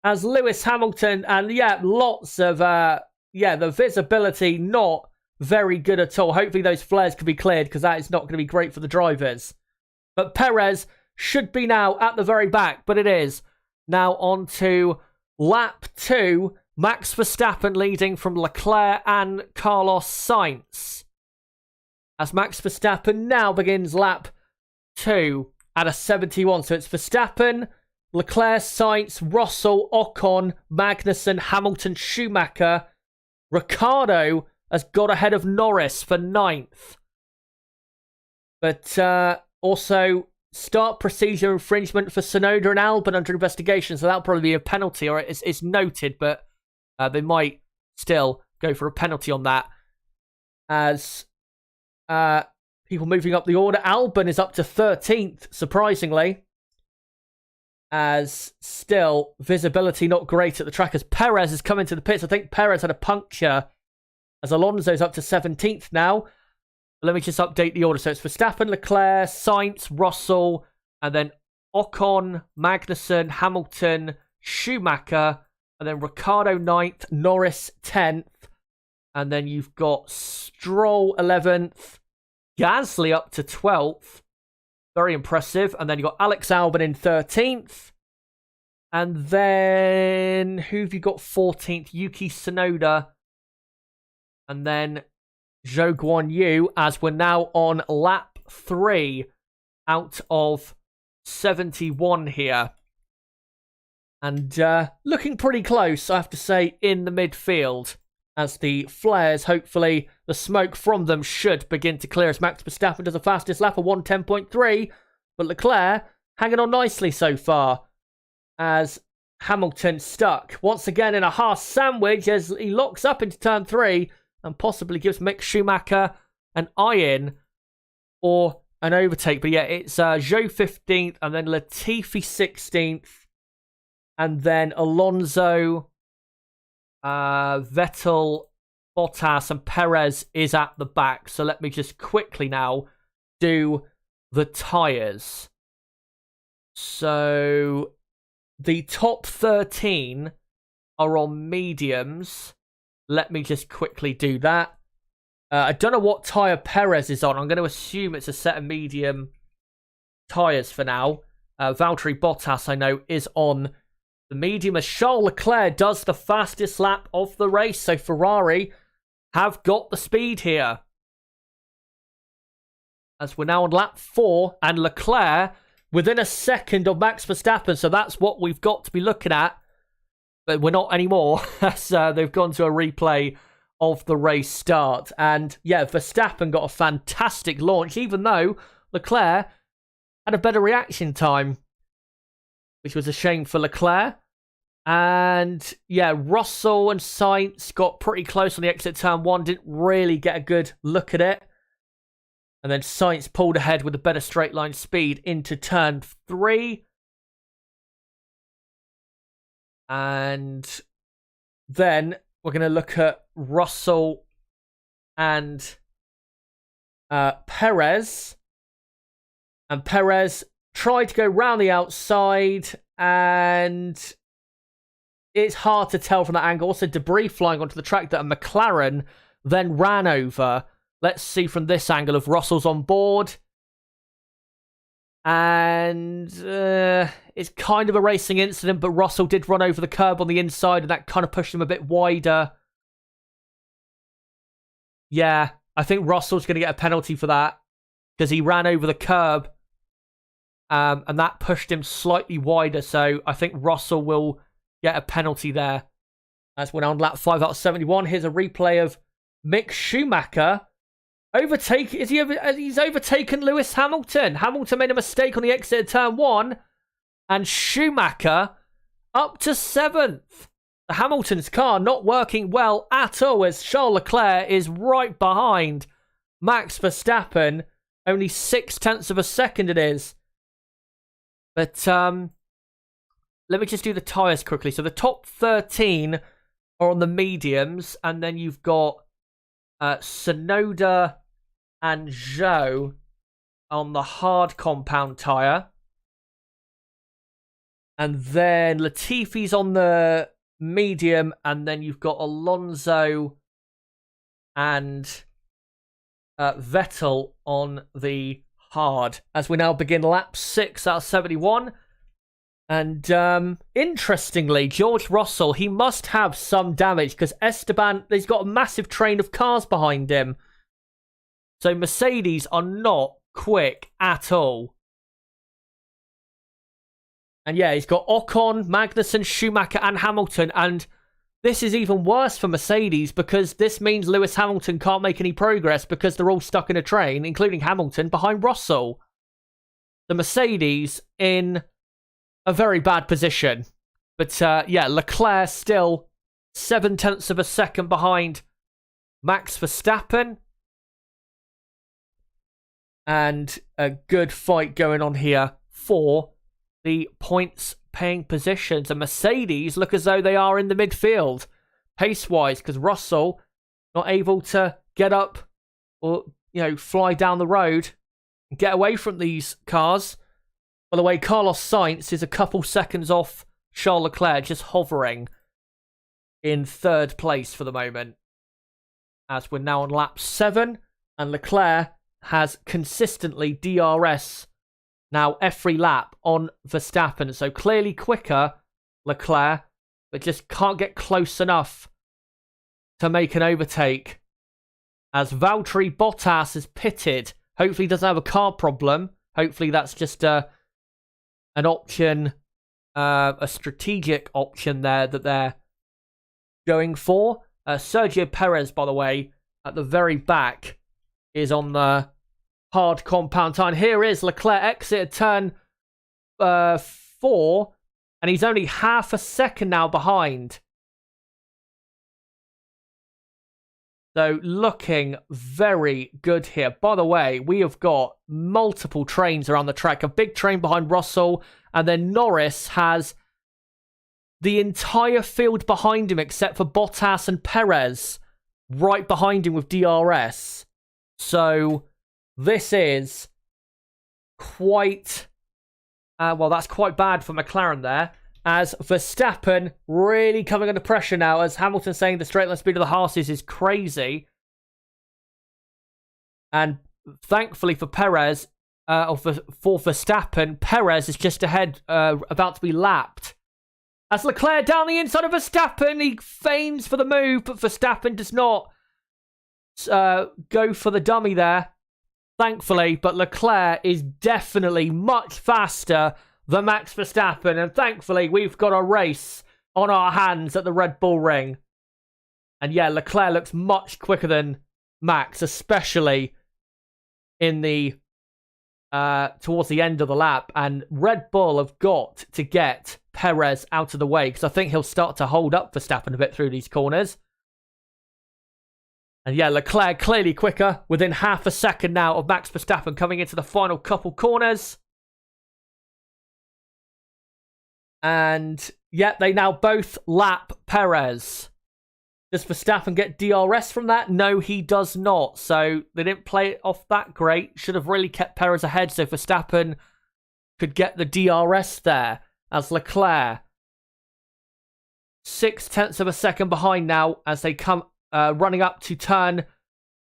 As Lewis Hamilton, and lots of, the visibility not very good at all. Hopefully those flares can be cleared because that is not going to be great for the drivers. But Perez should be now at the very back, but it is. Now on to lap 2. Max Verstappen leading from Leclair and Carlos Sainz. As Max Verstappen now begins lap 2 at a 71. So it's Verstappen, Leclerc, Sainz, Russell, Ocon, Magnussen, Hamilton, Schumacher. Ricciardo has got ahead of Norris for 9th. But also start procedure infringement for Tsunoda and Albon under investigation. So that'll probably be a penalty, or it's noted, but they might still go for a penalty on that. As people moving up the order, Albon is up to 13th, surprisingly. As still, visibility not great at the track as Perez has come into the pits. I think Perez had a puncture as Alonso's up to 17th now. Let me just update the order. So it's Verstappen, Leclerc, Sainz, Russell, and then Ocon, Magnussen, Hamilton, Schumacher, and then Ricciardo 9th, Norris 10th, and then you've got Stroll 11th, Gasly up to 12th. Very impressive. And then you've got Alex Albon in 13th. And then who have you got 14th? Yuki Tsunoda. And then Zhou Guan Yu, as we're now on lap 3 out of 71 here. And looking pretty close, I have to say, in the midfield. As the flares, hopefully, the smoke from them should begin to clear as Max Verstappen does the fastest lap of 1:10.3. But Leclerc hanging on nicely so far. As Hamilton stuck once again in a Haas sandwich as he locks up into turn 3 and possibly gives Mick Schumacher an eye-in or an overtake. But yeah, it's Zhou 15th and then Latifi 16th. And then Alonso, Vettel, Bottas, and Perez is at the back. So let me just quickly now do the tyres. So the top 13 are on mediums. Let me just quickly do that. I don't know what tyre Perez is on. I'm going to assume it's a set of medium tyres for now. Valtteri Bottas, I know, is on the medium as Charles Leclerc does the fastest lap of the race. So Ferrari have got the speed here. As we're now on lap 4 and Leclerc within a second of Max Verstappen. So that's what we've got to be looking at. But we're not anymore. As they've gone to a replay of the race start. And yeah, Verstappen got a fantastic launch, even though Leclerc had a better reaction time, which was a shame for Leclerc. And yeah, Russell and Sainz got pretty close on the exit turn 1. Didn't really get a good look at it. And then Sainz pulled ahead with a better straight line speed into turn 3. And then we're going to look at Russell and Perez. And Perez tried to go round the outside, and it's hard to tell from that angle. Also, debris flying onto the track that a McLaren then ran over. Let's see from this angle if Russell's on board. And it's kind of a racing incident, but Russell did run over the curb on the inside, and that kind of pushed him a bit wider. Yeah, I think Russell's going to get a penalty for that because he ran over the curb, and that pushed him slightly wider. So I think Russell will get a penalty there. As we're on lap 5 out of 71. Here's a replay of Mick Schumacher. He's overtaken Lewis Hamilton. Hamilton made a mistake on the exit of turn 1. And Schumacher up to 7th. Hamilton's car not working well at all as Charles Leclerc is right behind Max Verstappen. Only 0.6 of a second it is. But let me just do the tyres quickly. So the top 13 are on the mediums, and then you've got Sonoda and Zhou on the hard compound tyre. And then Latifi's on the medium, and then you've got Alonso and Vettel on the hard. As we now begin lap 6 out of 71. And interestingly, George Russell, he must have some damage because Esteban, he's got a massive train of cars behind him. So Mercedes are not quick at all. And yeah, he's got Ocon, Magnussen, Schumacher and Hamilton. And this is even worse for Mercedes because this means Lewis Hamilton can't make any progress because they're all stuck in a train, including Hamilton, behind Russell. The Mercedes in a very bad position. But yeah, Leclerc still 0.7 of a second behind Max Verstappen. And a good fight going on here for the points paying positions. And Mercedes look as though they are in the midfield pace-wise because Russell not able to get up or, you know, fly down the road and get away from these cars. By the way, Carlos Sainz is a couple seconds off Charles Leclerc, just hovering in 3rd place for the moment. As we're now on lap 7, and Leclerc has consistently DRS now every lap on Verstappen. So clearly quicker, Leclerc, but just can't get close enough to make an overtake. As Valtteri Bottas is pitted. Hopefully he doesn't have a car problem. Hopefully that's just an option, a strategic option there that they're going for. Sergio Perez, by the way, at the very back is on the hard compound tyre. Here is Leclerc exited turn 4, and he's only half a second now behind. So looking very good here. By the way, we have got multiple trains around the track. A big train behind Russell, and then Norris has the entire field behind him except for Bottas and Perez right behind him with DRS. So this is quite, well, that's quite bad for McLaren there. As Verstappen really coming under pressure now, as Hamilton saying the straight line speed of the Haas is crazy. And thankfully for Perez, for Verstappen, Perez is just ahead, about to be lapped. As Leclerc down the inside of Verstappen, he feigns for the move, but Verstappen does not go for the dummy there, thankfully. But Leclerc is definitely much faster than Max Verstappen, and thankfully we've got a race on our hands at the Red Bull Ring. And yeah, Leclerc looks much quicker than Max, especially in the towards the end of the lap. And Red Bull have got to get Perez out of the way, because I think he'll start to hold up Verstappen a bit through these corners. And yeah, Leclerc clearly quicker, within half a second now of Max Verstappen coming into the final couple corners. And yeah, they now both lap Perez. Does Verstappen get DRS from that? No, he does not. So they didn't play it off that great. Should have really kept Perez ahead so Verstappen could get the DRS there. As Leclerc 0.6 of a second behind now as they come running up to turn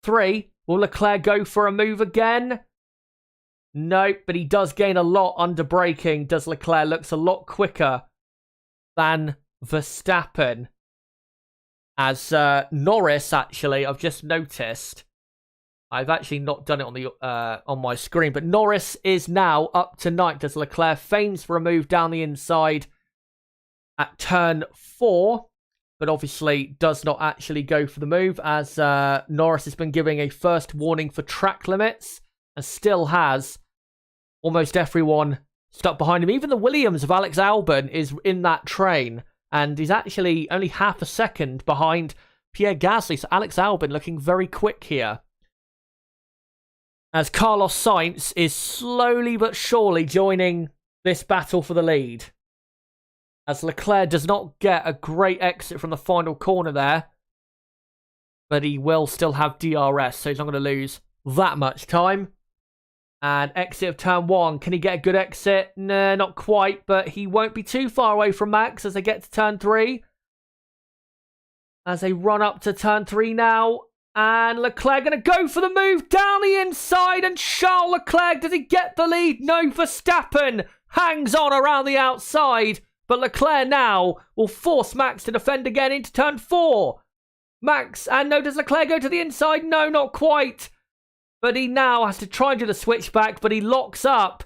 3. Will Leclerc go for a move again? Nope, but he does gain a lot under braking. Does Leclerc looks a lot quicker than Verstappen. As Norris, actually, I've just noticed. I've actually not done it on the on my screen, but Norris is now up to 9th as Leclerc feigns for a move down the inside at turn 4, but obviously does not actually go for the move, as Norris has been giving a first warning for track limits and still has almost everyone stuck behind him. Even the Williams of Alex Albon is in that train. And he's actually only half a second behind Pierre Gasly. So Alex Albon looking very quick here. As Carlos Sainz is slowly but surely joining this battle for the lead. As Leclerc does not get a great exit from the final corner there. But he will still have DRS, so he's not going to lose that much time. And exit of turn 1. Can he get a good exit? Nah, not quite, but he won't be too far away from Max as they get to turn 3. As they run up to turn 3 now. And Leclerc going to go for the move down the inside. And Charles Leclerc, does he get the lead? No, Verstappen hangs on around the outside. But Leclerc now will force Max to defend again into turn 4. Max, and no, does Leclerc go to the inside? No, not quite. But he now has to try and do the switchback, but he locks up.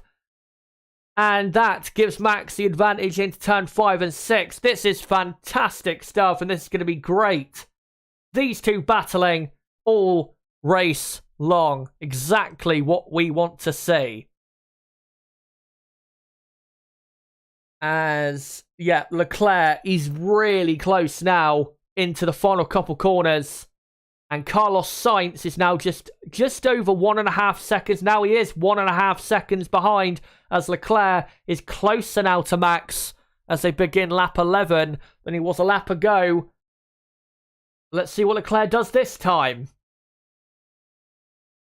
And that gives Max the advantage into turn 5 and 6. This is fantastic stuff, and this is going to be great. These two battling all race long. Exactly what we want to see. As, yeah, Leclerc is really close now into the final couple corners. And Carlos Sainz is now just over 1.5 seconds. Now he is 1.5 seconds behind as Leclerc is closer now to Max as they begin lap 11 than he was a lap ago. Let's see what Leclerc does this time.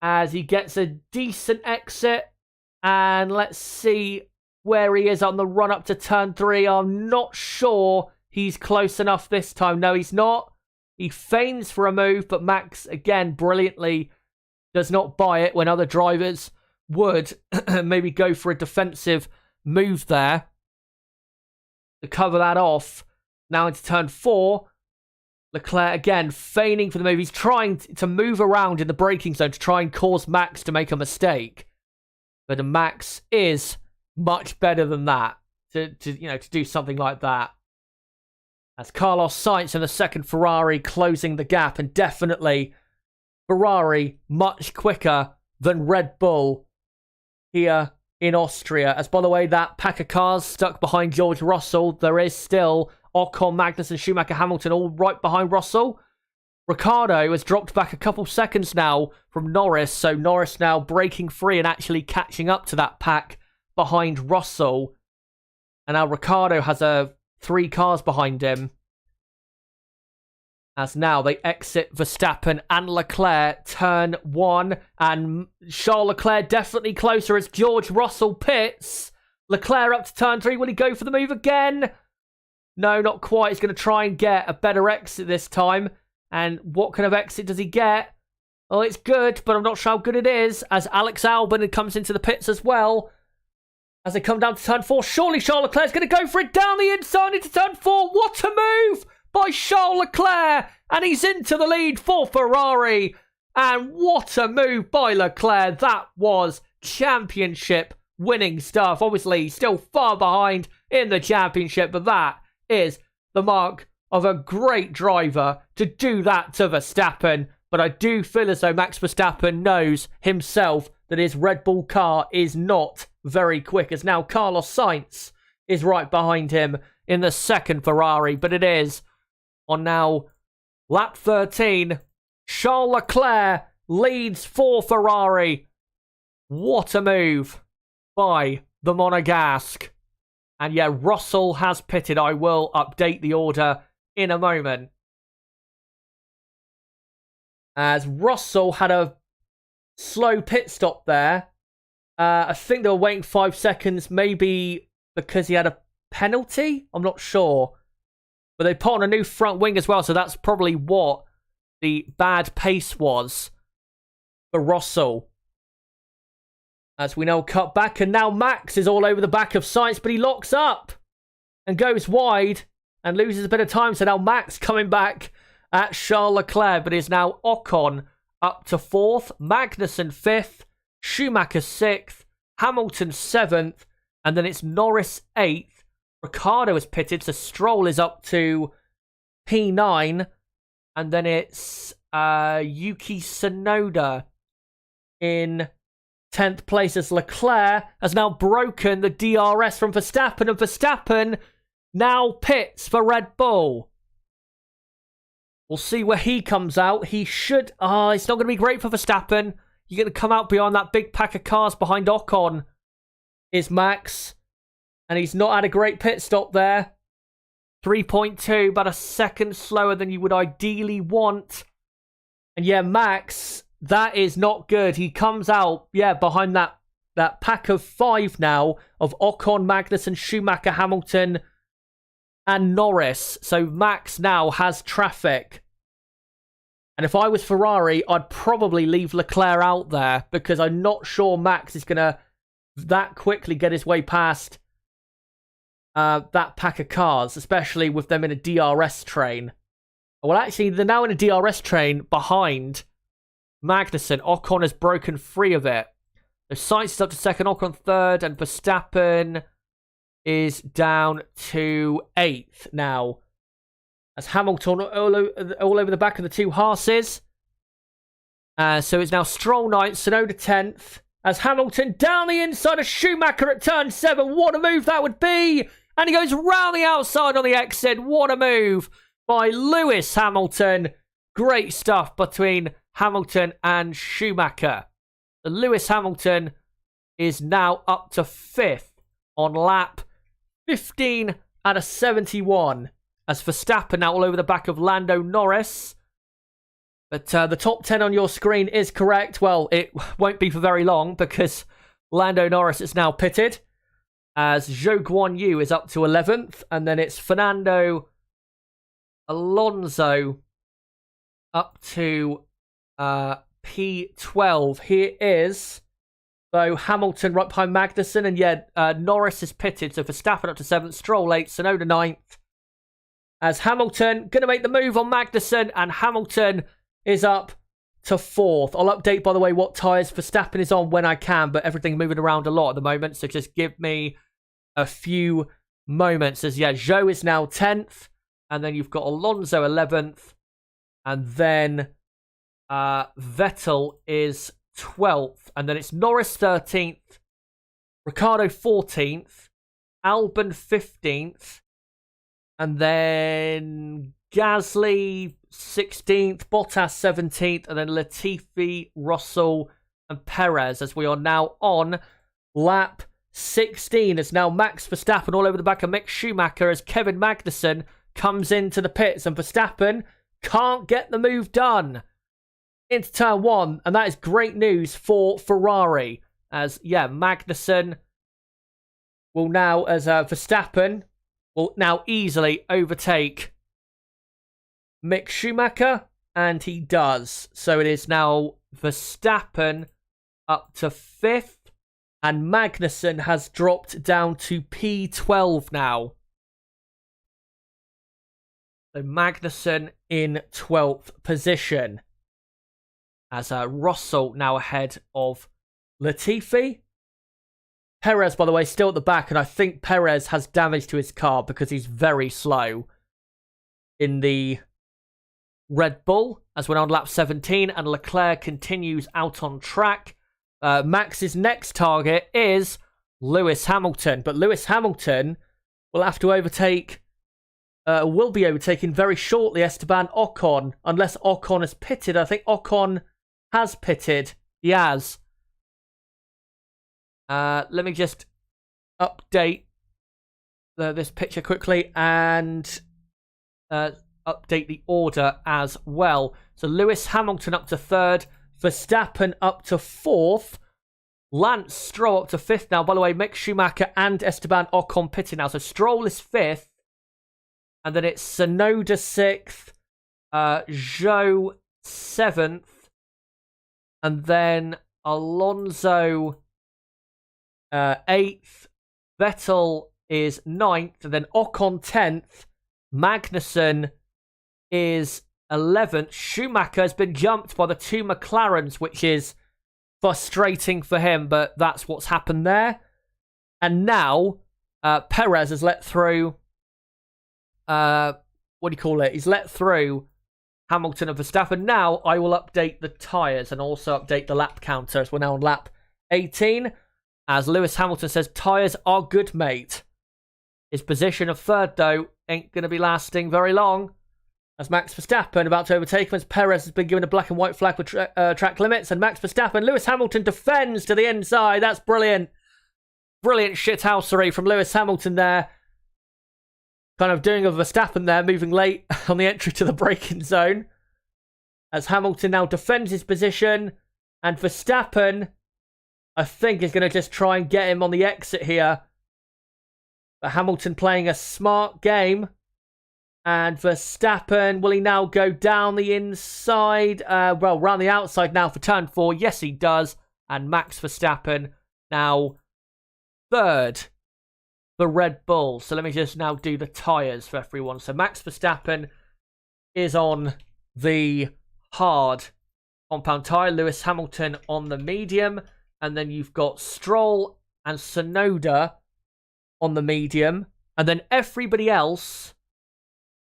As he gets a decent exit. And let's see where he is on the run up to turn 3. I'm not sure he's close enough this time. No, he's not. He feigns for a move, but Max, again, brilliantly does not buy it when other drivers would maybe go for a defensive move there to cover that off. Now into turn 4. Leclerc, again, feigning for the move. He's trying to move around in the braking zone to try and cause Max to make a mistake. But Max is much better than that to do something like that. As Carlos Sainz in the second Ferrari closing the gap, and definitely Ferrari much quicker than Red Bull here in Austria. As, by the way, that pack of cars stuck behind George Russell, there is still Ocon, Magnussen, Schumacher, Hamilton all right behind Russell. Ricciardo has dropped back a couple seconds now from Norris, so Norris now breaking free and actually catching up to that pack behind Russell. And now Ricciardo has 3 cars behind him. As now they exit Verstappen and Leclerc, turn 1. And Charles Leclerc definitely closer as George Russell pits. Leclerc up to turn 3. Will he go for the move again? No, not quite. He's going to try and get a better exit this time. And what kind of exit does he get? Well, it's good, but I'm not sure how good it is. As Alex Albon comes into the pits as well. As they come down to turn 4, surely Charles Leclerc's going to go for it down the inside into turn 4. What a move by Charles Leclerc. And he's into the lead for Ferrari. And what a move by Leclerc. That was championship winning stuff. Obviously, still far behind in the championship, but that is the mark of a great driver to do that to Verstappen. But I do feel as though Max Verstappen knows himself that his Red Bull car is not very quick, as now Carlos Sainz is right behind him in the second Ferrari. But it is on now lap 13. Charles Leclerc leads for Ferrari. What a move by the Monegasque. And yeah, Russell has pitted. I will update the order in a moment. As Russell had a slow pit stop there. I think they were waiting 5 seconds, maybe because he had a penalty. I'm not sure. But they put on a new front wing as well, so that's probably what the bad pace was for Russell. As we know, cut back, and now Max is all over the back of Sainz, but he locks up and goes wide and loses a bit of time. So now Max coming back at Charles Leclerc, but is now Ocon up to 4th, Magnussen 5th, Schumacher 6th, Hamilton 7th, and then it's Norris 8th. Ricciardo is pitted, so Stroll is up to P9, and then it's Yuki Tsunoda in 10th place as Leclerc has now broken the DRS from Verstappen, and Verstappen now pits for Red Bull. We'll see where he comes out. He should... it's not going to be great for Verstappen. You're going to come out behind that big pack of cars behind Ocon is Max. And he's not had a great pit stop there. 3.2, about a second slower than you would ideally want. And yeah, Max, that is not good. He comes out, behind that pack of 5 now of Ocon, Magnussen, Schumacher, Hamilton, and Norris. So Max now has traffic. And if I was Ferrari, I'd probably leave Leclair out there because I'm not sure Max is going to that quickly get his way past that pack of cars, especially with them in a DRS train. Well, actually, they're now in a DRS train behind Magnussen. Ocon has broken free of it. The Sainz is up to second, Ocon third, and Verstappen is down to 8th now. As Hamilton all over the back of the 2 Haas's. So it's now Stroll 9th, Tsunoda 10th. As Hamilton down the inside of Schumacher at turn 7. What a move that would be! And he goes round the outside on the exit. What a move by Lewis Hamilton. Great stuff between Hamilton and Schumacher. Lewis Hamilton is now up to 5th on lap 15 out of 71. As Verstappen now all over the back of Lando Norris. But the top 10 on your screen is correct. Well, it won't be for very long because Lando Norris is now pitted. As Zhou Guanyu is up to 11th. And then it's Fernando Alonso up to P12. Here is, though, Hamilton right behind Magnussen. And Norris is pitted. So Verstappen up to 7th. Stroll 8th. Tsunoda 9th. As Hamilton going to make the move on Magnussen. And Hamilton is up to 4th. I'll update, by the way, what tyres Verstappen is on when I can. But everything's moving around a lot at the moment. So just give me a few moments. As Zhou is now 10th. And then you've got Alonso 11th. And then Vettel is 12th. And then it's Norris 13th. Ricciardo 14th. Albon 15th. And then Gasly 16th. Bottas 17th. And then Latifi, Russell, and Perez. As we are now on lap 16. As now Max Verstappen all over the back of Mick Schumacher. As Kevin Magnussen comes into the pits. And Verstappen can't get the move done into turn 1. And that is great news for Ferrari. As, Magnussen will now, as Verstappen will now easily overtake Mick Schumacher. And he does. So it is now Verstappen up to 5th. And Magnussen has dropped down to P12 now. So Magnussen in 12th position. As Russell now ahead of Latifi. Perez, by the way, still at the back. And I think Perez has damage to his car because he's very slow in the Red Bull. As we're on lap 17. And Leclerc continues out on track. Max's next target is Lewis Hamilton. But Lewis Hamilton will have to overtake... will be overtaking very shortly Esteban Ocon. Unless Ocon has pitted. I think Ocon has pitted. He has. Let me just update this picture quickly. And update the order as well. So Lewis Hamilton up to 3rd. Verstappen up to 4th. Lance Stroll up to 5th now. By the way, Mick Schumacher and Esteban Ocon pitting now. So Stroll is 5th. And then it's Tsunoda 6th. Zhou 7th. And then Alonso 8th. Vettel is 9th. And then Ocon 10th. Magnussen is 11th. Schumacher has been jumped by the 2 McLarens, which is frustrating for him, but that's what's happened there. And now Perez has let through he's let through Hamilton and Verstappen. Now I will update the tyres and also update the lap counter as we're now on lap 18. As Lewis Hamilton says, tyres are good, mate. His position of third, though, ain't going to be lasting very long. As Max Verstappen about to overtake him, as Perez has been given a black and white flag for track limits. And Max Verstappen, Lewis Hamilton defends to the inside. That's brilliant. Brilliant shithousery from Lewis Hamilton there. Kind of doing a Verstappen there, moving late on the entry to the braking zone. As Hamilton now defends his position. And Verstappen, I think, is going to just try and get him on the exit here. But Hamilton playing a smart game. And Verstappen, will he now go down the inside? Well, round the outside now for turn 4. Yes, he does. And Max Verstappen now third for Red Bull. So let me just now do the tyres for everyone. So Max Verstappen is on the hard compound tyre. Lewis Hamilton on the medium. And then you've got Stroll and Tsunoda on the medium. And then everybody else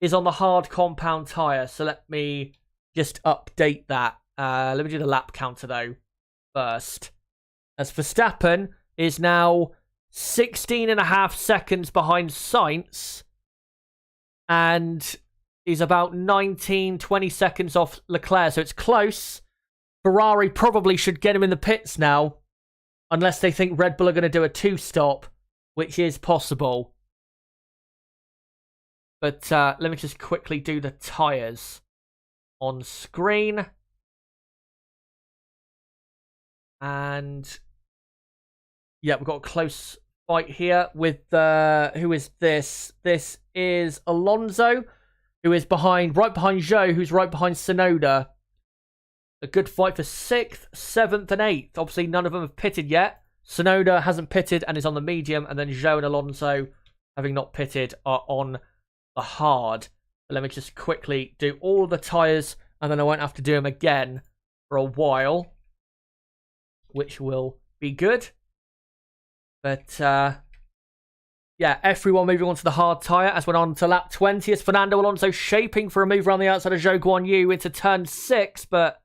is on the hard compound tyre. So let me just update that. Let me do the lap counter, though, first. As Verstappen is now 16.5 seconds behind Sainz. And he's about 19, 20 seconds off Leclair. So it's close. Ferrari probably should get him in the pits now. Unless they think Red Bull are going to do a 2-stop, which is possible. But let me just quickly do the tyres on screen. And yeah, we've got a close fight here with who is this? This is Alonso, who is right behind Zhou, who's right behind Tsunoda. A good fight for 6th, 7th, and 8th. Obviously, none of them have pitted yet. Tsunoda hasn't pitted and is on the medium, and then Zhou and Alonso, having not pitted, are on the hard. But let me just quickly do all the tyres, and then I won't have to do them again for a while, which will be good. But yeah, everyone moving on to the hard tyre as we're on to lap 20. As Fernando Alonso shaping for a move around the outside of Zhou Guanyu into turn 6, but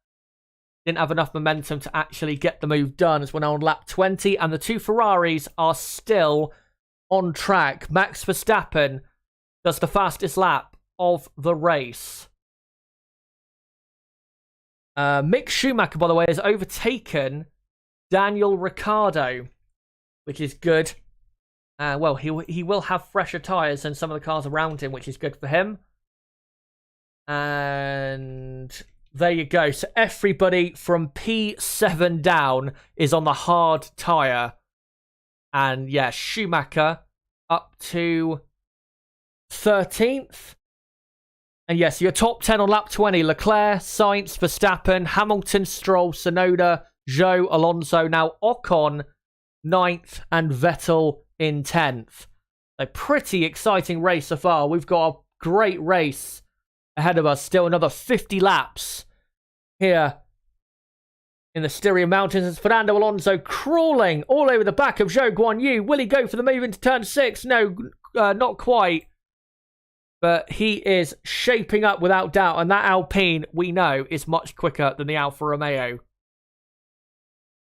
didn't have enough momentum to actually get the move done as we're now on lap 20, and the two Ferraris are still on track. Max Verstappen does the fastest lap of the race. Mick Schumacher, by the way, has overtaken Daniel Ricciardo, which is good. Well, he will have fresher tyres than some of the cars around him, which is good for him. And there you go. So everybody from P7 down is on the hard tyre. And yeah, Schumacher up to 13th. And yes, your top 10 on lap 20. Leclair, Sainz, Verstappen, Hamilton, Stroll, Tsunoda, Zhou, Alonso. Now Ocon 9th and Vettel in 10th. A pretty exciting race so far. We've got a great race ahead of us. Still another 50 laps here in the Styrian Mountains. As Fernando Alonso crawling all over the back of Zhou Guanyu. Will he go for the move into turn 6? No, not quite. But he is shaping up without doubt. And that Alpine, we know, is much quicker than the Alfa Romeo.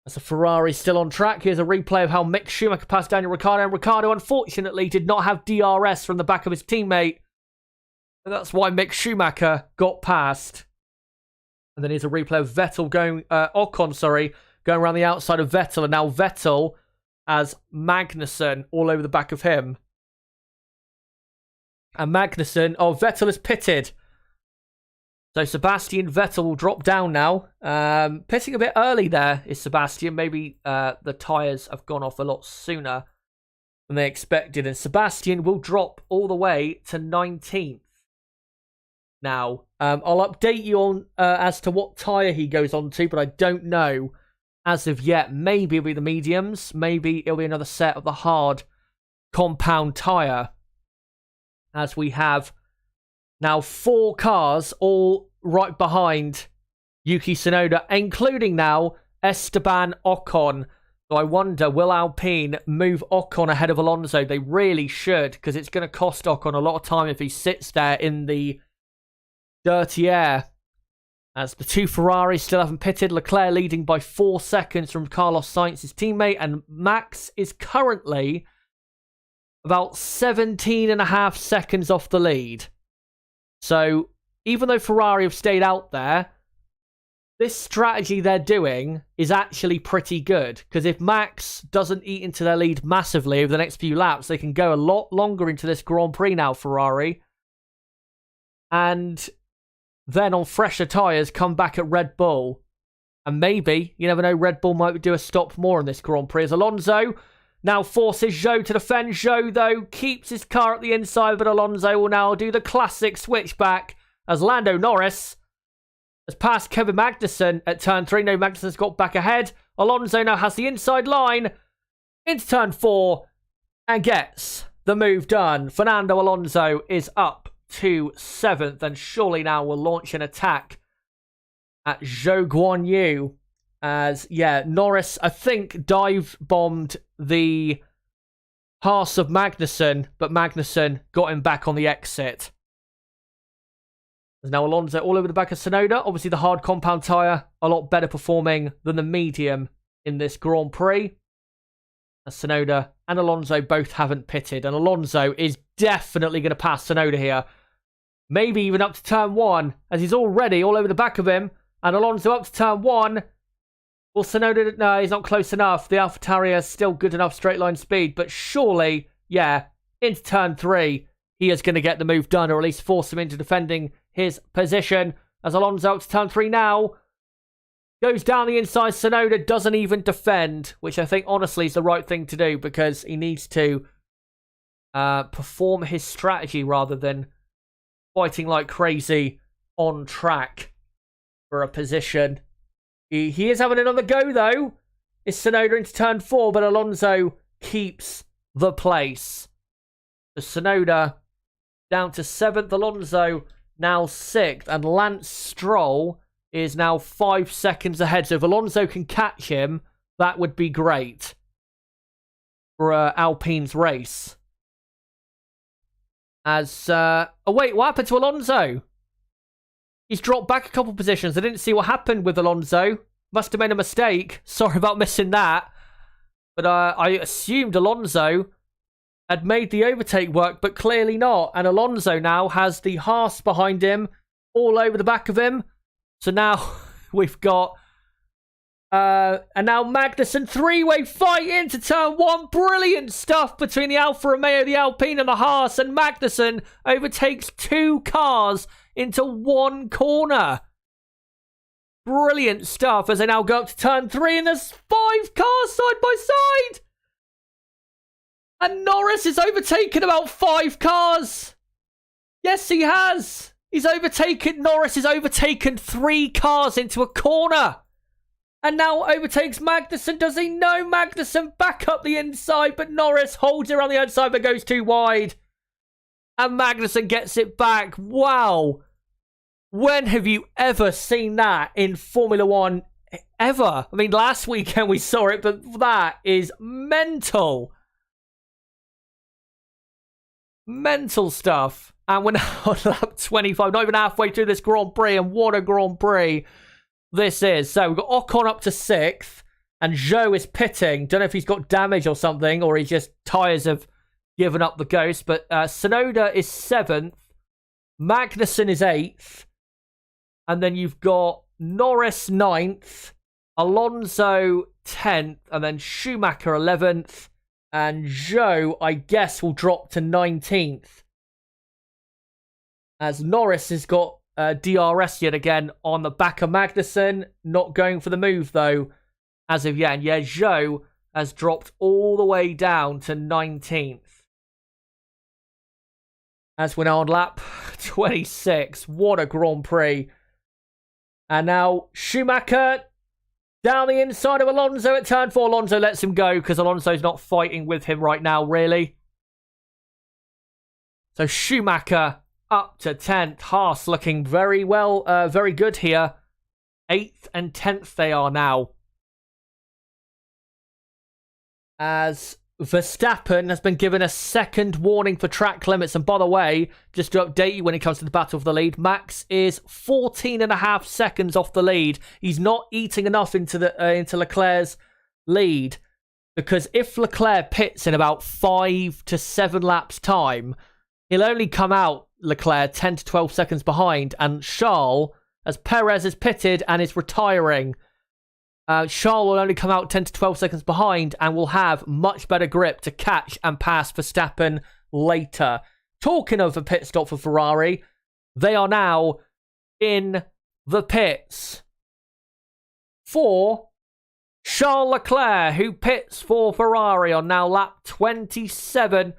As the Ferrari still on track, here's a replay of how Mick Schumacher passed Daniel Ricciardo. And Ricciardo, unfortunately, did not have DRS from the back of his teammate. And that's why Mick Schumacher got past. And then here's a replay of Vettel going, Ocon, going around the outside of Vettel. And now Vettel has Magnussen all over the back of him. And Magnussen, Vettel is pitted. So Sebastian Vettel will drop down now. Pitting a bit early there is Sebastian. Maybe the tyres have gone off a lot sooner than they expected. And Sebastian will drop all the way to 19th. Now, I'll update you on as to what tyre he goes on to, but I don't know as of yet. Maybe it'll be the mediums. Maybe it'll be another set of the hard compound tyre. As we have now 4 cars all right behind Yuki Tsunoda, including now Esteban Ocon. So I wonder, will Alpine move Ocon ahead of Alonso? They really should, because it's going to cost Ocon a lot of time if he sits there in the dirty air. As the two Ferraris still haven't pitted, Leclerc leading by 4 seconds from Carlos Sainz's teammate, and Max is currently about 17.5 seconds off the lead. So even though Ferrari have stayed out there, this strategy they're doing is actually pretty good. Because if Max doesn't eat into their lead massively over the next few laps, they can go a lot longer into this Grand Prix now, Ferrari. And then on fresher tyres, come back at Red Bull. And maybe, you never know, Red Bull might do a stop more in this Grand Prix. As Alonso now forces Zhou to defend. Zhou, though, keeps his car at the inside, but Alonso will now do the classic switchback as Lando Norris has passed Kevin Magnussen at turn 3. No, Magnussen's got back ahead. Alonso now has the inside line into turn 4 and gets the move done. Fernando Alonso is up to 7th, and surely now will launch an attack at Zhou Guanyu. As, yeah, Norris, I think, dive-bombed the pass of Magnussen, but Magnussen got him back on the exit. There's now Alonso all over the back of Tsunoda. Obviously, the hard compound tyre, a lot better performing than the medium in this Grand Prix. As Tsunoda and Alonso both haven't pitted, and Alonso is definitely going to pass Tsunoda here. Maybe even up to turn 1, as he's already all over the back of him. And Alonso up to turn 1. Well, Tsunoda, no, he's not close enough. The AlphaTauri is still good enough straight line speed. But surely, yeah, into turn 3, he is going to get the move done, or at least force him into defending his position. As Alonso up to turn 3 now. Goes down the inside. Tsunoda doesn't even defend, which I think, honestly, is the right thing to do, because he needs to perform his strategy rather than fighting like crazy on track for a position. He is having another go, though. It's Tsunoda into turn 4, but Alonso keeps the place. The Tsunoda down to 7th. Alonso now 6th. And Lance Stroll is now 5 seconds ahead. So if Alonso can catch him, that would be great for Alpine's race. As, oh wait, what happened to Alonso? He's dropped back a couple positions. I didn't see what happened with Alonso. Must have made a mistake. Sorry about missing that. But I assumed Alonso had made the overtake work, but clearly not. And Alonso now has the Haas behind him, all over the back of him. So now we've got... and now Magnussen, three-way fight into turn 1. Brilliant stuff between the Alfa Romeo, the Alpine, and the Haas. And Magnussen overtakes 2 cars into 1 corner. Brilliant stuff as they now go up to turn 3. And there's 5 cars side by side. And Norris is overtaken about 5 cars. Yes, he has. He's overtaken. Norris has overtaken 3 cars into a corner. And now overtakes Magnussen. Does he? No, Magnussen back up the inside, but Norris holds it around the outside but goes too wide. And Magnussen gets it back. Wow. When have you ever seen that in Formula 1? Ever. I mean, last weekend we saw it, but that is mental. Mental stuff. And we're now on lap 25, not even halfway through this Grand Prix, and what a Grand Prix this is. So we've got Ocon up to 6th, and Zhou is pitting. Don't know if he's got damage or something, or he just tires have given up the ghost. But Tsunoda is 7th, Magnussen is 8th, and then you've got Norris 9th, Alonso 10th, and then Schumacher 11th, and Zhou, I guess, will drop to 19th. As Norris has got DRS yet again on the back of Magnussen. Not going for the move, though, as of yet. And yeah, Zhou has dropped all the way down to 19th. As we're now on lap 26. What a Grand Prix. And now Schumacher down the inside of Alonso at turn 4. Alonso lets him go because Alonso's not fighting with him right now, really. So Schumacher up to 10th. Haas looking very well, very good here. 8th and 10th they are now. As Verstappen has been given a second warning for track limits. And by the way, just to update you when it comes to the battle for the lead, Max is 14.5 seconds off the lead. He's not eating enough into Leclerc's lead. Because if Leclerc pits in about 5 to 7 laps time, he'll only come out, Leclerc, 10 to 12 seconds behind. And Charles, as Perez is pitted and is retiring, Charles will only come out 10 to 12 seconds behind and will have much better grip to catch and pass Verstappen later. Talking of a pit stop for Ferrari, they are now in the pits for Charles Leclerc, who pits for Ferrari on now lap 27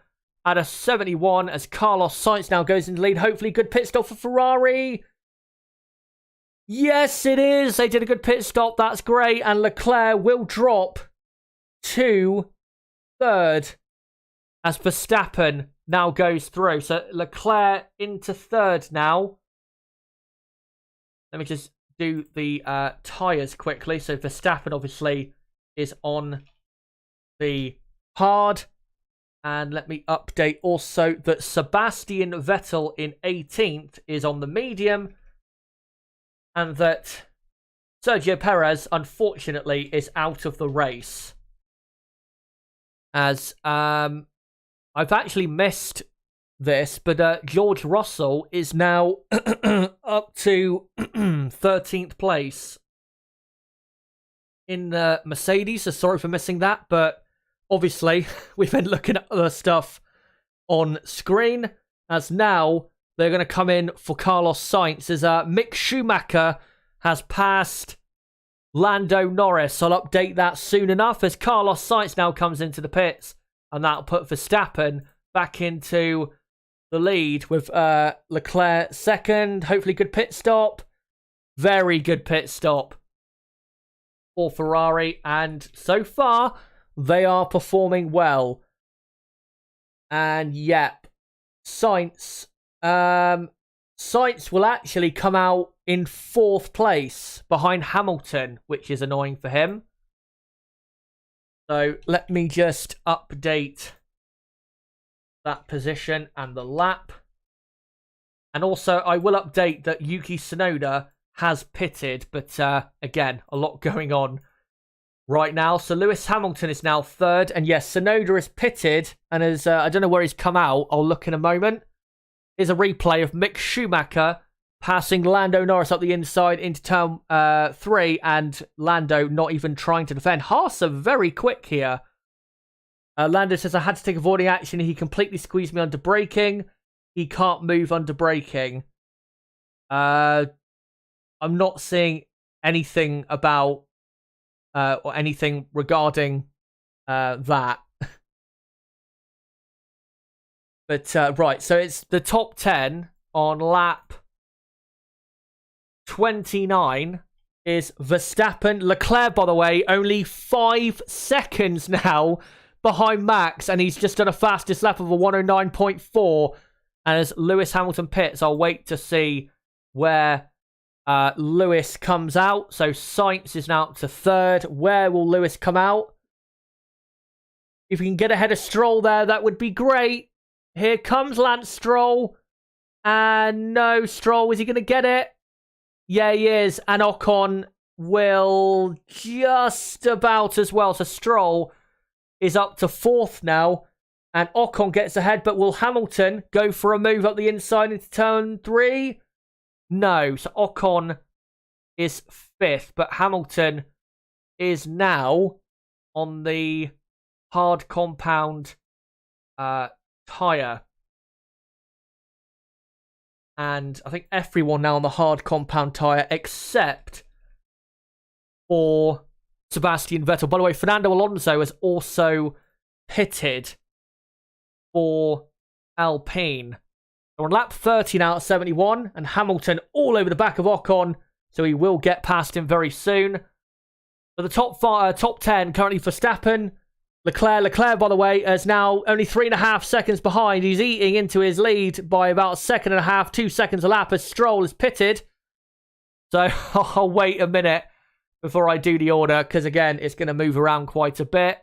out of 71 as Carlos Sainz now goes into the lead. Hopefully good pit stop for Ferrari. Yes, it is. They did a good pit stop. That's great. And Leclerc will drop to third as Verstappen now goes through. So Leclerc into third now. Let me just do the tyres quickly. So Verstappen obviously is on the hard. And let me update also that Sebastian Vettel in 18th is on the medium. And that Sergio Perez, unfortunately, is out of the race. As I've actually missed this, but George Russell is now up to 13th place in the Mercedes. So sorry for missing that, but obviously we've been looking at other stuff on screen, as now they're going to come in for Carlos Sainz, as Mick Schumacher has passed Lando Norris. I'll update that soon enough as Carlos Sainz now comes into the pits, and that'll put Verstappen back into the lead with Leclerc second. Hopefully good pit stop. Very good pit stop for Ferrari, and so far they are performing well. And yep, Sainz will actually come out in 4th place behind Hamilton, which is annoying for him. So let me just update that position and the lap. And also I will update that Yuki Tsunoda has pitted, but again, a lot going on right now. So Lewis Hamilton is now third, and yes, Tsunoda is pitted, and as I don't know where he's come out, I'll look in a moment. Here's a replay of Mick Schumacher passing Lando Norris up the inside into turn 3, and Lando not even trying to defend. Haas are very quick here. Lando says, I had to take avoiding action. He completely squeezed me under braking. He can't move under braking. I'm not seeing anything about or anything regarding that. But, right, so it's the top 10 on lap 29 is Verstappen. Leclerc, by the way, only 5 seconds now behind Max, and he's just done a fastest lap of a 109.4. And as Lewis Hamilton pits, I'll wait to see where Lewis comes out. So Sainz is now to third. Where will Lewis come out? If we can get ahead of Stroll there, that would be great. Here comes Lance Stroll. And no, Stroll, is he going to get it? Yeah, he is. And Ocon will just about as well. So Stroll is up to 4th now. And Ocon gets ahead. But will Hamilton go for a move up the inside into turn 3? No. So Ocon is 5th. But Hamilton is now on the hard compound tyre. And I think everyone now on the hard compound tyre except for Sebastian Vettel. By the way, Fernando Alonso has also pitted for Alpine. We're on lap 30 now at 71, and Hamilton all over the back of Ocon, so he will get past him very soon. But the top 10 currently Verstappen. Leclerc, by the way, is now only 3.5 seconds behind. He's eating into his lead by about 1.5 seconds, 2 seconds a lap as Stroll is pitted. So I'll wait a minute before I do the order, because again, it's going to move around quite a bit.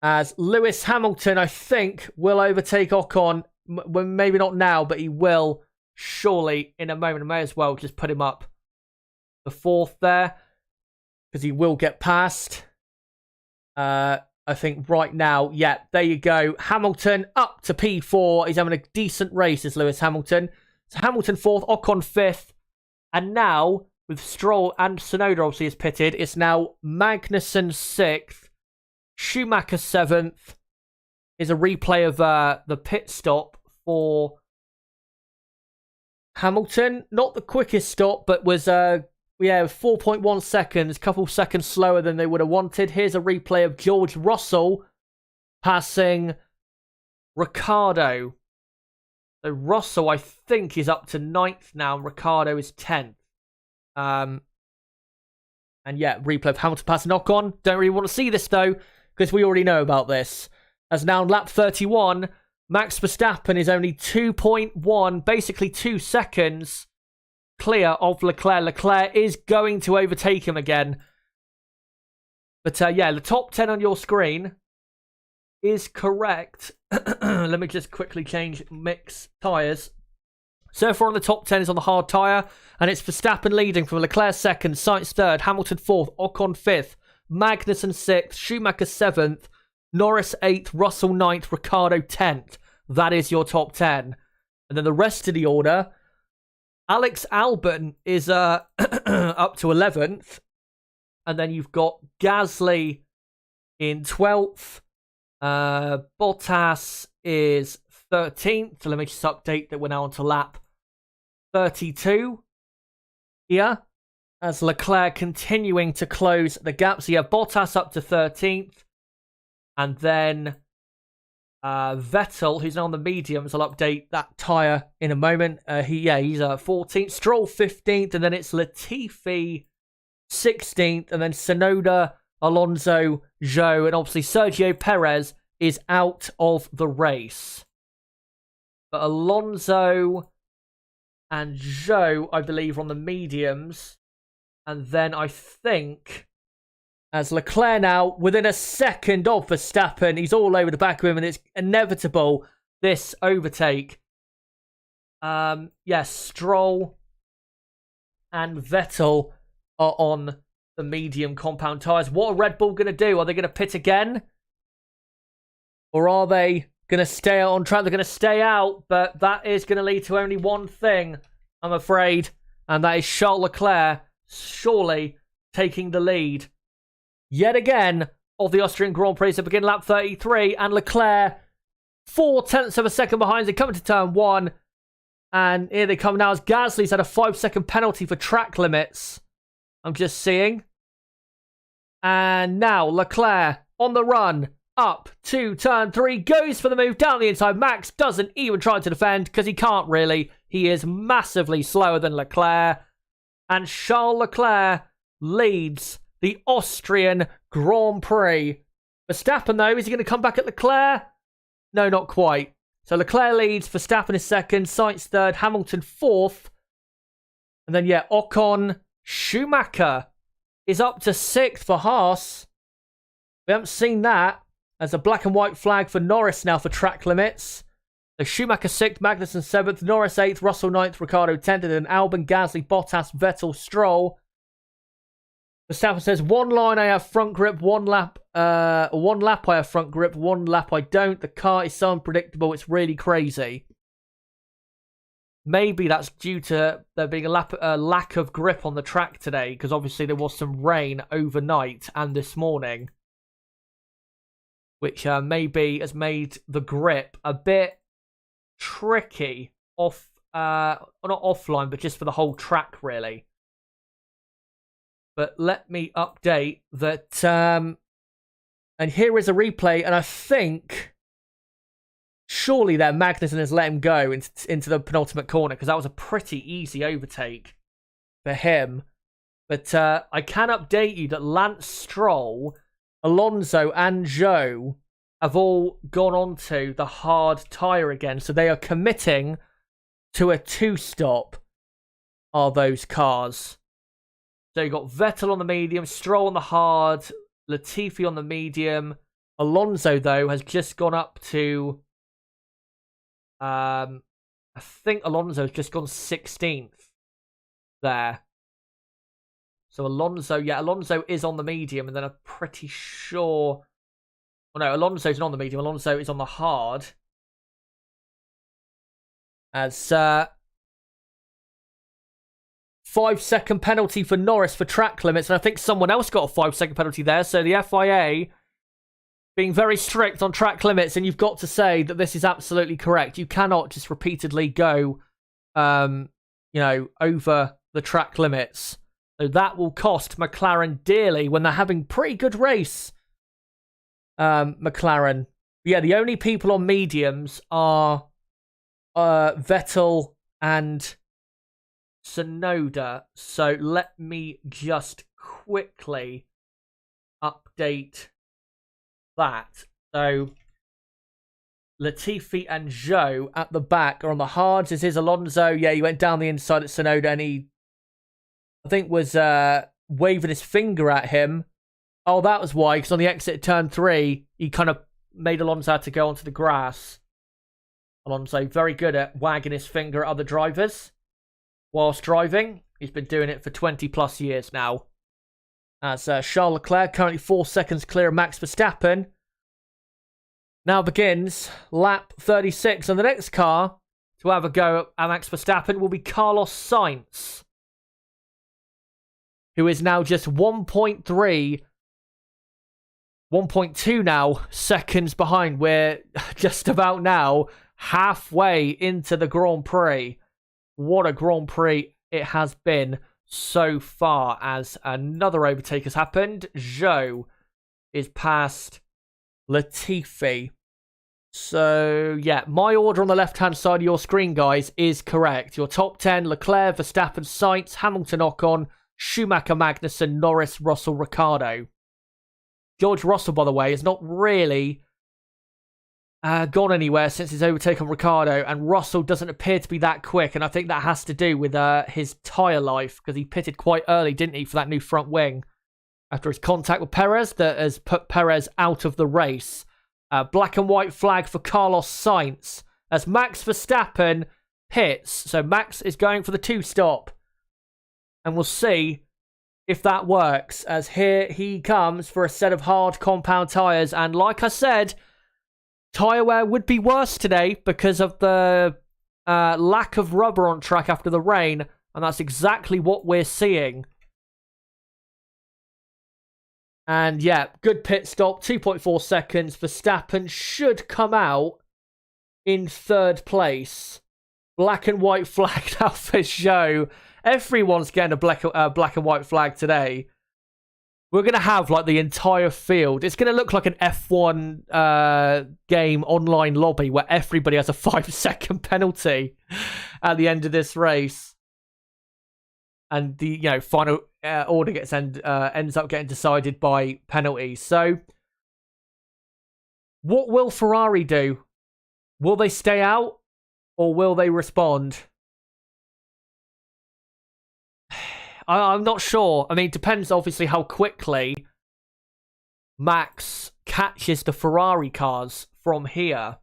As Lewis Hamilton, I think, will overtake Ocon. Maybe not now, but he will surely in a moment. I may as well just put him up the 4th there, because he will get past. I think right now, yeah, there you go. Hamilton up to P4. He's having a decent race, is Lewis Hamilton. So Hamilton 4th, Ocon 5th. And now, with Stroll and Tsunoda obviously is pitted, it's now Magnussen 6th, Schumacher 7th. Is a replay of the pit stop for Hamilton. Not the quickest stop, but was 4.1 seconds, couple seconds slower than they would have wanted. Here's a replay of George Russell passing Ricciardo. So Russell, I think, is up to 9th now, and Ricciardo is 10th. And yeah, replay of Hamilton passing Ocon. Don't really want to see this, though, because we already know about this. As now lap 31, Max Verstappen is only 2.1, basically 2 seconds clear of Leclair. Leclair is going to overtake him again. But yeah, the top 10 on your screen is correct. Let me just quickly change mix tyres. So far on the top 10 is on the hard tyre, and it's Verstappen leading from Leclerc 2nd, Sainz 3rd, Hamilton 4th, Ocon 5th, Magnussen 6th, Schumacher 7th, Norris 8th, Russell 9th, Ricciardo 10th. That is your top 10. And then the rest of the order, Alex Albon is up to 11th. And then you've got Gasly in 12th. Bottas is 13th. So let me just update that we're now on to lap 32 here. As Leclerc continuing to close the gap. So you have Bottas up to 13th. And then Vettel, who's now on the mediums, I'll update that tyre in a moment. He's 14th. Stroll 15th. And then it's Latifi 16th. And then Tsunoda, Alonso, Zhou. And obviously Sergio Perez is out of the race. But Alonso and Zhou, I believe, are on the mediums. And then I think, as Leclerc now, within a second of Verstappen, he's all over the back of him, and it's inevitable, this overtake. Stroll and Vettel are on the medium compound tyres. What are Red Bull going to do? Are they going to pit again? Or are they going to stay out on track? They're going to stay out, but that is going to lead to only one thing, I'm afraid, and that is Charles Leclerc surely taking the lead yet again of the Austrian Grand Prix to begin lap 33, and Leclerc 0.4 of a second behind. They come into turn 1, and here they come now as Gasly's had a 5-second penalty for track limits. I'm just seeing. And now Leclerc on the run up to turn 3, goes for the move down the inside. Max doesn't even try to defend because he can't really. He is massively slower than Leclerc. And Charles Leclerc leads the Austrian Grand Prix. Verstappen, though, is he going to come back at Leclerc? No, not quite. So Leclerc leads, Verstappen is 2nd, Sainz 3rd, Hamilton 4th. And then, Ocon, Schumacher is up to 6th for Haas. We haven't seen that. There's a black and white flag for Norris now for track limits. So Schumacher 6th, Magnussen 7th, Norris 8th, Russell 9th, Ricciardo 10th, and then Albon, Gasly, Bottas, Vettel, Stroll. Verstappen says, one line I have front grip, one lap I have front grip, one lap I don't. The car is so unpredictable, it's really crazy. Maybe that's due to there being a lack of grip on the track today, because obviously there was some rain overnight and this morning, which maybe has made the grip a bit tricky off, not offline, but just for the whole track, really. But let me update that, and here is a replay, and I think surely there Magnussen has let him go into the penultimate corner, because that was a pretty easy overtake for him. But I can update you that Lance Stroll, Alonso, and Zhou have all gone on to the hard tyre again. So they are committing to a 2-stop, are those cars. So you got Vettel on the medium, Stroll on the hard, Latifi on the medium. Alonso, though, has just gone up to, I think Alonso has just gone 16th there. So Alonso is on the medium, and then I'm pretty sure Oh no, Alonso's not on the medium. Alonso is on the hard. As 5-second penalty for Norris for track limits. And I think someone else got a 5-second penalty there. So the FIA being very strict on track limits. And you've got to say that this is absolutely correct. You cannot just repeatedly go, over the track limits. So that will cost McLaren dearly when they're having pretty good race. McLaren. Yeah, the only people on mediums are Vettel and Tsunoda. So let me just quickly update that. So Latifi and Zhou at the back are on the hards. This is Alonso. Yeah, he went down the inside at Tsunoda and he, I think, was waving his finger at him. Oh, that was why, because on the exit at turn 3, he kind of made Alonso have to go onto the grass. Alonso very good at wagging his finger at other drivers whilst driving. He's been doing it for 20 plus years now. As Charles Leclerc currently 4 seconds clear of Max Verstappen. Now begins lap 36, and the next car to have a go at Max Verstappen will be Carlos Sainz, who is now just 1.2 now seconds behind. We're just about now halfway into the Grand Prix. What a Grand Prix it has been so far, as another overtake has happened. Zhou is past Latifi. So, yeah, my order on the left-hand side of your screen, guys, is correct. Your top 10, Leclerc, Verstappen, Sainz, Hamilton, Ocon, Schumacher, Magnussen, Norris, Russell, Ricciardo. George Russell, by the way, has not really gone anywhere since his overtake on Ricciardo, and Russell doesn't appear to be that quick, and I think that has to do with his tyre life, because he pitted quite early, didn't he, for that new front wing after his contact with Perez that has put Perez out of the race. Black and white flag for Carlos Sainz as Max Verstappen pits. So Max is going for the 2-stop, and we'll see if that works, as here he comes for a set of hard compound tyres. And like I said, tyre wear would be worse today because of the lack of rubber on track after the rain, and that's exactly what we're seeing. And yeah, good pit stop, 2.4 seconds. Verstappen should come out in 3rd place. Black and white flag now for Zhou. Everyone's getting a black and white flag today. We're going to have like the entire field. It's going to look like an F1 game online lobby where everybody has a 5-second penalty at the end of this race. And the final order ends up getting decided by penalties. So, what will Ferrari do? Will they stay out, or will they respond? I'm not sure. I mean, it depends obviously how quickly Max catches the Ferrari cars from here.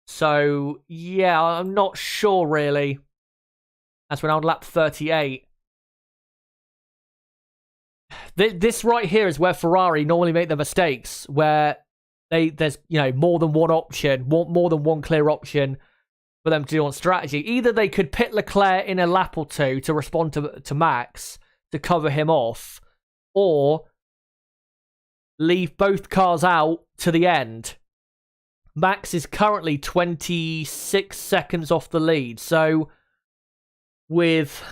So, yeah, I'm not sure really. As we're now on lap 38. This right here is where Ferrari normally make their mistakes, where there's more than one option, more than one clear option for them to do on strategy. Either they could pit Leclair in a lap or two to respond to Max to cover him off, or leave both cars out to the end. Max is currently 26 seconds off the lead, so with,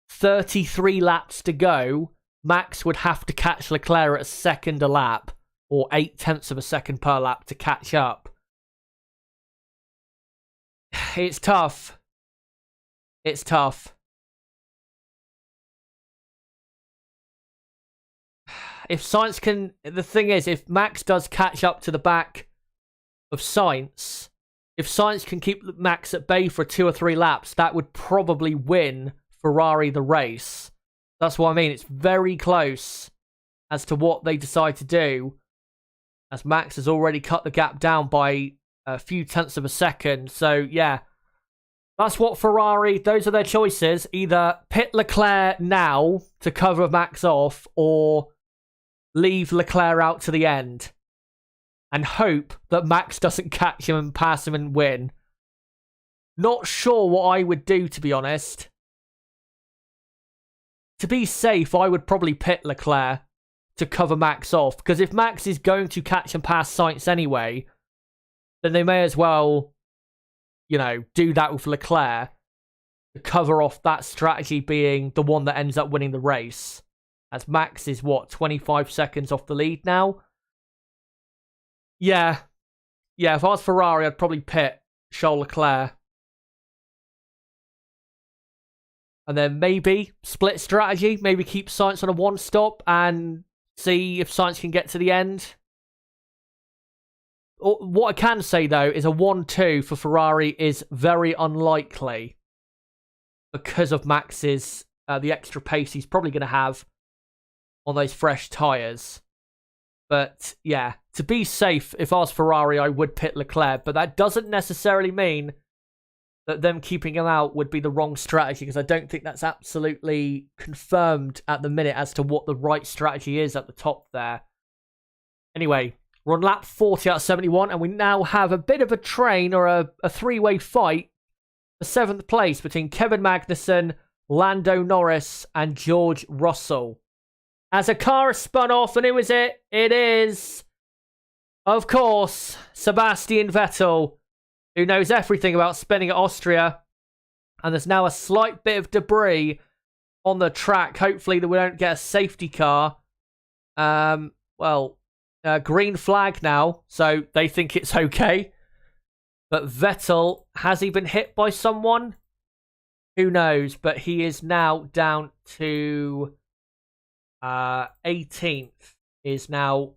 33 laps to go, Max would have to catch Leclerc at a second a lap, or 0.8 of a second per lap to catch up. It's tough. It's tough. If Sainz can... The thing is, if Max does catch up to the back of Sainz... If Sainz can keep Max at bay for 2 or 3 laps, that would probably win Ferrari the race. That's what I mean. It's very close as to what they decide to do, as Max has already cut the gap down by a few tenths of a second. So, yeah, that's what Ferrari, those are their choices. Either pit Leclerc now to cover Max off, or leave Leclerc out to the end and hope that Max doesn't catch him and pass him and win. Not sure what I would do, to be honest. To be safe, I would probably pit Leclerc to cover Max off. Because if Max is going to catch and pass Sainz anyway, then they may as well, you know, do that with Leclerc to cover off that strategy being the one that ends up winning the race. As Max is, what, 25 seconds off the lead now? Yeah, if I was Ferrari, I'd probably pit Charles Leclerc. And then maybe split strategy. Maybe keep Sainz on a one-stop and see if Sainz can get to the end. What I can say, though, is a 1-2 for Ferrari is very unlikely because of Max's, the extra pace he's probably going to have on those fresh tyres. But, yeah, to be safe, if I was Ferrari, I would pit Leclerc. But that doesn't necessarily mean that them keeping him out would be the wrong strategy, because I don't think that's absolutely confirmed at the minute as to what the right strategy is at the top there. Anyway, we're on lap 40 out of 71, and we now have a bit of a train, or a three-way fight for 7th place between Kevin Magnussen, Lando Norris, and George Russell. As a car has spun off, and who is it? It is, of course, Sebastian Vettel, who knows everything about spinning at Austria. And there's now a slight bit of debris on the track. Hopefully that we don't get a safety car. Green flag now, so they think it's okay. But Vettel, has he been hit by someone? Who knows? But he is now down to 18th. Is now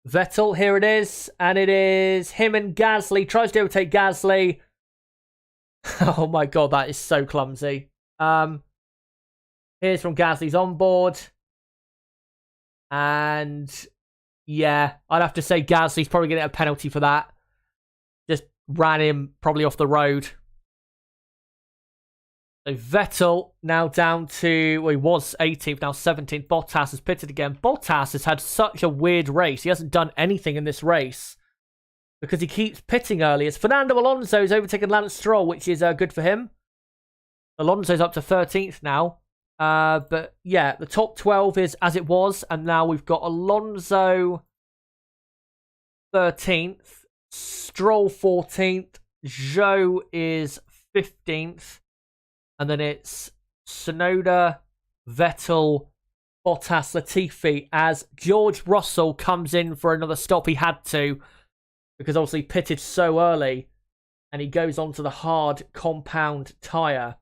Vettel. Here it is. And it is him and Gasly. Tries to overtake Gasly. Oh my god, that is so clumsy. Here's from Gasly's onboard. And yeah, I'd have to say Gasly's probably going to get a penalty for that. Just ran him probably off the road. So Vettel now down to, well, he was 18th, now 17th. Bottas has pitted again. Bottas has had such a weird race. He hasn't done anything in this race because he keeps pitting early. It's Fernando Alonso who's overtaken Lance Stroll, which is good for him. Alonso's up to 13th now. But yeah, the top 12 is as it was, and now we've got Alonso 13th, Stroll 14th, Zhou is 15th, and then it's Tsunoda, Vettel, Bottas, Latifi, as George Russell comes in for another stop. He had to, because obviously he pitted so early, and he goes on to the hard compound tyre.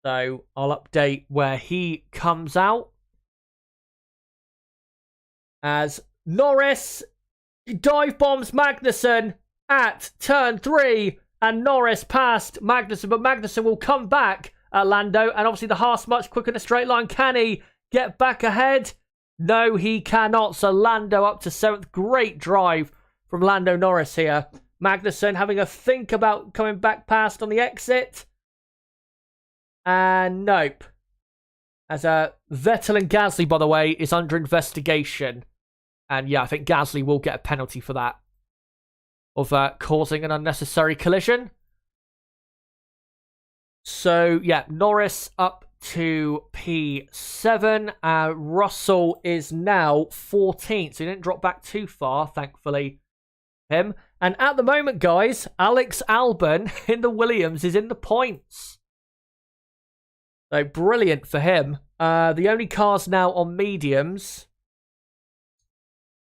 So I'll update where he comes out. As Norris dive bombs Magnussen at turn 3. And Norris passed Magnussen, but Magnussen will come back at Lando. And obviously the Haas much quicker in a straight line. Can he get back ahead? No, he cannot. So Lando up to 7th. Great drive from Lando Norris here. Magnussen having a think about coming back past on the exit. And nope. As Vettel and Gasly, by the way, is under investigation. And yeah, I think Gasly will get a penalty for that. Of causing an unnecessary collision. So yeah, Norris up to P7. Russell is now 14th. So he didn't drop back too far, thankfully. Him. And at the moment, guys, Alex Albon in the Williams is in the points. So brilliant for him. The only cars now on mediums.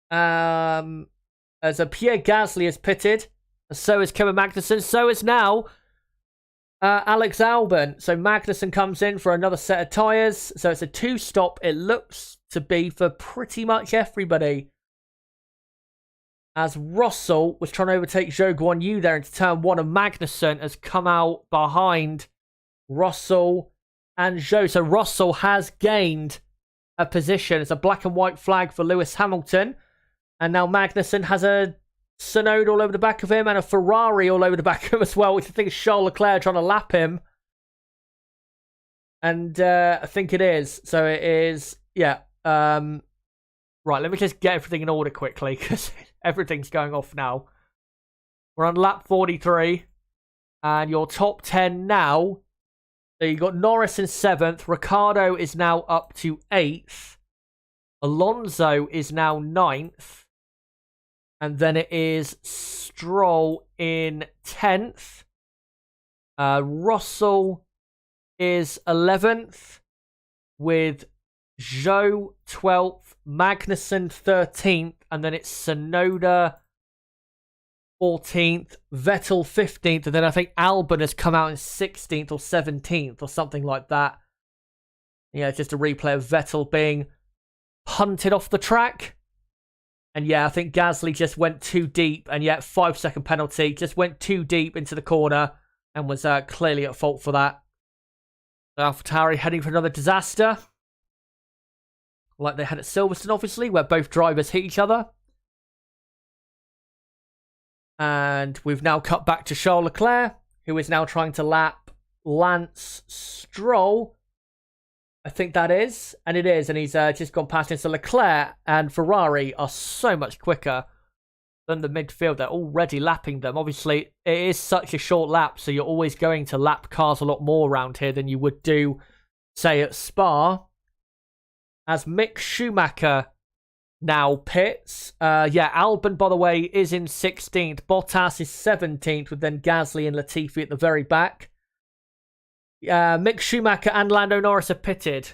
As Pierre Gasly is pitted. So is Kevin Magnussen. So is now Alex Albon. So Magnussen comes in for another set of tyres. So it's a 2-stop. It looks to be for pretty much everybody. As Russell was trying to overtake Zhou Guan Yu there into turn 1. And Magnussen has come out behind Russell and Zhou. So Russell has gained a position. It's a black and white flag for Lewis Hamilton. And now Magnussen has a Tsunoda all over the back of him and a Ferrari all over the back of him as well, which I think is Charles Leclerc trying to lap him. And I think it is. So it is, yeah. Right, let me just get everything in order quickly because everything's going off now. We're on lap 43. And your top 10 now. So you got Norris in 7th. Ricciardo is now up to 8th. Alonso is now 9th. And then it is Stroll in 10th. Russell is 11th. With Zhou 12th. Magnussen 13th. And then it's Tsunoda 14th, Vettel 15th, and then I think Albon has come out in 16th or 17th or something like that. Yeah, it's just a replay of Vettel being punted off the track. And yeah, I think Gasly just went too deep, and yeah, 5-second penalty, just went too deep into the corner and was clearly at fault for that. AlphaTauri heading for another disaster. Like they had at Silverstone, obviously, where both drivers hit each other. And we've now cut back to Charles Leclerc, who is now trying to lap Lance Stroll. I think that is. And it is. And he's just gone past him. So Leclerc and Ferrari are so much quicker than the midfield. They're already lapping them. Obviously, it is such a short lap. So you're always going to lap cars a lot more around here than you would do, say, at Spa. As Mick Schumacher now pits. Yeah, Albon, by the way, is in 16th. Bottas is 17th, with then Gasly and Latifi at the very back. Mick Schumacher and Lando Norris are pitted.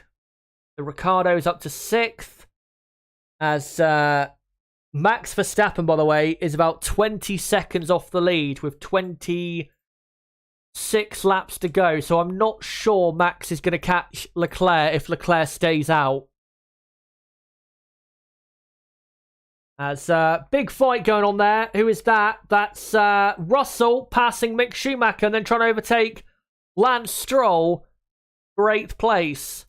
The Ricciardo's up to 6th. As Max Verstappen, by the way, is about 20 seconds off the lead with 26 laps to go. So I'm not sure Max is going to catch Leclerc if Leclerc stays out. As big fight going on there. Who is that? That's Russell passing Mick Schumacher and then trying to overtake Lance Stroll for 8th place.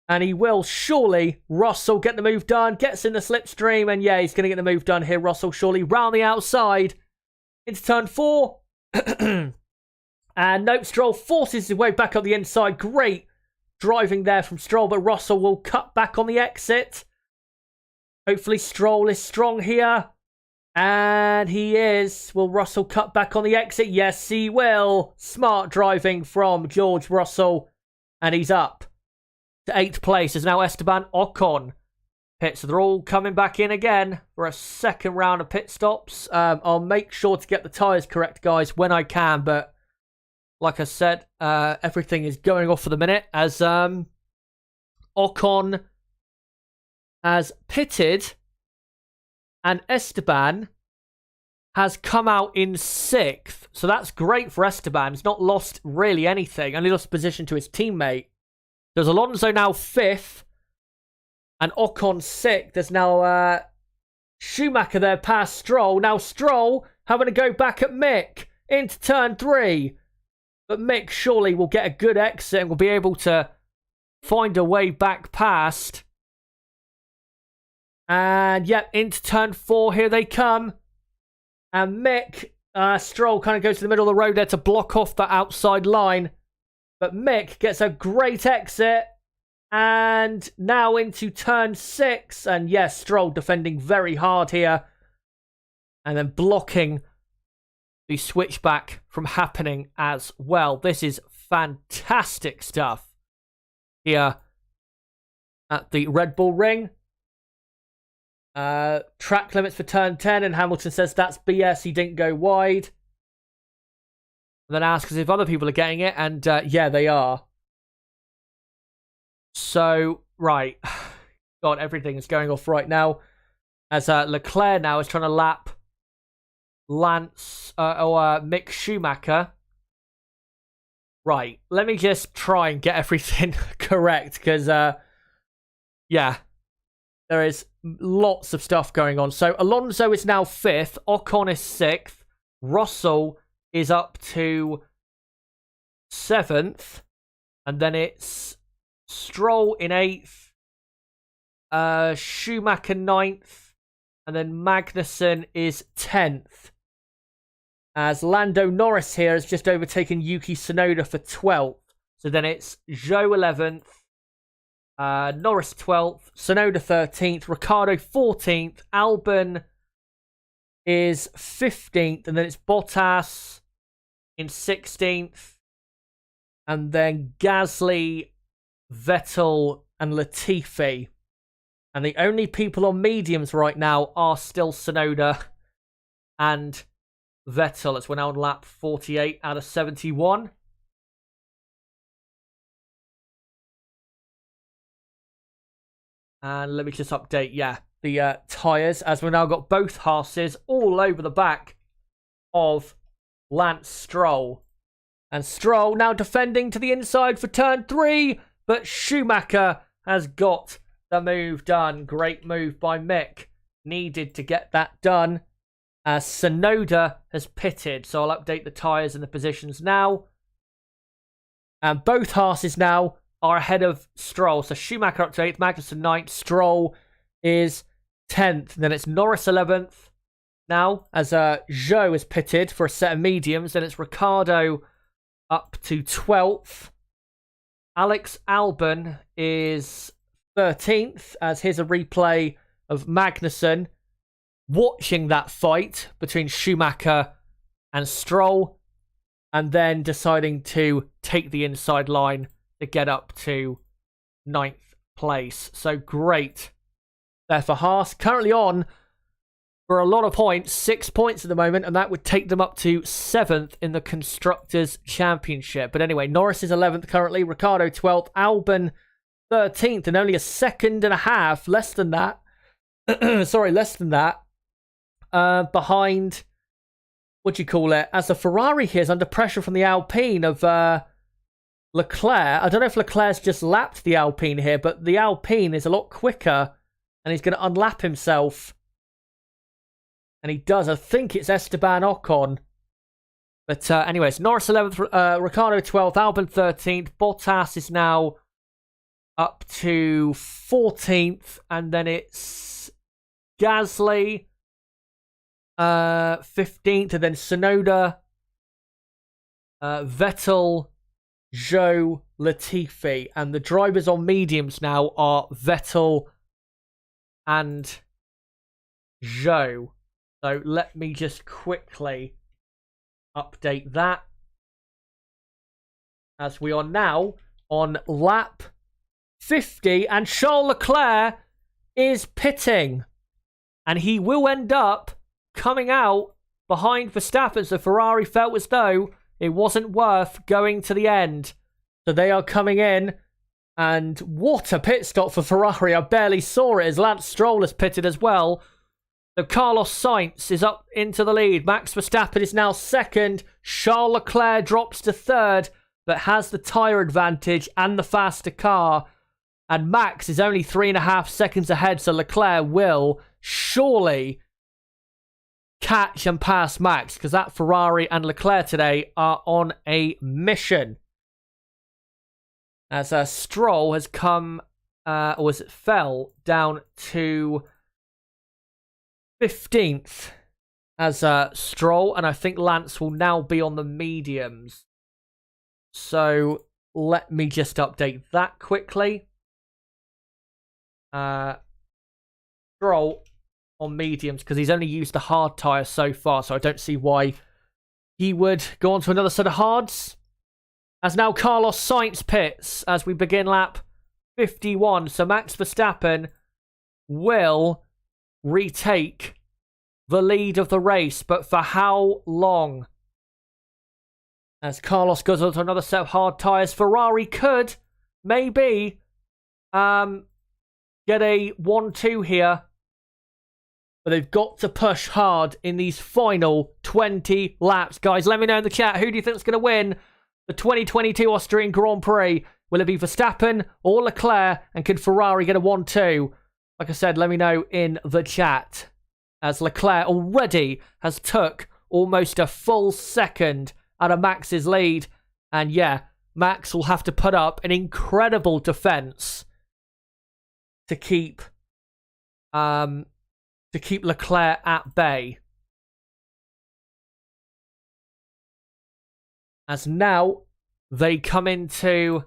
And he will surely. Russell get the move done. Gets in the slipstream. And yeah, he's going to get the move done here. Russell surely round the outside into turn 4. And nope, Stroll forces his way back up the inside. Great driving there from Stroll. But Russell will cut back on the exit. Hopefully Stroll is strong here. And he is. Will Russell cut back on the exit? Yes, he will. Smart driving from George Russell. And he's up to 8th place. Is now Esteban Ocon pit. So they're all coming back in again for a second round of pit stops. I'll make sure to get the tyres correct, guys, when I can. But like I said, everything is going off for the minute as Ocon has pitted, and Esteban has come out in 6th. So that's great for Esteban. He's not lost really anything. Only lost position to his teammate. There's Alonso now 5th, and Ocon 6th. There's now Schumacher there past Stroll. Now Stroll having to go back at Mick into turn 3. But Mick surely will get a good exit and will be able to find a way back past. And yep, into turn 4, here they come. And Mick, Stroll kind of goes to the middle of the road there to block off that outside line. But Mick gets a great exit. And now into turn 6. And yes, Stroll defending very hard here. And then blocking the switchback from happening as well. This is fantastic stuff here at the Red Bull Ring. Track limits for turn 10, and Hamilton says that's BS, he didn't go wide. And then asks if other people are getting it, and yeah, they are. So, right. God, everything is going off right now. As Leclair now is trying to lap Mick Schumacher. Right, let me just try and get everything correct, because, yeah, there is lots of stuff going on. So Alonso is now 5th. Ocon is 6th. Russell is up to 7th. And then it's Stroll in 8th. Schumacher 9th. And then Magnussen is 10th. As Lando Norris here has just overtaken Yuki Tsunoda for 12th. So then it's Zhou 11th, Norris 12th, Tsunoda 13th, Ricciardo 14th, Albon is 15th, and then it's Bottas in 16th, and then Gasly, Vettel, and Latifi. And the only people on mediums right now are still Tsunoda and Vettel, as we're now on lap 48 out of 71. And let me just update, the tyres, as we've now got both Haas's all over the back of Lance Stroll. And Stroll now defending to the inside for turn 3, but Schumacher has got the move done. Great move by Mick. Needed to get that done, as Tsunoda has pitted. So I'll update the tyres and the positions now. And both Haas's now are ahead of Stroll. So Schumacher up to 8th, Magnussen 9th, Stroll is 10th. And then it's Norris 11th now, as Zhou is pitted for a set of mediums. Then it's Ricciardo up to 12th. Alex Albon is 13th, as here's a replay of Magnussen watching that fight between Schumacher and Stroll, and then deciding to take the inside line to get up to 9th place. So great there for Haas. Currently on for a lot of points, 6 points at the moment, and that would take them up to 7th in the Constructors' Championship. But anyway, Norris is 11th currently, Ricciardo 12th, Albon 13th, and only a second and a half, less than that. Less than that. Behind, as the Ferrari here is under pressure from the Alpine of Leclair. I don't know if Leclerc's just lapped the Alpine here, but the Alpine is a lot quicker, and he's going to unlap himself. And he does. I think it's Esteban Ocon. But anyways, Norris 11th, Ricciardo 12th, Albon 13th. Bottas is now up to 14th. And then it's Gasly 15th. And then Tsunoda, Vettel, Zhou, Latifi. And the drivers on mediums now are Vettel and Zhou. So let me just quickly update that, as we are now on lap 50, and Charles Leclerc is pitting, and he will end up coming out behind Verstappen. So Ferrari felt as though it wasn't worth going to the end, so they are coming in. And what a pit stop for Ferrari. I barely saw it, as Lance Stroll has pitted as well. So Carlos Sainz is up into the lead. Max Verstappen is now second. Charles Leclerc drops to third, but has the tyre advantage and the faster car. And Max is only 3.5 seconds ahead, so Leclerc will surely catch and pass Max, because that Ferrari and Leclerc today are on a mission. As Stroll has come, fell down to 15th as Stroll, and I think Lance will now be on the mediums. So let me just update that quickly. Stroll on mediums, because he's only used the hard tyre so far, so I don't see why he would go on to another set of hards. As now Carlos Sainz pits as we begin lap 51, so Max Verstappen will retake the lead of the race, but for how long? As Carlos goes on to another set of hard tyres, Ferrari could maybe get a 1-2 here, but they've got to push hard in these final 20 laps. Guys, let me know in the chat, who do you think is going to win the 2022 Austrian Grand Prix? Will it be Verstappen or Leclerc, and could Ferrari get a 1-2? Like I said, let me know in the chat, as Leclerc already has took almost a full second out of Max's lead. And yeah, Max will have to put up an incredible defense to keep Leclerc at bay. As now they come into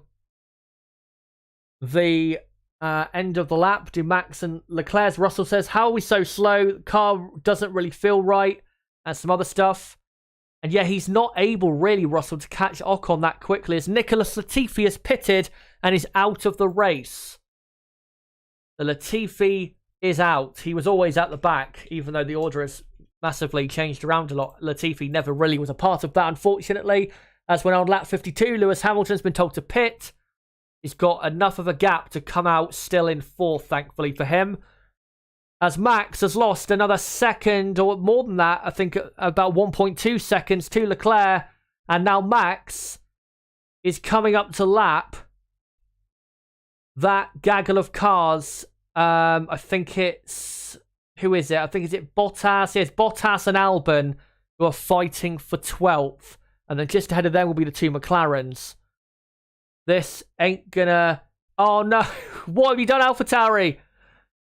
the end of the lap. Do Max and Leclerc? Russell says, how are we so slow? The car doesn't really feel right. And some other stuff. And yeah, he's not able, really, Russell, to catch Ocon that quickly, as Nicholas Latifi has pitted and is out of the race. The Latifi is out. He was always at the back, even though the order has massively changed around a lot. Latifi never really was a part of that, unfortunately. As we're on lap 52, Lewis Hamilton's been told to pit. He's got enough of a gap to come out still in fourth, thankfully for him. As Max has lost another second, or more than that, I think about 1.2 seconds to Leclerc. And now Max is coming up to lap that gaggle of cars. I think it's... Who is it? I think, is it Bottas? Yes, Bottas and Albon, who are fighting for 12th. And then just ahead of them will be the two McLarens. This ain't gonna... Oh no! What have you done, AlphaTauri?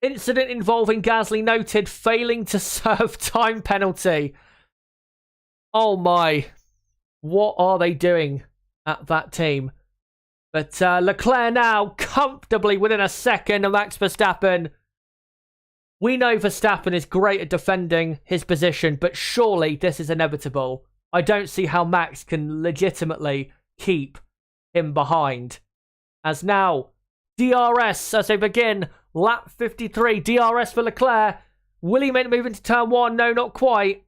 Incident involving Gasly noted, failing to serve time penalty. Oh my. What are they doing at that team? But Leclerc now comfortably within a second of Max Verstappen. We know Verstappen is great at defending his position, but surely this is inevitable. I don't see how Max can legitimately keep him behind. As now, DRS as they begin lap 53. DRS for Leclerc. Will he move into turn 1? No, not quite.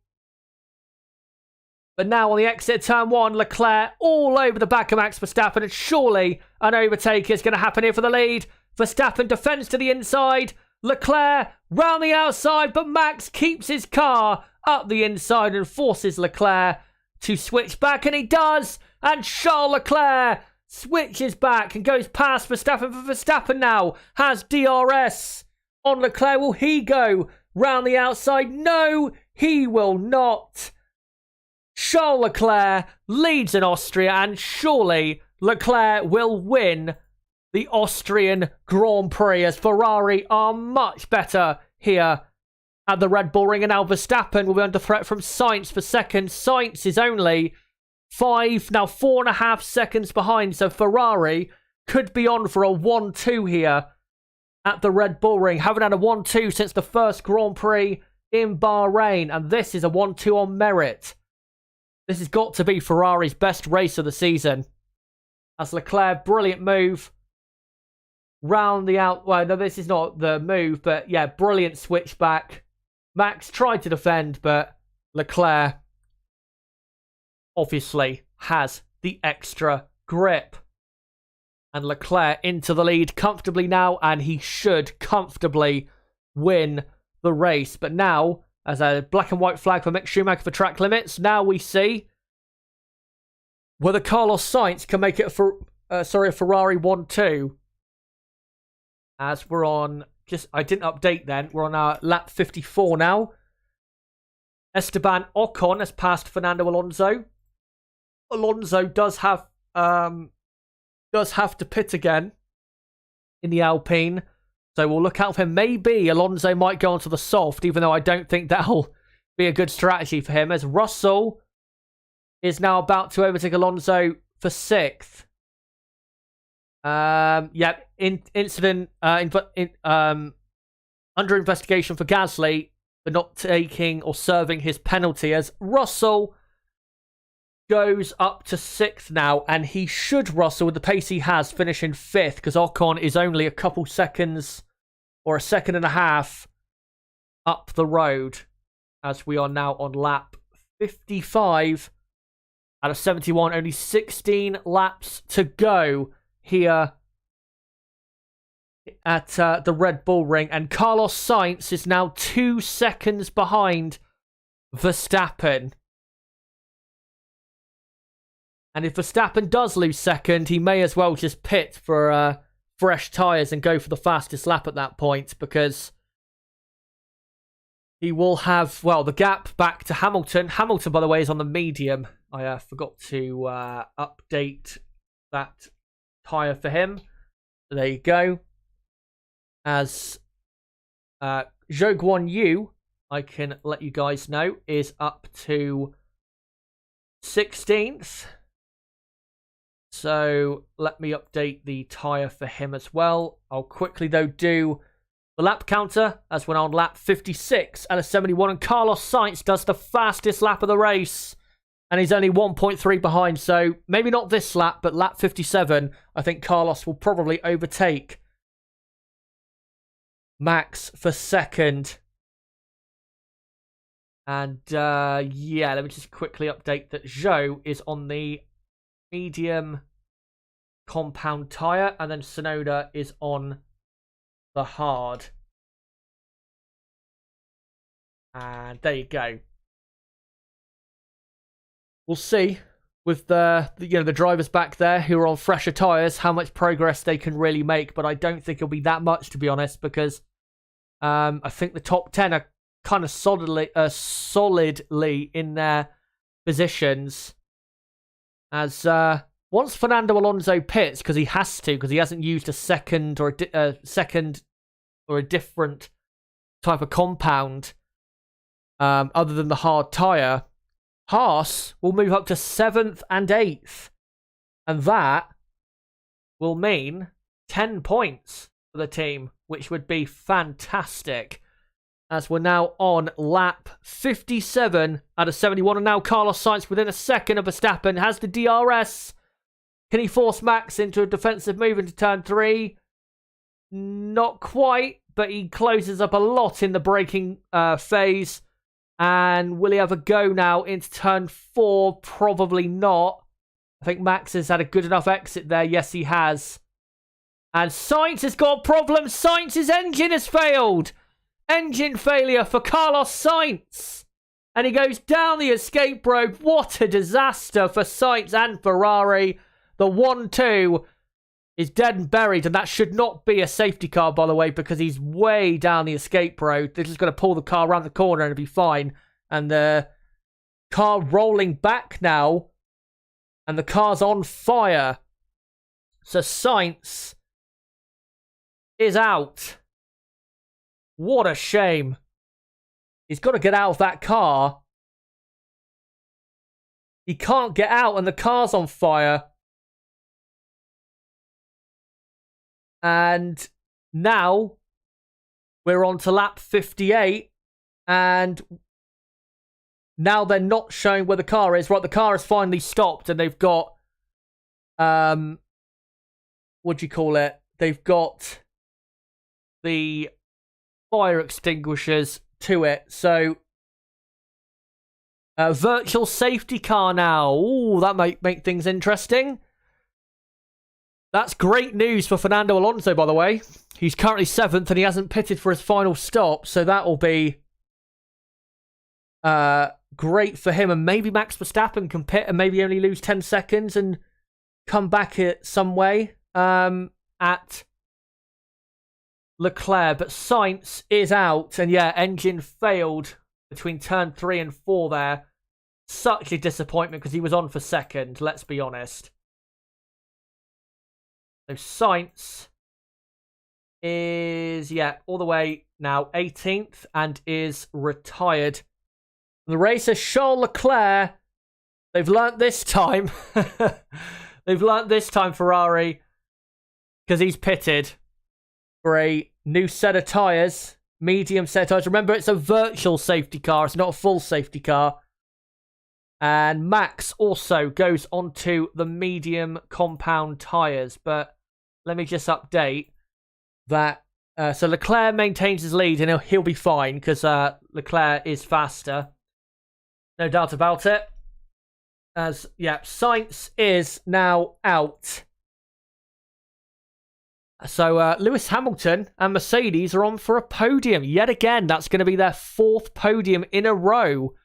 But now on the exit turn 1, Leclerc all over the back of Max Verstappen, and surely an overtake is going to happen here for the lead. Verstappen defends to the inside. Leclerc round the outside, but Max keeps his car up the inside and forces Leclerc to switch back, and he does. And Charles Leclerc switches back and goes past Verstappen. For Verstappen now has DRS on Leclerc. Will he go round the outside? No, he will not. Charles Leclerc leads in Austria, and surely Leclerc will win the Austrian Grand Prix, as Ferrari are much better here at the Red Bull Ring. And now Verstappen will be under threat from Sainz for second. Sainz is only 4.5 seconds behind, so Ferrari could be on for a 1-2 here at the Red Bull Ring. Haven't had a 1-2 since the first Grand Prix in Bahrain, and this is a 1-2 on merit. This has got to be Ferrari's best race of the season. As Leclerc, brilliant move. Round the out... Well, no, this is not the move, but yeah, brilliant switchback. Max tried to defend, but Leclerc obviously has the extra grip. And Leclerc into the lead comfortably now, and he should comfortably win the race. But now, as a black and white flag for Mick Schumacher for track limits, now we see whether Carlos Sainz can make it for a Ferrari 1-2. As we're on, I didn't update then. We're on our lap 54 now. Esteban Ocon has passed Fernando Alonso. Alonso does have to pit again in the Alpine, so we'll look out for him. Maybe Alonso might go onto the soft, even though I don't think that'll be a good strategy for him, as Russell is now about to overtake Alonso for 6th. Incident under investigation for Gasly for not taking or serving his penalty, as Russell goes up to 6th now, and he should, Russell, with the pace he has, finish in 5th, because Ocon is only a couple seconds or a second and a half up the road, as we are now on lap 55 out of 71. Only 16 laps to go here at the Red Bull Ring, and Carlos Sainz is now 2 seconds behind Verstappen. And if Verstappen does lose second, he may as well just pit for fresh tyres and go for the fastest lap at that point, because he will have, well, the gap back to Hamilton. Hamilton, by the way, is on the medium. I forgot to update that tyre for him. So there you go. As Zhou Guan Yu, I can let you guys know, is up to 16th. So let me update the tyre for him as well. I'll quickly, though, do the lap counter as we're on lap 56 out of 71. And Carlos Sainz does the fastest lap of the race. And he's only 1.3 behind. So maybe not this lap, but lap 57, I think Carlos will probably overtake Max for second. And yeah, let me just quickly update that Zhou is on the medium compound tyre, and then Tsunoda is on the hard. And there you go. We'll see with the drivers back there who are on fresher tyres how much progress they can really make, but I don't think it'll be that much, to be honest, because I think the top 10 are kind of solidly in their positions. As once Fernando Alonso pits, because he has to, because he hasn't used a second or a different type of compound other than the hard tyre, Haas will move up to 7th and 8th. And that will mean 10 points for the team, which would be fantastic. As we're now on lap 57 out of 71. And now Carlos Sainz within a second of Verstappen has the DRS. Can he force Max into a defensive move into turn 3? Not quite, but he closes up a lot in the braking phase. And will he have a go now into turn 4? Probably not. I think Max has had a good enough exit there. Yes, he has. And Sainz has got problems. Sainz's engine has failed. Engine failure for Carlos Sainz. And he goes down the escape road. What a disaster for Sainz and Ferrari. The 1-2 is dead and buried. And that should not be a safety car, by the way, because he's way down the escape road. They're just going to pull the car around the corner and it'll be fine. And the car rolling back now. And the car's on fire. So Sainz is out. What a shame. He's got to get out of that car. He can't get out and the car's on fire. And now we're on to lap 58. And now they're not showing where the car is. Right, the car has finally stopped and they've got... what do you call it? They've got the fire extinguishers to it. So, virtual safety car now. Ooh, that might make things interesting. That's great news for Fernando Alonso, by the way. He's currently 7th and he hasn't pitted for his final stop. So that will be great for him. And maybe Max Verstappen can pit and maybe only lose 10 seconds and come back it some way at Leclair. But Sainz is out. And yeah, engine failed between turn 3 and 4 there. Such a disappointment because he was on for second, let's be honest. So Sainz is, yeah, all the way now 18th and is retired. The racer Charles Leclerc, they've learnt this time. They've learnt this time, Ferrari, because he's pitted for a new set of tyres, medium set of tyres. Remember, it's a virtual safety car. It's not a full safety car. And Max also goes onto the medium compound tyres. But let me just update that. So Leclerc maintains his lead and he'll be fine because Leclerc is faster. No doubt about it. As, yeah, Sainz is now out. So Lewis Hamilton and Mercedes are on for a podium. Yet again, that's going to be their 4th podium in a row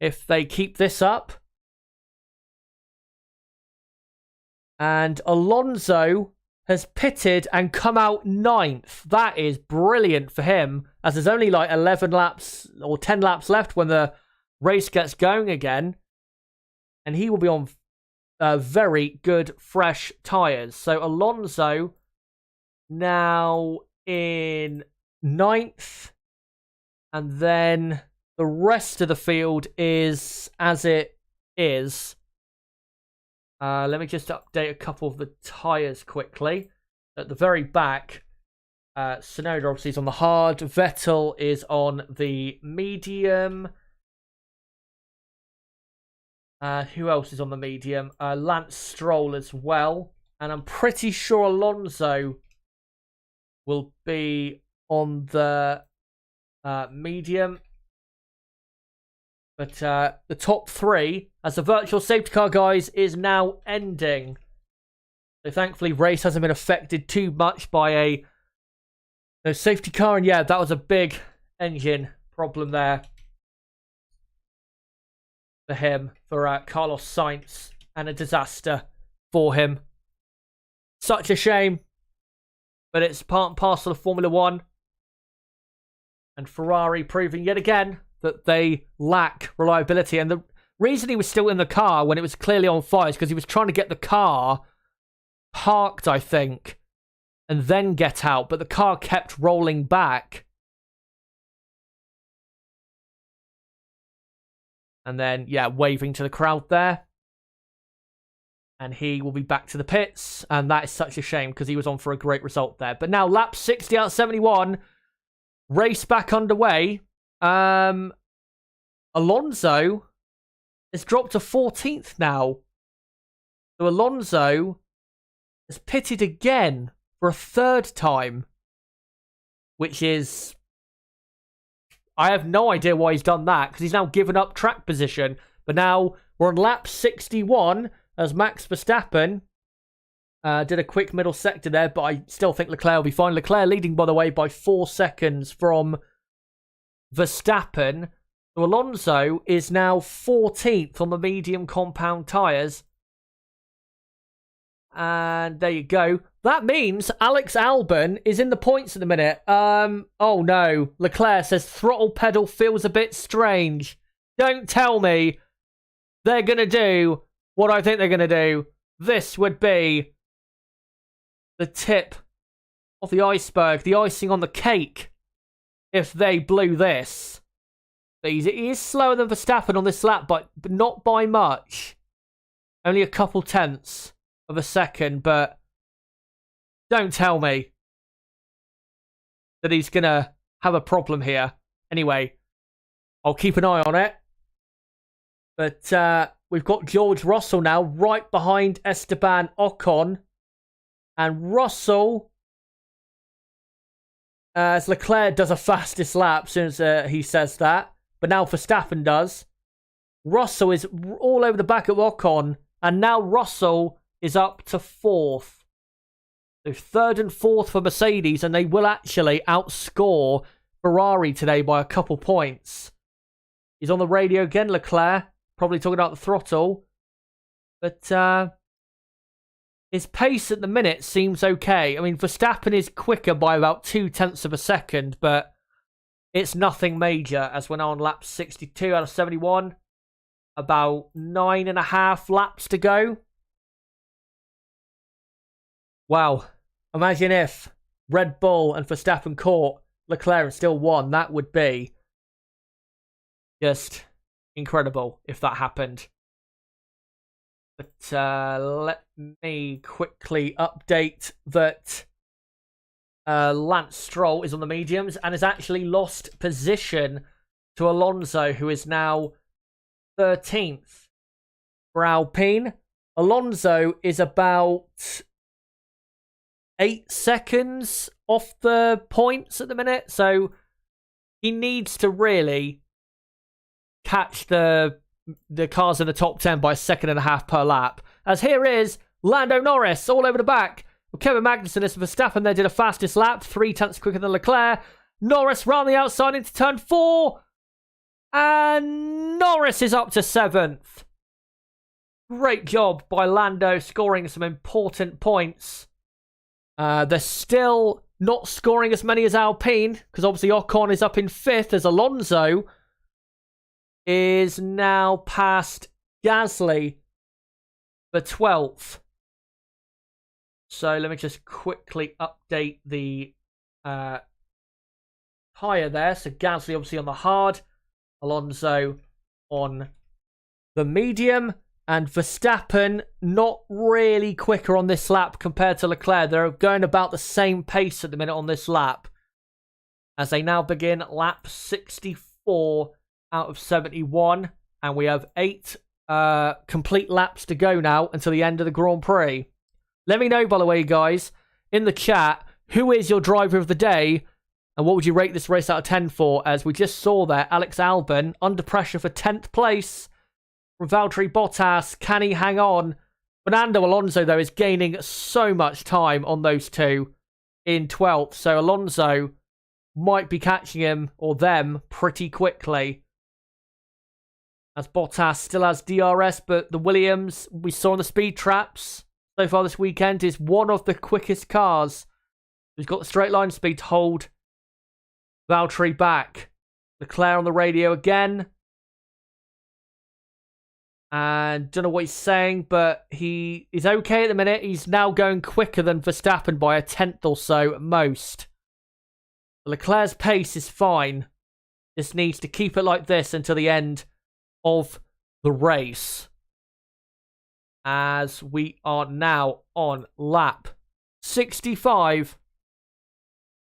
if they keep this up. And Alonso has pitted and come out 9th. That is brilliant for him, as there's only like 11 laps or 10 laps left when the race gets going again. And he will be on very good, fresh tyres. So Alonso now in 9th. And then the rest of the field is as it is. Let me just update a couple of the tyres quickly. At the very back, Tsunoda obviously is on the hard. Vettel is on the medium. Who else is on the medium? Lance Stroll as well. And I'm pretty sure Alonso will be on the medium. But the top three, as the virtual safety car, guys, is now ending. So thankfully, race hasn't been affected too much by a safety car. And yeah, that was a big engine problem there for him, for Carlos Sainz, and a disaster for him. Such a shame, but it's part and parcel of Formula One. And Ferrari proving yet again that they lack reliability. And the reason he was still in the car when it was clearly on fire is because he was trying to get the car parked, I think, and then get out. But the car kept rolling back. And then, yeah, waving to the crowd there. And he will be back to the pits. And that is such a shame because he was on for a great result there. But now lap 60 out of 71. Race back underway. Alonso has dropped to 14th now. So Alonso has pitted again for a third time. Which is... I have no idea why he's done that, because he's now given up track position. But now we're on lap 61 as Max Verstappen did a quick middle sector there, but I still think Leclair will be fine. Leclair leading, by the way, by 4 seconds from Verstappen. So Alonso is now 14th on the medium compound tyres. And there you go. That means Alex Albon is in the points at the minute. Oh no. Leclerc says throttle pedal feels a bit strange. Don't tell me they're going to do what I think they're going to do. This would be the tip of the iceberg, the icing on the cake, if they blew this. He is slower than Verstappen on this lap, but not by much. Only a couple tenths of a second, but don't tell me that he's going to have a problem here. Anyway, I'll keep an eye on it. But we've got George Russell now right behind Esteban Ocon. And Russell, as Leclerc does a fastest lap as soon as he says that. But now Verstappen does. Russell is all over the back of Ocon. And now Russell is up to 4th. So 3rd and 4th for Mercedes. And they will actually outscore Ferrari today by a couple points. He's on the radio again, Leclerc. Probably talking about the throttle. But his pace at the minute seems okay. I mean, Verstappen is quicker by about 2 tenths of a second. But it's nothing major as we're now on lap 62 out of 71. About 9.5 laps to go. Wow. Imagine if Red Bull and Verstappen caught Leclerc and still won. That would be just incredible if that happened. But let me quickly update that Lance Stroll is on the mediums and has actually lost position to Alonso, who is now 13th for Alpine. Alonso is about 8 seconds off the points at the minute, so he needs to really catch the cars in the top 10 by 1.5 seconds per lap. As here is Lando Norris all over the back. Well, Kevin Magnussen and Verstappen there did a fastest lap, 3 tenths quicker than Leclerc. Norris round the outside into turn 4. And Norris is up to 7th. Great job by Lando scoring some important points. They're still not scoring as many as Alpine, because obviously Ocon is up in 5th as Alonso is now past Gasly for 12th. So let me just quickly update the tyre there. So Gasly obviously on the hard, Alonso on the medium. And Verstappen, not really quicker on this lap compared to Leclerc. They're going about the same pace at the minute on this lap. As they now begin lap 64 out of 71. And we have 8 complete laps to go now until the end of the Grand Prix. Let me know, by the way, guys, in the chat, who is your driver of the day? And what would you rate this race out of 10 for? As we just saw there, Alex Albon under pressure for 10th place. From Valtteri Bottas, can he hang on? Fernando Alonso, though, is gaining so much time on those two in 12th. So Alonso might be catching him or them pretty quickly. As Bottas still has DRS, but the Williams we saw on the speed traps so far this weekend is one of the quickest cars. He's got the straight line speed to hold Valtteri back. Leclair on the radio again. And don't know what he's saying, but he is okay at the minute. He's now going quicker than Verstappen by a 10th or so at most. Leclerc's pace is fine. Just needs to keep it like this until the end of the race. As we are now on lap 65.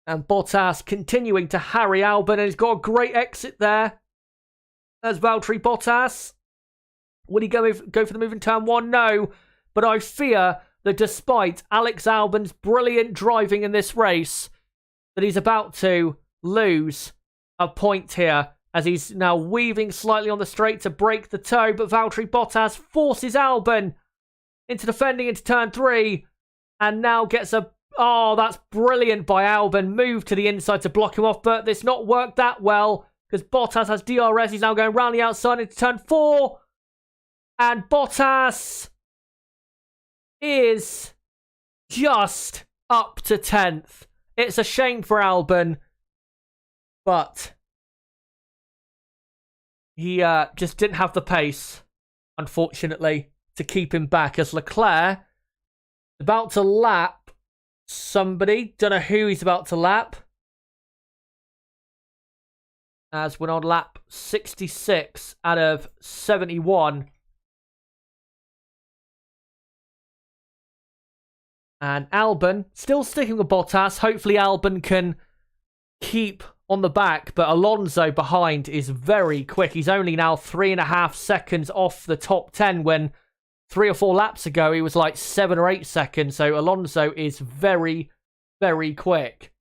And Bottas continuing to harry Albon, and he's got a great exit there. There's Valtteri Bottas. Would he go for the move in turn 1? No. But I fear that despite Alex Albon's brilliant driving in this race, that he's about to lose a point here, as he's now weaving slightly on the straight to break the toe. But Valtteri Bottas forces Albon into defending into turn 3, and now gets a... Oh, that's brilliant by Albon. Move to the inside to block him off, but it's not worked that well, because Bottas has DRS. He's now going round the outside into turn 4. And Bottas is just up to 10th. It's a shame for Albon, but he just didn't have the pace, unfortunately, to keep him back. As Leclerc is about to lap somebody. Don't know who he's about to lap. As we're on lap 66 out of 71. And Albon still sticking with Bottas. Hopefully Albon can keep on the back. But Alonso behind is very quick. He's only now 3.5 seconds off the top 10 when 3 or 4 laps ago he was like 7 or 8 seconds. So Alonso is very, very quick.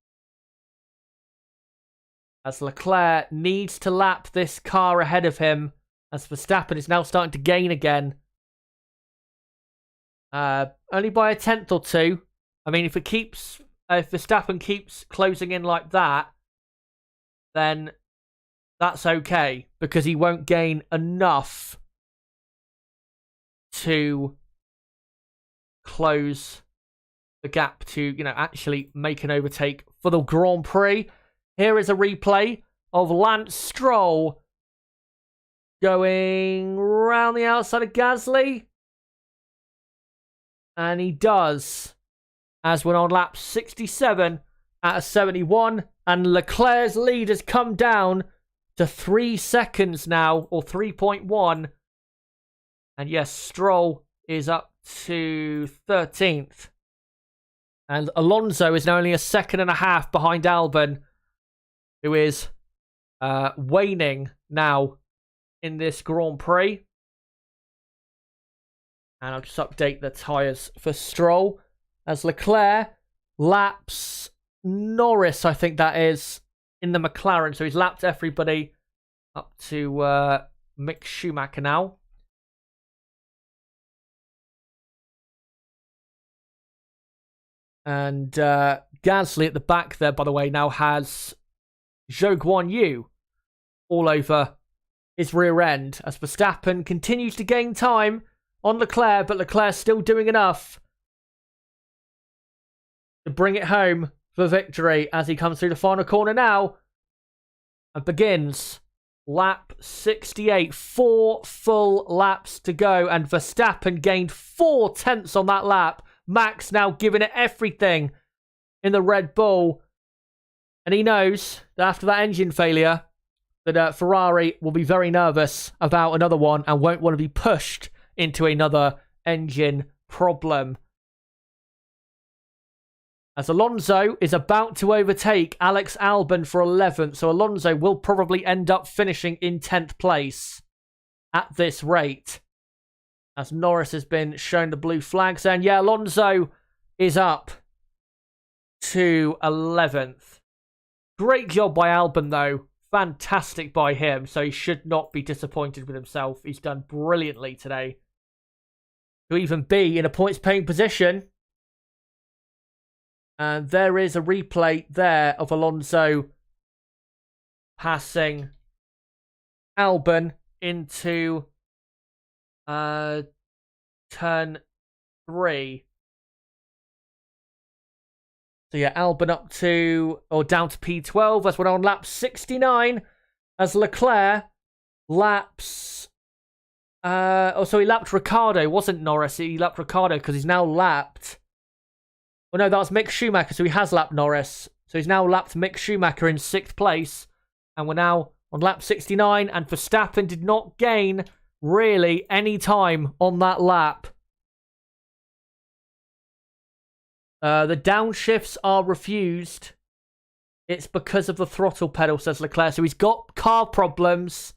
As Leclerc needs to lap this car ahead of him. As Verstappen is now starting to gain again. Only by a 10th or 2. I mean, if Verstappen keeps closing in like that, then that's okay, because he won't gain enough to close the gap to, actually make an overtake for the Grand Prix. Here is a replay of Lance Stroll going round the outside of Gasly. And he does, as we're on lap 67 out of 71. And Leclerc's lead has come down to 3 seconds now, or 3.1. And yes, Stroll is up to 13th. And Alonso is now only 1.5 seconds behind Albon, who is waning now in this Grand Prix. And I'll just update the tyres for Stroll. As Leclerc laps Norris, I think that is, in the McLaren. So he's lapped everybody up to Mick Schumacher now. And Gasly at the back there, by the way, now has Zhou Guanyu all over his rear end. As Verstappen continues to gain time on Leclerc, but Leclerc's still doing enough to bring it home for victory as he comes through the final corner now and begins lap 68. 4 full laps to go, and Verstappen gained 4 tenths on that lap. Max now giving it everything in the Red Bull, and he knows that after that engine failure that Ferrari will be very nervous about another one and won't want to be pushed into another engine problem. As Alonso is about to overtake Alex Albon for 11th, so Alonso will probably end up finishing in 10th place at this rate. As Norris has been shown the blue flags, and yeah, Alonso is up to 11th. Great job by Albon, though. Fantastic by him, so he should not be disappointed with himself. He's done brilliantly today. To even be in a points-paying position. And there is a replay there of Alonso passing Albon into turn 3. So yeah, Albon up to, or down to P12 as we're on lap 69 as Leclair laps, so he lapped Ricciardo, wasn't Norris, he lapped Ricciardo because he's now lapped, well no, that was Mick Schumacher, so he has lapped Norris, so he's now lapped Mick Schumacher in 6th place, and we're now on lap 69, and Verstappen did not gain really any time on that lap. The downshifts are refused. It's because of the throttle pedal, says Leclerc. So he's got car problems.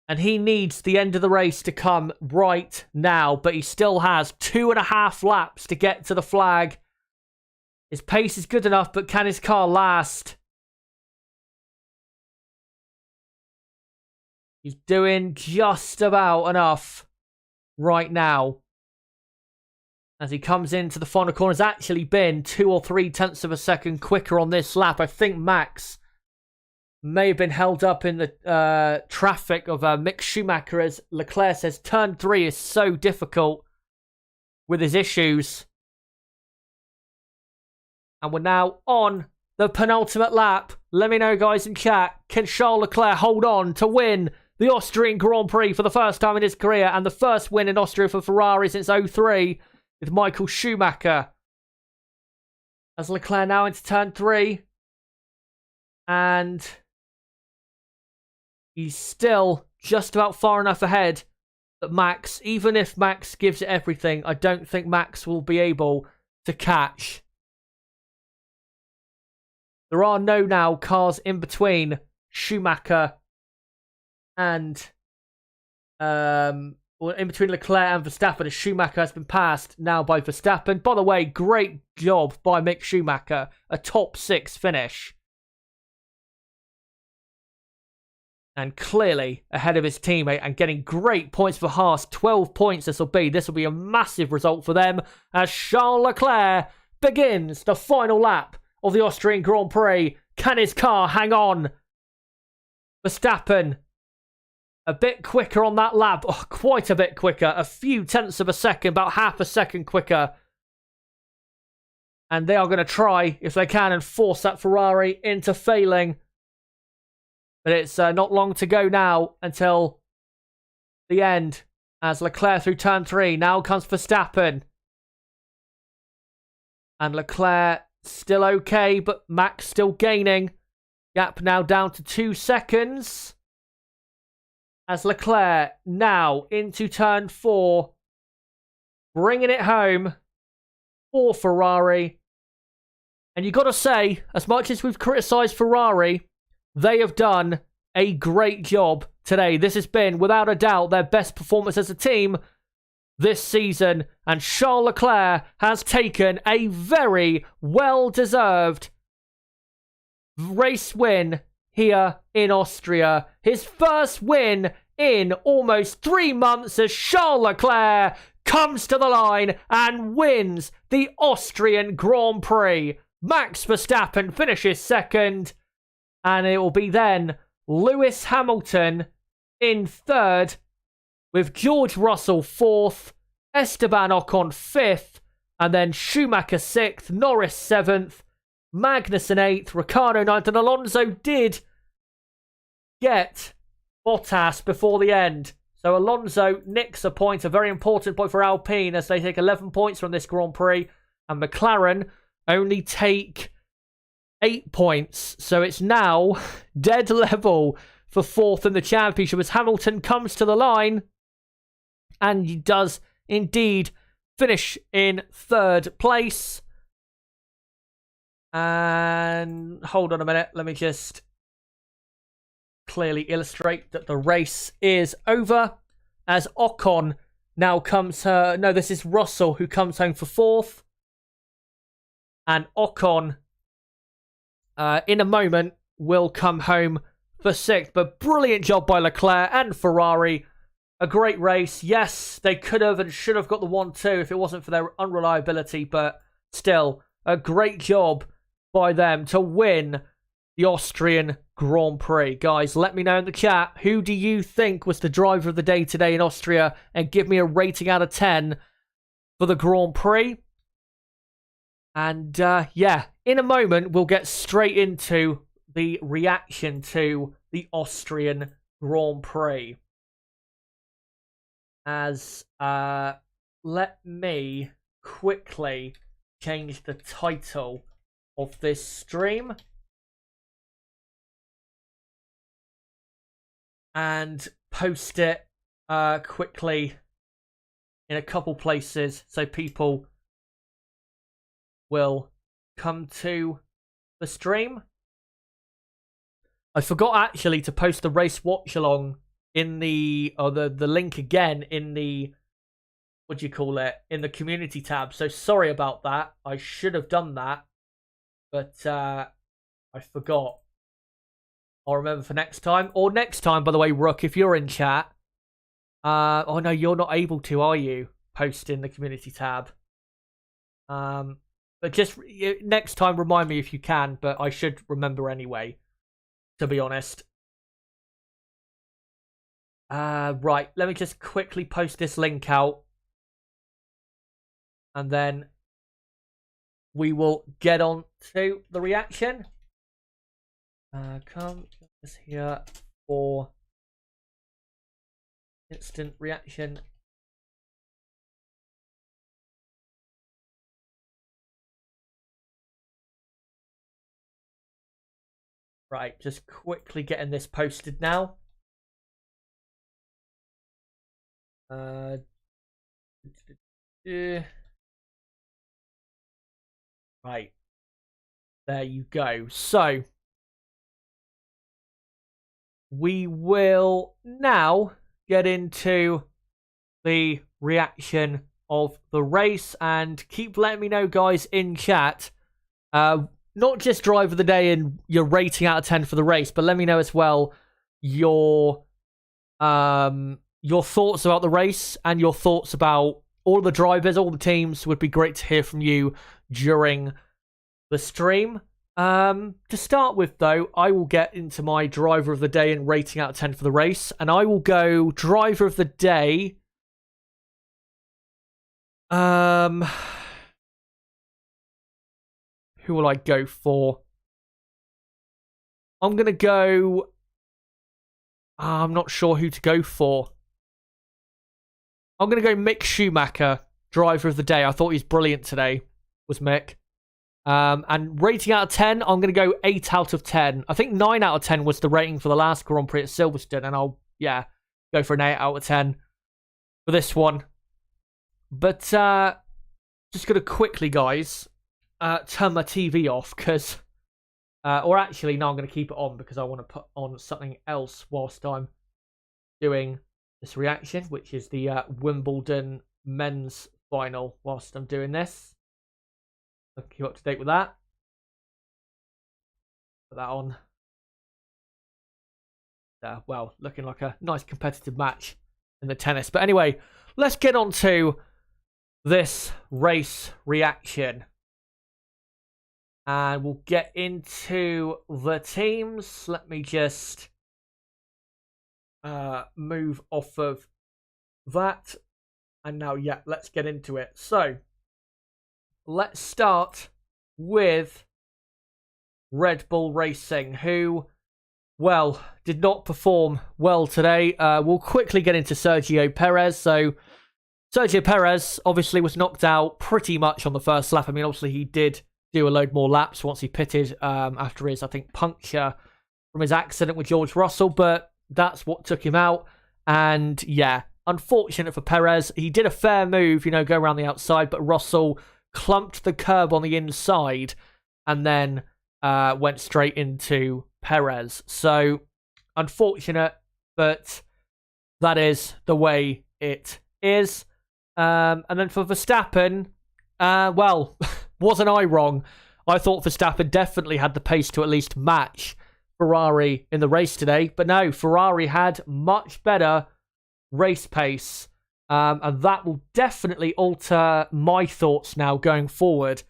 And he needs the end of the race to come right now. But he still has 2.5 laps to get to the flag. His pace is good enough, but can his car last? He's doing just about enough right now. As he comes into the final corner, has actually been 2 or 3 tenths of a second quicker on this lap. I think Max may have been held up in the traffic of Mick Schumacher, as Leclerc says turn 3 is so difficult with his issues. And we're now on the penultimate lap. Let me know, guys, in chat. Can Charles Leclerc hold on to win the Austrian Grand Prix for the first time in his career, and the first win in Austria for Ferrari since 2003? With Michael Schumacher. As Leclerc now into turn 3. And he's still just about far enough ahead that Max, even if Max gives it everything, I don't think Max will be able to catch. There are no now cars in between Schumacher and in between Leclerc and Verstappen, as Schumacher has been passed now by Verstappen. By the way, great job by Mick Schumacher. A top 6 finish. And clearly ahead of his teammate and getting great points for Haas. 12 points this will be. This will be a massive result for them as Charles Leclerc begins the final lap of the Austrian Grand Prix. Can his car hang on? Verstappen a bit quicker on that lap. Oh, quite a bit quicker. A few tenths of a second. About half a second quicker. And they are going to try, if they can, and force that Ferrari into failing. But it's not long to go now until the end. As Leclerc through turn 3. Now comes Verstappen. And Leclerc still okay, but Max still gaining. Gap now down to 2 seconds. As Leclerc now into turn 4. Bringing it home for Ferrari. And you've got to say, as much as we've criticised Ferrari, they have done a great job today. This has been, without a doubt, their best performance as a team this season. And Charles Leclerc has taken a very well-deserved race win here in Austria. His first win in almost 3 months as Charles Leclerc comes to the line and wins the Austrian Grand Prix. Max Verstappen finishes second, and it will be then Lewis Hamilton in third, with George Russell 4th, Esteban Ocon 5th, and then Schumacher 6th, Norris 7th, Magnussen 8th, Ricciardo 9th, and Alonso did get Bottas before the end. So Alonso nicks a point, a very important point for Alpine, as they take 11 points from this Grand Prix, and McLaren only take 8 points. So it's now dead level for 4th in the championship as Hamilton comes to the line And he does indeed finish in 3rd place. And hold on a minute. Let me just clearly illustrate that the race is over, as Ocon now comes... no, this is Russell who comes home for 4th. And Ocon, in a moment, will come home for 6th. But brilliant job by Leclair and Ferrari. A great race. Yes, they could have and should have got the 1-2 if it wasn't for their unreliability. But still, a great job by them to win the Austrian Grand Prix. Guys, let me know in the chat, who do you think was the driver of the day today in Austria? And give me a rating out of 10 for the Grand Prix. And yeah, in a moment, we'll get straight into the reaction to the Austrian Grand Prix. As, let me quickly change the title of this stream. And post it quickly in a couple places so people will come to the stream. I forgot actually to post the race watch along in the link again in the, what do you call it, in the community tab. So sorry about that. I should have done that, but I forgot. I'll remember for next time. Or next time, by the way, Rook, if you're in chat. Oh no, you're not able to, are you? Post in the community tab. But just next time, remind me if you can. But I should remember anyway, to be honest. Right, let me just quickly post this link out. And then we will get on to the reaction. Come here for instant reaction. Right, just quickly getting this posted now. Right, there you go. So we will now get into the reaction of the race, and keep letting me know, guys, in chat, not just driver of the day and your rating out of 10 for the race, but let me know as well your thoughts about the race and your thoughts about all the drivers, all the teams. Would be great to hear from you during the stream. To start with, though, I will get into my driver of the day and rating out of 10 for the race, and I will go driver of the day. Who will I go for? I'm going to go... I'm not sure who to go for. I'm going to go Mick Schumacher, driver of the day. I thought he was brilliant today, was Mick. And rating out of 10, I'm going to go 8 out of 10. I think 9 out of 10 was the rating for the last Grand Prix at Silverstone, and I'll, yeah, go for an 8 out of 10 for this one. But, just going to quickly, guys, turn my TV off, because, or actually, no, I'm going to keep it on, because I want to put on something else whilst I'm doing this reaction, which is the Wimbledon men's final whilst I'm doing this. I'll keep up to date with that. Put that on. Well, looking like a nice competitive match in the tennis. But anyway, let's get on to this race reaction. And we'll get into the teams. Let me just move off of that. And now, yeah, let's get into it. So, let's start with Red Bull Racing, who, well, did not perform well today. We'll quickly get into Sergio Perez. So, Sergio Perez obviously was knocked out pretty much on the first lap. I mean, obviously he did do a load more laps once he pitted after his, I think, puncture from his accident with George Russell, but that's what took him out. And yeah, unfortunate for Perez. He did a fair move, go around the outside, but Russell clumped the curb on the inside and then went straight into Perez. So, unfortunate, but that is the way it is. And then for Verstappen, wasn't I wrong? I thought Verstappen definitely had the pace to at least match Ferrari in the race today. But no, Ferrari had much better race pace. And that will definitely alter my thoughts now going forward.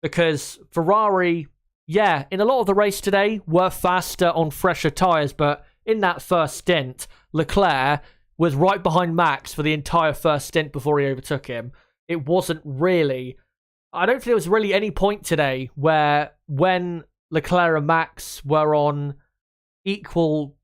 Because Ferrari, in a lot of the race today, were faster on fresher tyres. But in that first stint, Leclair was right behind Max for the entire first stint before he overtook him. It wasn't really... I don't think there was really any point today where when Leclerc and Max were on equal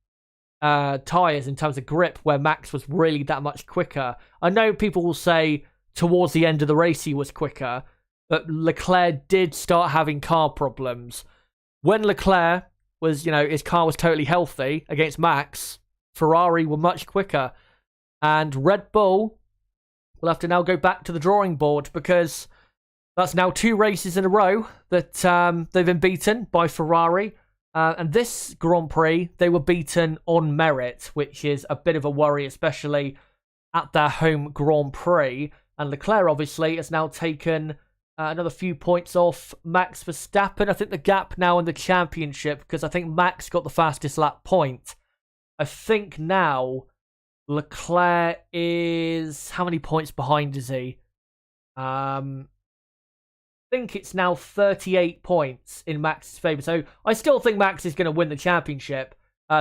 tyres in terms of grip, where Max was really that much quicker. I know people will say towards the end of the race he was quicker, but Leclerc did start having car problems. When Leclerc was, his car was totally healthy against Max, Ferrari were much quicker. And Red Bull will have to now go back to the drawing board because that's now 2 races in a row that they've been beaten by Ferrari. And this Grand Prix, they were beaten on merit, which is a bit of a worry, especially at their home Grand Prix. And Leclerc, obviously, has now taken another few points off Max Verstappen. I think the gap now in the championship, because I think Max got the fastest lap point. I think now Leclerc is... How many points behind is he? I think it's now 38 points in Max's favour. So I still think Max is going to win the championship.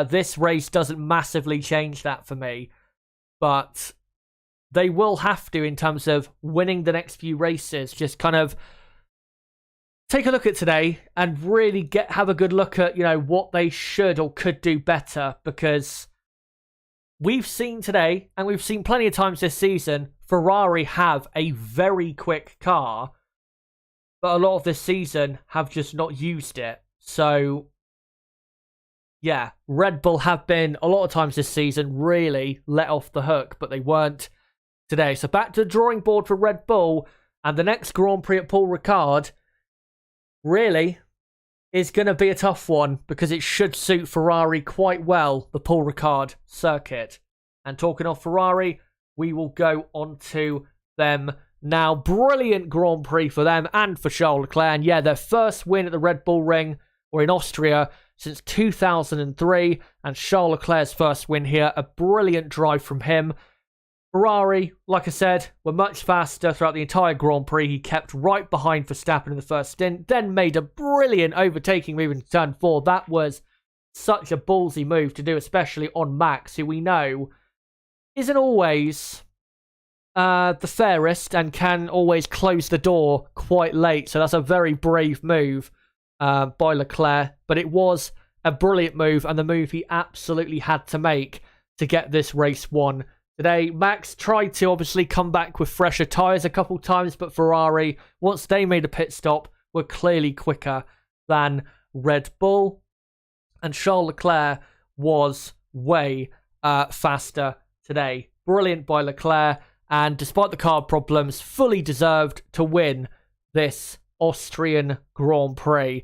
This race doesn't massively change that for me. But they will have to, in terms of winning the next few races, just kind of take a look at today and really have a good look at, what they should or could do better. Because we've seen today, and we've seen plenty of times this season, Ferrari have a very quick car. But a lot of this season have just not used it. So, Red Bull have been, a lot of times this season, really let off the hook. But they weren't today. So back to the drawing board for Red Bull. And the next Grand Prix at Paul Ricard, really, is going to be a tough one. Because it should suit Ferrari quite well, the Paul Ricard circuit. And talking of Ferrari, we will go on to them now. Brilliant Grand Prix for them and for Charles Leclerc. And their first win at the Red Bull Ring, or in Austria, since 2003. And Charles Leclerc's first win here. A brilliant drive from him. Ferrari, like I said, were much faster throughout the entire Grand Prix. He kept right behind Verstappen in the first stint. Then made a brilliant overtaking move into turn 4. That was such a ballsy move to do, especially on Max, who we know isn't always the fairest and can always close the door quite late. So that's a very brave move by Leclerc. But it was a brilliant move, and the move he absolutely had to make to get this race won today. Max tried to obviously come back with fresher tyres a couple times, but Ferrari, once they made a pit stop, were clearly quicker than Red Bull. And Charles Leclerc was way faster today. Brilliant by Leclerc. And despite the car problems, fully deserved to win this Austrian Grand Prix.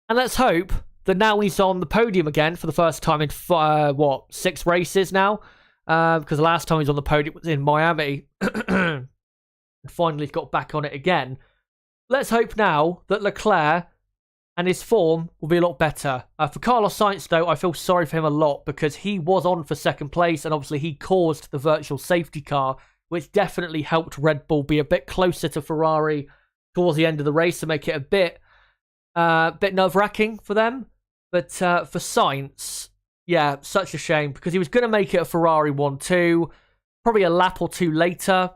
And let's hope that now he's on the podium again for the first time in, 6 races now? Because the last time he was on the podium was in Miami. And finally got back on it again. Let's hope now that Leclerc and his form will be a lot better. For Carlos Sainz, though, I feel sorry for him a lot because he was on for second place, and obviously he caused the virtual safety car, which definitely helped Red Bull be a bit closer to Ferrari towards the end of the race to make it a bit nerve-wracking for them. But for Sainz, such a shame, because he was going to make it a Ferrari 1-2, probably a lap or 2 later,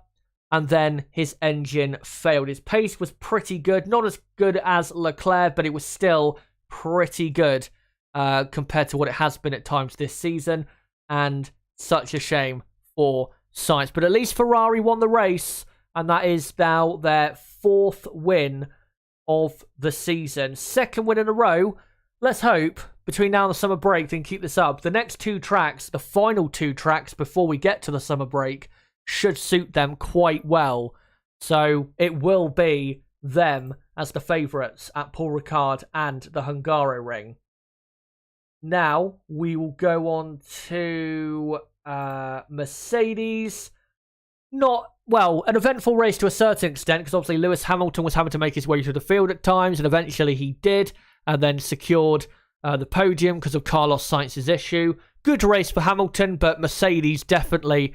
and then his engine failed. His pace was pretty good, not as good as Leclerc, but it was still pretty good compared to what it has been at times this season, and such a shame for Sainz. But at least Ferrari won the race, and that is now their 4th win of the season. 2nd win in a row. Let's hope between now and the summer break, then keep this up. The next 2 tracks, the final 2 tracks before we get to the summer break, should suit them quite well. So it will be them as the favourites at Paul Ricard and the Hungaroring. Now we will go on to Mercedes. Not, well, an eventful race to a certain extent, because obviously Lewis Hamilton was having to make his way through the field at times, and eventually he did, and then secured the podium because of Carlos Sainz's issue. Good race for Hamilton, but Mercedes definitely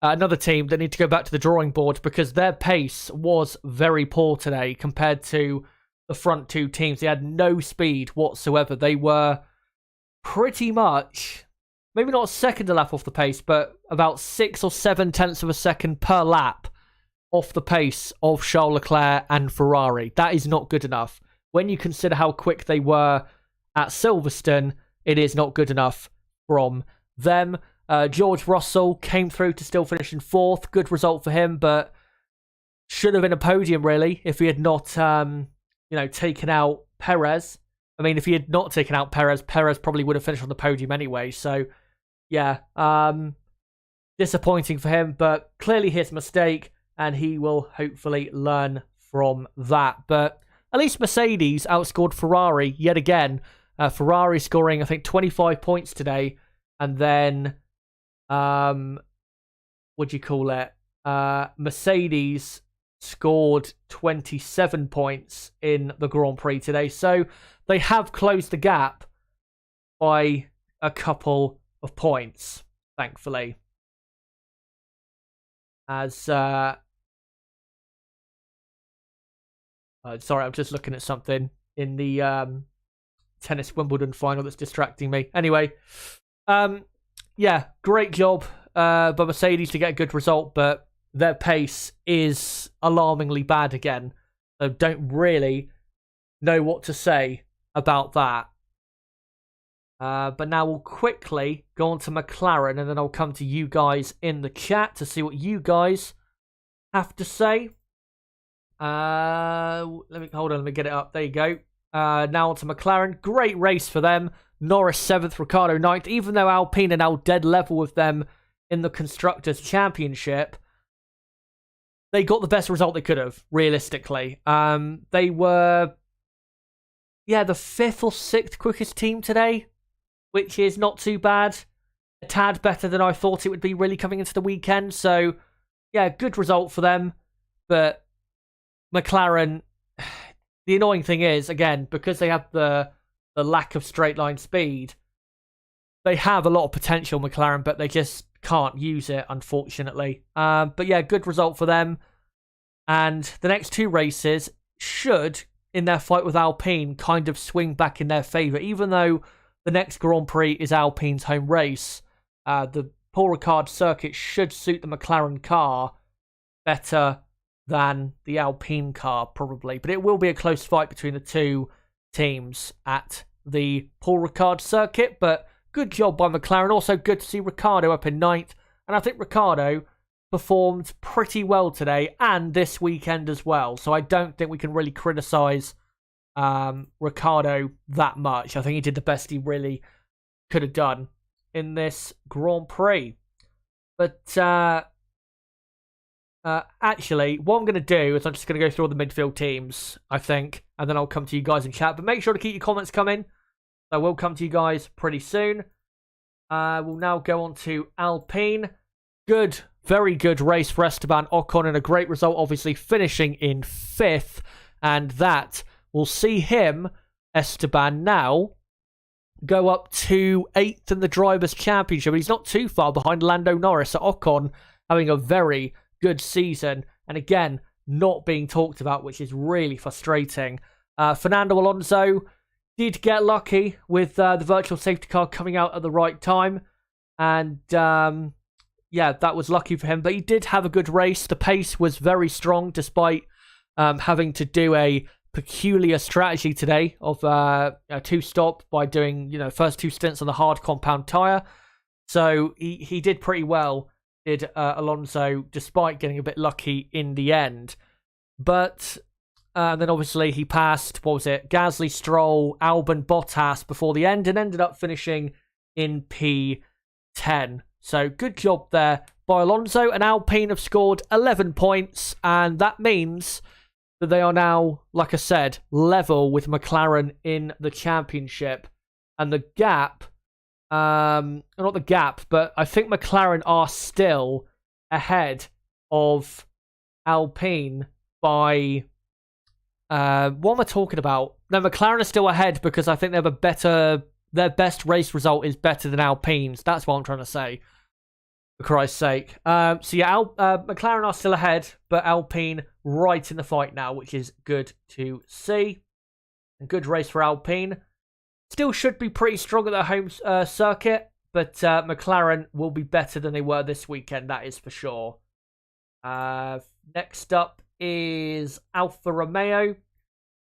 another team that need to go back to the drawing board, because their pace was very poor today compared to the front 2 teams. They had no speed whatsoever. They were pretty much, maybe not a second a lap off the pace, but about 6 or 7 tenths of a second per lap off the pace of Charles Leclerc and Ferrari. That is not good enough. When you consider how quick they were at Silverstone, it is not good enough from them. George Russell came through to still finish in 4th. Good result for him, but should have been a podium, really, if he had not, taken out Perez. I mean, if he had not taken out Perez, Perez probably would have finished on the podium anyway. So, yeah, disappointing for him, but clearly his mistake, and he will hopefully learn from that. But at least Mercedes outscored Ferrari yet again. Ferrari scoring, I think, 25 points today, and then Mercedes scored 27 points in the Grand Prix today. So they have closed the gap by a couple of points, thankfully. As sorry, I'm just looking at something in the tennis Wimbledon final that's distracting me. Anyway, yeah, great job by Mercedes to get a good result, but their pace is alarmingly bad again. So don't really know what to say about that. But now we'll quickly go on to McLaren, and then I'll come to you guys in the chat to see what you guys have to say. Let me get it up. There you go. Now on to McLaren. Great race for them. Norris 7th, Ricciardo 9th. Even though Alpine are now dead level with them in the Constructors' Championship, they got the best result they could have, realistically. They were, the 5th or 6th quickest team today, which is not too bad. A tad better than I thought it would be, really, coming into the weekend. So, yeah, good result for them. But McLaren, the annoying thing is, again, because they have the lack of straight line speed, they have a lot of potential, McLaren, but they just can't use it, unfortunately. But yeah, good result for them. And the next 2 races should, in their fight with Alpine, kind of swing back in their favour. Even though the next Grand Prix is Alpine's home race, the Paul Ricard circuit should suit the McLaren car better than the Alpine car, probably. But it will be a close fight between the 2 teams at the Paul Ricard circuit. But good job by McLaren. Also good to see Ricciardo up in 9th. And I think Ricciardo performed pretty well today and this weekend as well. So I don't think we can really criticise Ricciardo that much. I think he did the best he really could have done in this Grand Prix. But actually, what I'm going to do is I'm just going to go through all the midfield teams, I think, and then I'll come to you guys in chat. But make sure to keep your comments coming. I will come to you guys pretty soon. We'll now go on to Alpine. Good, very good race for Esteban Ocon, and a great result, obviously, finishing in 5th. And that will see him, Esteban, now go up to 8th in the Drivers' Championship. He's not too far behind Lando Norris. So Ocon having a very good season, and again, not being talked about, which is really frustrating. Fernando Alonso did get lucky with the virtual safety car coming out at the right time, and that was lucky for him, but he did have a good race. The pace was very strong, despite having to do a peculiar strategy today of a 2-stop by doing, first 2 stints on the hard compound tyre. So he did pretty well, did Alonso, despite getting a bit lucky in the end. But And then obviously he passed, what was it, Gasly, Stroll, Albon, Bottas before the end and ended up finishing in P10. So good job there by Alonso. And Alpine have scored 11 points. And that means that they are now, like I said, level with McLaren in the championship. And the gap, not the gap, but I think McLaren are still ahead of Alpine by... what am I talking about? No, McLaren are still ahead because I think they have their best race result is better than Alpine's. That's what I'm trying to say, for Christ's sake. So yeah, McLaren are still ahead, but Alpine right in the fight now, which is good to see. A good race for Alpine. Still should be pretty strong at their home circuit, but McLaren will be better than they were this weekend, that is for sure. Next up is Alfa Romeo.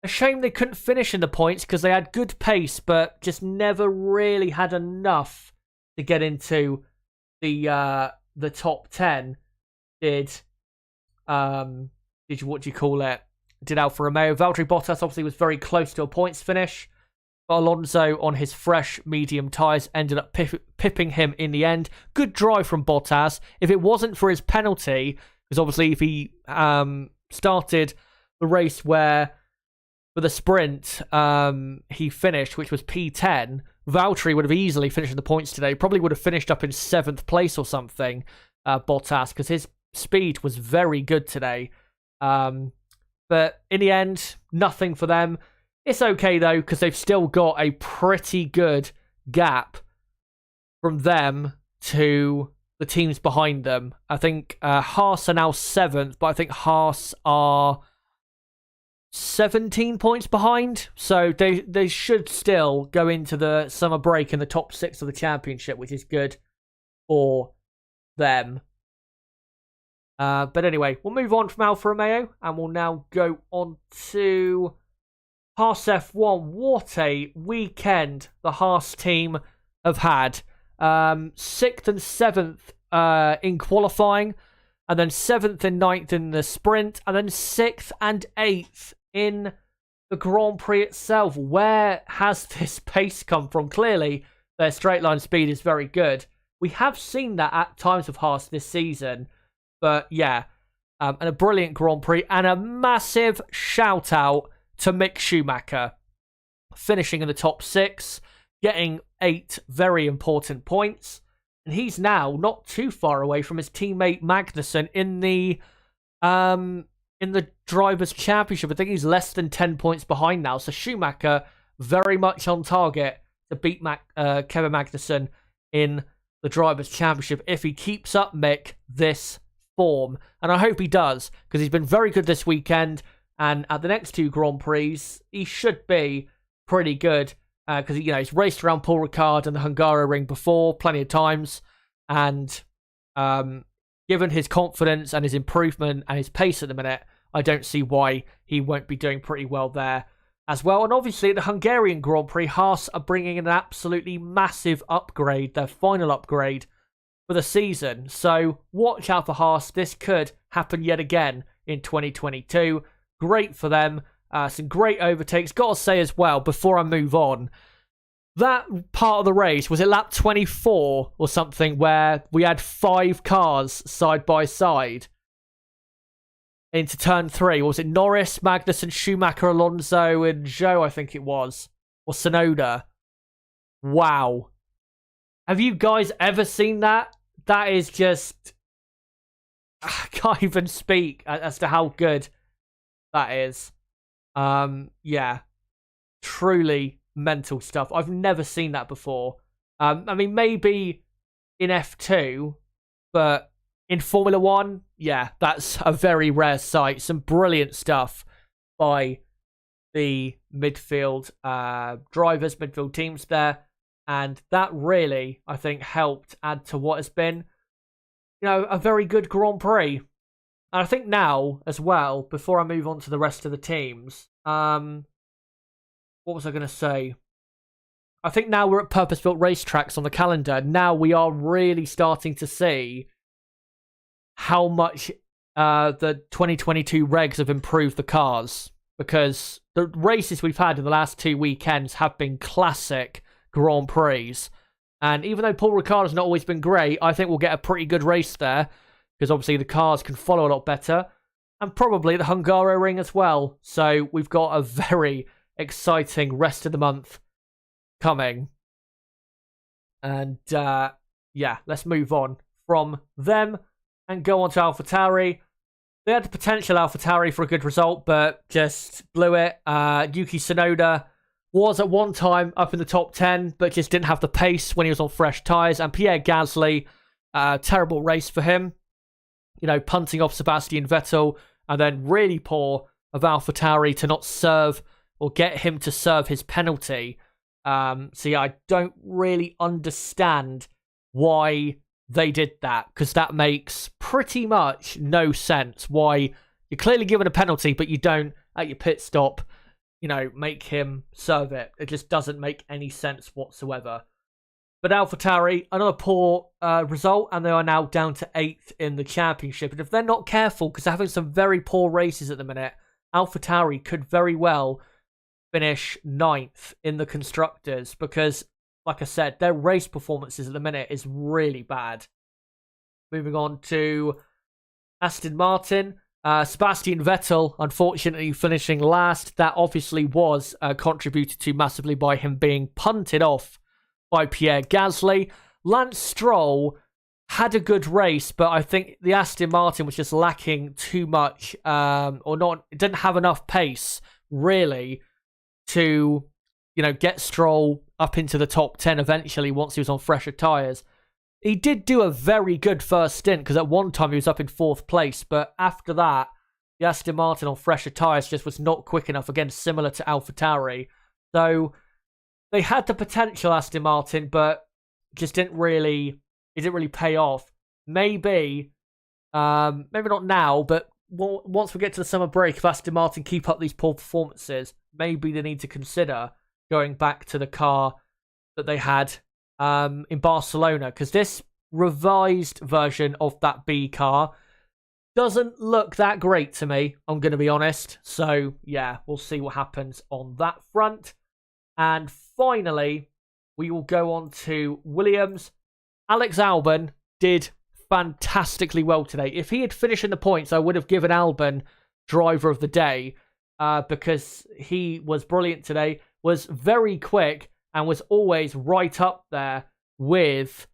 A shame they couldn't finish in the points because they had good pace, but just never really had enough to get into the top 10. Did what do you call it? Did Alfa Romeo. Valtteri Bottas obviously was very close to a points finish, but Alonso on his fresh medium tyres ended up pipping him in the end. Good drive from Bottas. If it wasn't for his penalty, because obviously if he started the race where for the sprint he finished, which was P10, Valtteri would have easily finished in the points today. Probably would have finished up in 7th place or something, Bottas, because his speed was very good today. But in the end, nothing for them. It's okay though, because they've still got a pretty good gap from them to the teams behind them. I think Haas are now 7th, but I think Haas are 17 points behind. So they should still go into the summer break in the top 6 of the championship, which is good for them. But anyway, we'll move on from Alfa Romeo, and we'll now go on to Haas F1. What a weekend the Haas team have had. 6th and 7th in qualifying, and then 7th and 9th in the sprint, and then 6th and 8th in the Grand Prix itself. Where has this pace come from? Clearly, their straight line speed is very good. We have seen that at times with Haas this season, but yeah, and a brilliant Grand Prix, and a massive shout out to Mick Schumacher, finishing in the top 6, getting 8 very important points, and he's now not too far away from his teammate Magnussen in the Drivers' Championship. I think he's less than 10 points behind now, so Schumacher very much on target to beat Kevin Magnussen in the Drivers' Championship if he keeps up, Mick, this form, and I hope he does, because he's been very good this weekend, and at the next 2 Grand Prix he should be pretty good, because he's raced around Paul Ricard and the Hungaroring before plenty of times, and given his confidence and his improvement and his pace at the minute, I don't see why he won't be doing pretty well there as well. And obviously at the Hungarian Grand Prix, Haas are bringing in an absolutely massive upgrade, their final upgrade for the season. So watch out for Haas. This could happen yet again in 2022. Great for them. Some great overtakes. Got to say as well, before I move on, that part of the race, was it lap 24 or something, where we had 5 cars side by side into turn 3? Or was it Norris, Magnussen, Schumacher, Alonso, and Zhou, I think it was? Or Tsunoda? Wow. Have you guys ever seen that? That is just... I can't even speak as to how good that is. Yeah. Truly mental stuff. I've never seen that before. I mean, maybe in F2, but in Formula 1, yeah, that's a very rare sight. Some brilliant stuff by the midfield drivers, midfield teams there. And that really, I think, helped add to what has been, a very good Grand Prix. And I think now, as well, before I move on to the rest of the teams, what was I going to say? I think now we're at purpose-built racetracks on the calendar. Now we are really starting to see how much the 2022 regs have improved the cars. because the races we've had in the last 2 weekends have been classic Grand Prix. And even though Paul Ricciardo's not always been great, I think we'll get a pretty good race there, because obviously the cars can follow a lot better. And probably the Hungaroring as well. So we've got a very exciting rest of the month coming. And yeah, let's move on from them and go on to AlphaTauri. They had the potential, AlphaTauri, for a good result, but just blew it. Yuki Tsunoda was at one time up in the top 10, but just didn't have the pace when he was on fresh tyres. And Pierre Gasly, terrible race for him. You know, punting off Sebastian Vettel, and then really poor of AlphaTauri to not serve or get him to serve his penalty. So yeah, I don't really understand why they did that, because that makes pretty much no sense. Why you're clearly given a penalty, but you don't, at your pit stop, you know, make him serve it. It just doesn't make any sense whatsoever. But AlphaTauri, another poor result, and they are now down to 8th in the championship. And if they're not careful, because they're having some very poor races at the minute, AlphaTauri could very well finish 9th in the Constructors, because, like I said, their race performances at the minute is really bad. Moving on to Aston Martin. Sebastian Vettel, unfortunately, finishing last. That obviously was contributed to massively by him being punted off by Pierre Gasly. Lance Stroll had a good race, but I think the Aston Martin was just lacking too much, or not, it didn't have enough pace, really, to, you know, get Stroll up into the top 10 eventually once he was on fresher tyres. He did do a very good first stint, because at one time he was up in 4th place, but after that, the Aston Martin on fresher tyres just was not quick enough, again, similar to AlphaTauri. So they had the potential, Aston Martin, but just didn't really pay off. Maybe not now, but once we get to the summer break, if Aston Martin keep up these poor performances, maybe they need to consider going back to the car that they had in Barcelona, because this revised version of that B car doesn't look that great to me, I'm going to be honest. So yeah, we'll see what happens on that front. And finally, we will go on to Williams. Alex Albon did fantastically well today. If he had finished in the points, I would have given Albon driver of the day, because he was brilliant today, was very quick, and was always right up there with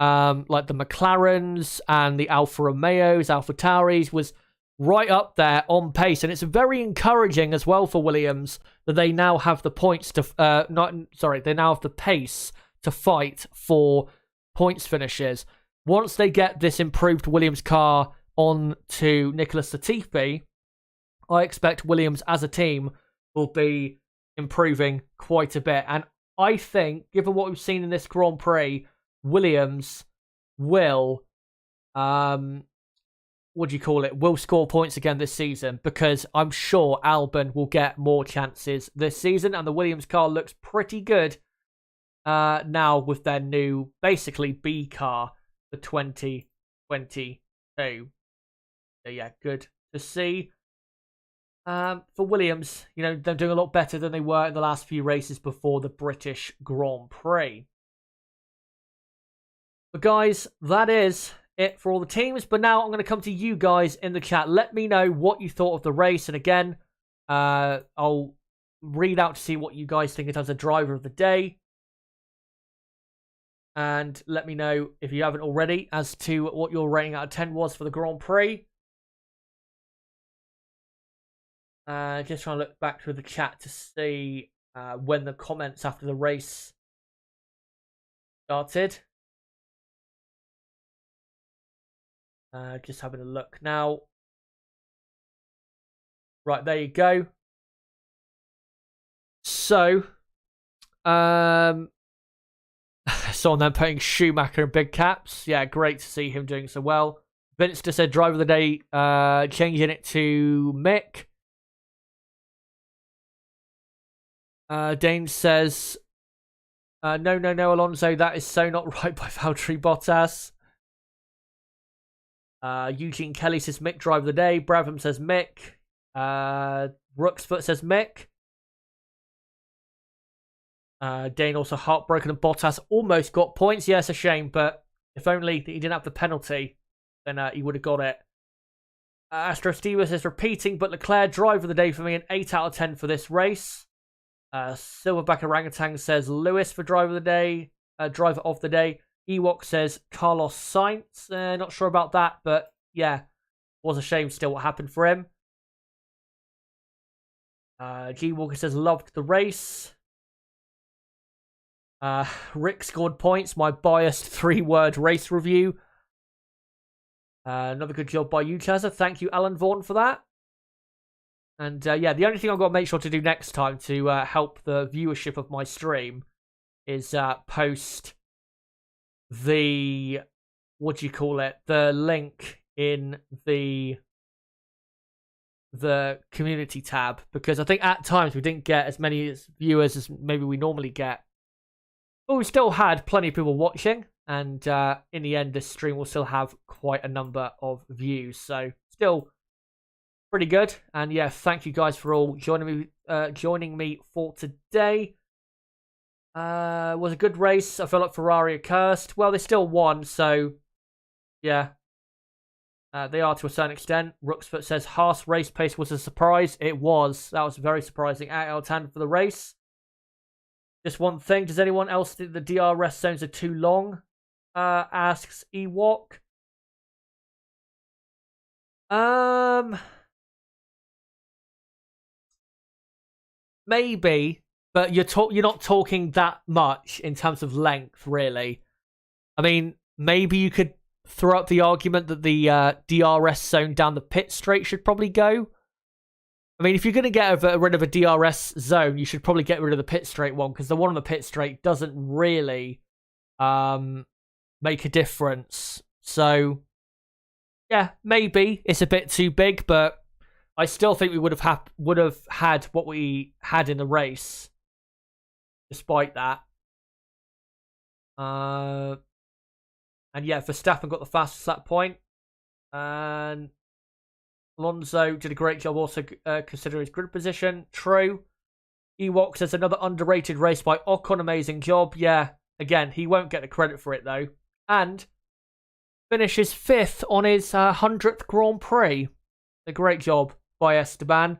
like the McLarens and the Alfa Romeos, Alpha Tauris, was right up there on pace. And it's very encouraging as well for Williams that they now have the points to they now have the pace to fight for points finishes. Once they get this improved Williams car on to Nicholas Latifi, I expect Williams as a team will be improving quite a bit. And I think, given what we've seen in this Grand Prix, Williams will, will score points again this season, because I'm sure Albon will get more chances this season, and the Williams car looks pretty good now with their new, basically, B car for 2022. So yeah, good to see. For Williams, you know, they're doing a lot better than they were in the last few races before the British Grand Prix. But guys, that is it for all the teams. But now I'm going to come to you guys in the chat. Let me know what you thought of the race. And again, I'll read out to see what you guys think in terms of driver of the day. And let me know, if you haven't already, as to what your rating out of 10 was for the Grand Prix. Just trying to look back through the chat to see when the comments after the race started. Just having a look now. Right, there you go. So, someone then putting Schumacher in big caps. Yeah, great to see him doing so well. Vince just said driver of the day, changing it to Mick. Dane says, no, Alonso, that is so not right by Valtteri Bottas. Eugene Kelly says Mick driver of the day. Bravham says Mick. Rooksfoot says Mick. Dane also heartbroken, and Bottas almost got points. Yeah, it's a shame, but if only he didn't have the penalty, then he would have got it. Astro Stevens is repeating, but Leclair, driver of the day for me, an 8 out of 10 for this race. Silverback Orangutan says Lewis for driver of the day. Driver of the day. Ewok says Carlos Sainz. Not sure about that, but yeah, was a shame still what happened for him. G Walker says loved the race. Rick scored points. My biased 3-word race review. Another good job by you, Chazza. Thank you, Alan Vaughan, for that. And yeah, the only thing I've got to make sure to do next time to help the viewership of my stream is post the, the link in the community tab, because I think at times we didn't get as many viewers as maybe we normally get. But we still had plenty of people watching, and in the end, this stream will still have quite a number of views. So still pretty good. And yeah, thank you guys for all joining me for today. Was a good race. I feel like Ferrari are cursed. Well, they still won, so yeah. They are to a certain extent. Rooksfoot says Haas race pace was a surprise. It was. That was very surprising. 8 out of 10 for the race. Just one thing. Does anyone else think the DRS zones are too long? Asks Ewok. Maybe, but you're not talking that much in terms of length, really. I mean, maybe you could throw up the argument that the DRS zone down the pit straight should probably go. I mean, if you're going to get rid of a DRS zone, you should probably get rid of the pit straight one, because the one on the pit straight doesn't really make a difference. So, yeah, maybe it's a bit too big, but I still think we would have had what we had in the race, despite that. And yeah, Verstappen got the fastest at that point. And Alonso did a great job also considering his grid position. True. Ewok says another underrated race by Ocon. Amazing job. Yeah, again, he won't get the credit for it, though. And finishes 5th on his 100th Grand Prix. A great job by Esteban.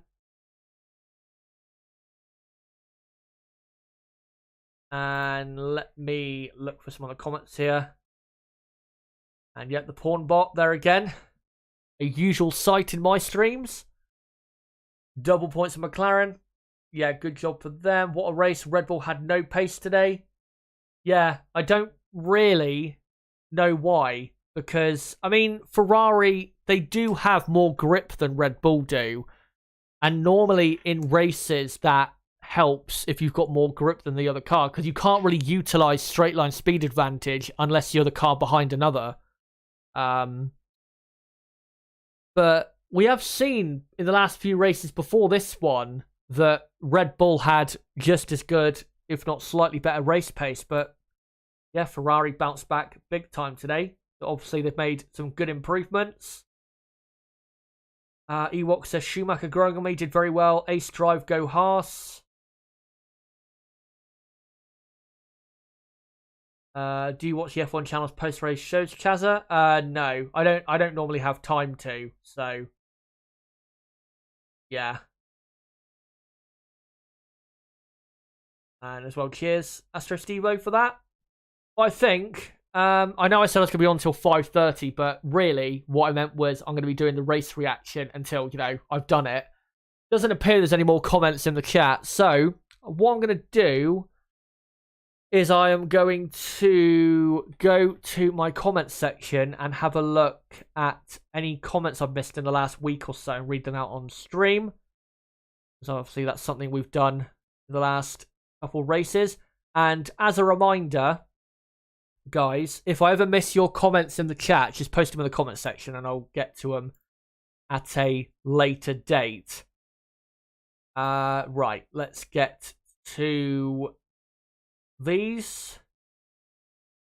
And let me look for some other comments here. And yet the porn bot there again. A usual sight in my streams. Double points for McLaren. Yeah, good job for them. What a race. Red Bull had no pace today. Yeah, I don't really know why. Because, I mean, Ferrari, they do have more grip than Red Bull do. And normally in races that helps if you've got more grip than the other car. Because you can't really utilize straight line speed advantage unless you're the car behind another. But we have seen in the last few races before this one that Red Bull had just as good, if not slightly better race pace. But yeah, Ferrari bounced back big time today. Obviously, they've made some good improvements. Ewok says Schumacher growing on me, did very well. Ace drive, go Haas. Do you watch the F1 channel's post-race shows, Chazza? No, I don't normally have time to, so yeah. And as well, cheers, Astro Stevo, for that. Well, I think I know I said I was going to be on until 5:30, but really what I meant was I'm going to be doing the race reaction until, I've done it. Doesn't appear there's any more comments in the chat, so what I'm going to do is I am going to go to my comments section and have a look at any comments I've missed in the last week or so and read them out on stream. So obviously that's something we've done in the last couple races. And as a reminder, guys, if I ever miss your comments in the chat, just post them in the comment section and I'll get to them at a later date. Right, let's get to these.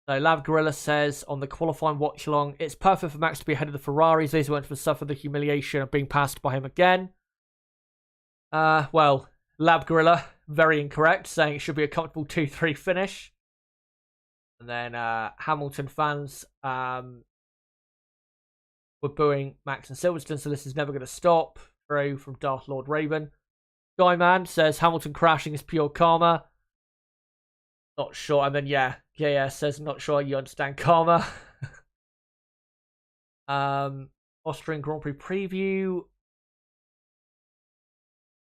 So Lav Gorilla says on the qualifying watch along, it's perfect for Max to be ahead of the Ferraris. These went to suffer the humiliation of being passed by him again. Well, Lab Gorilla, very incorrect, saying it should be a comfortable 2-3 finish. And then Hamilton fans were booing Max and Silverstone, so this is never going to stop. Throw from Darth Lord Raven. Guyman says Hamilton crashing is pure karma. Not sure. And then, yeah, JS says, not sure you understand karma. Austrian Grand Prix preview.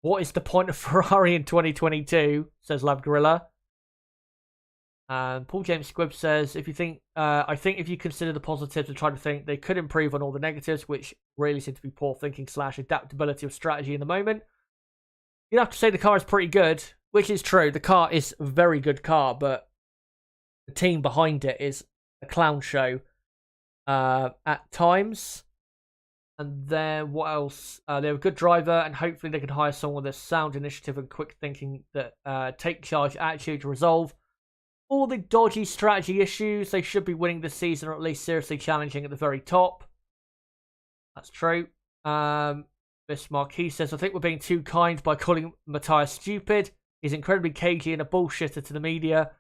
What is the point of Ferrari in 2022? Says Lab Gorilla. Paul James Squibb says, if you think, I think if you consider the positives and try to think, they could improve on all the negatives, which really seem to be poor thinking / adaptability of strategy in the moment. You'd have to say the car is pretty good, which is true. The car is a very good car, but the team behind it is a clown show at times. And then what else? They're a good driver, and hopefully they can hire someone with a sound initiative and quick thinking that take charge attitude to resolve all the dodgy strategy issues. They should be winning this season, or at least seriously challenging at the very top. That's true. Miss Marquis says, I think we're being too kind by calling Matthias stupid. He's incredibly cagey and a bullshitter to the media.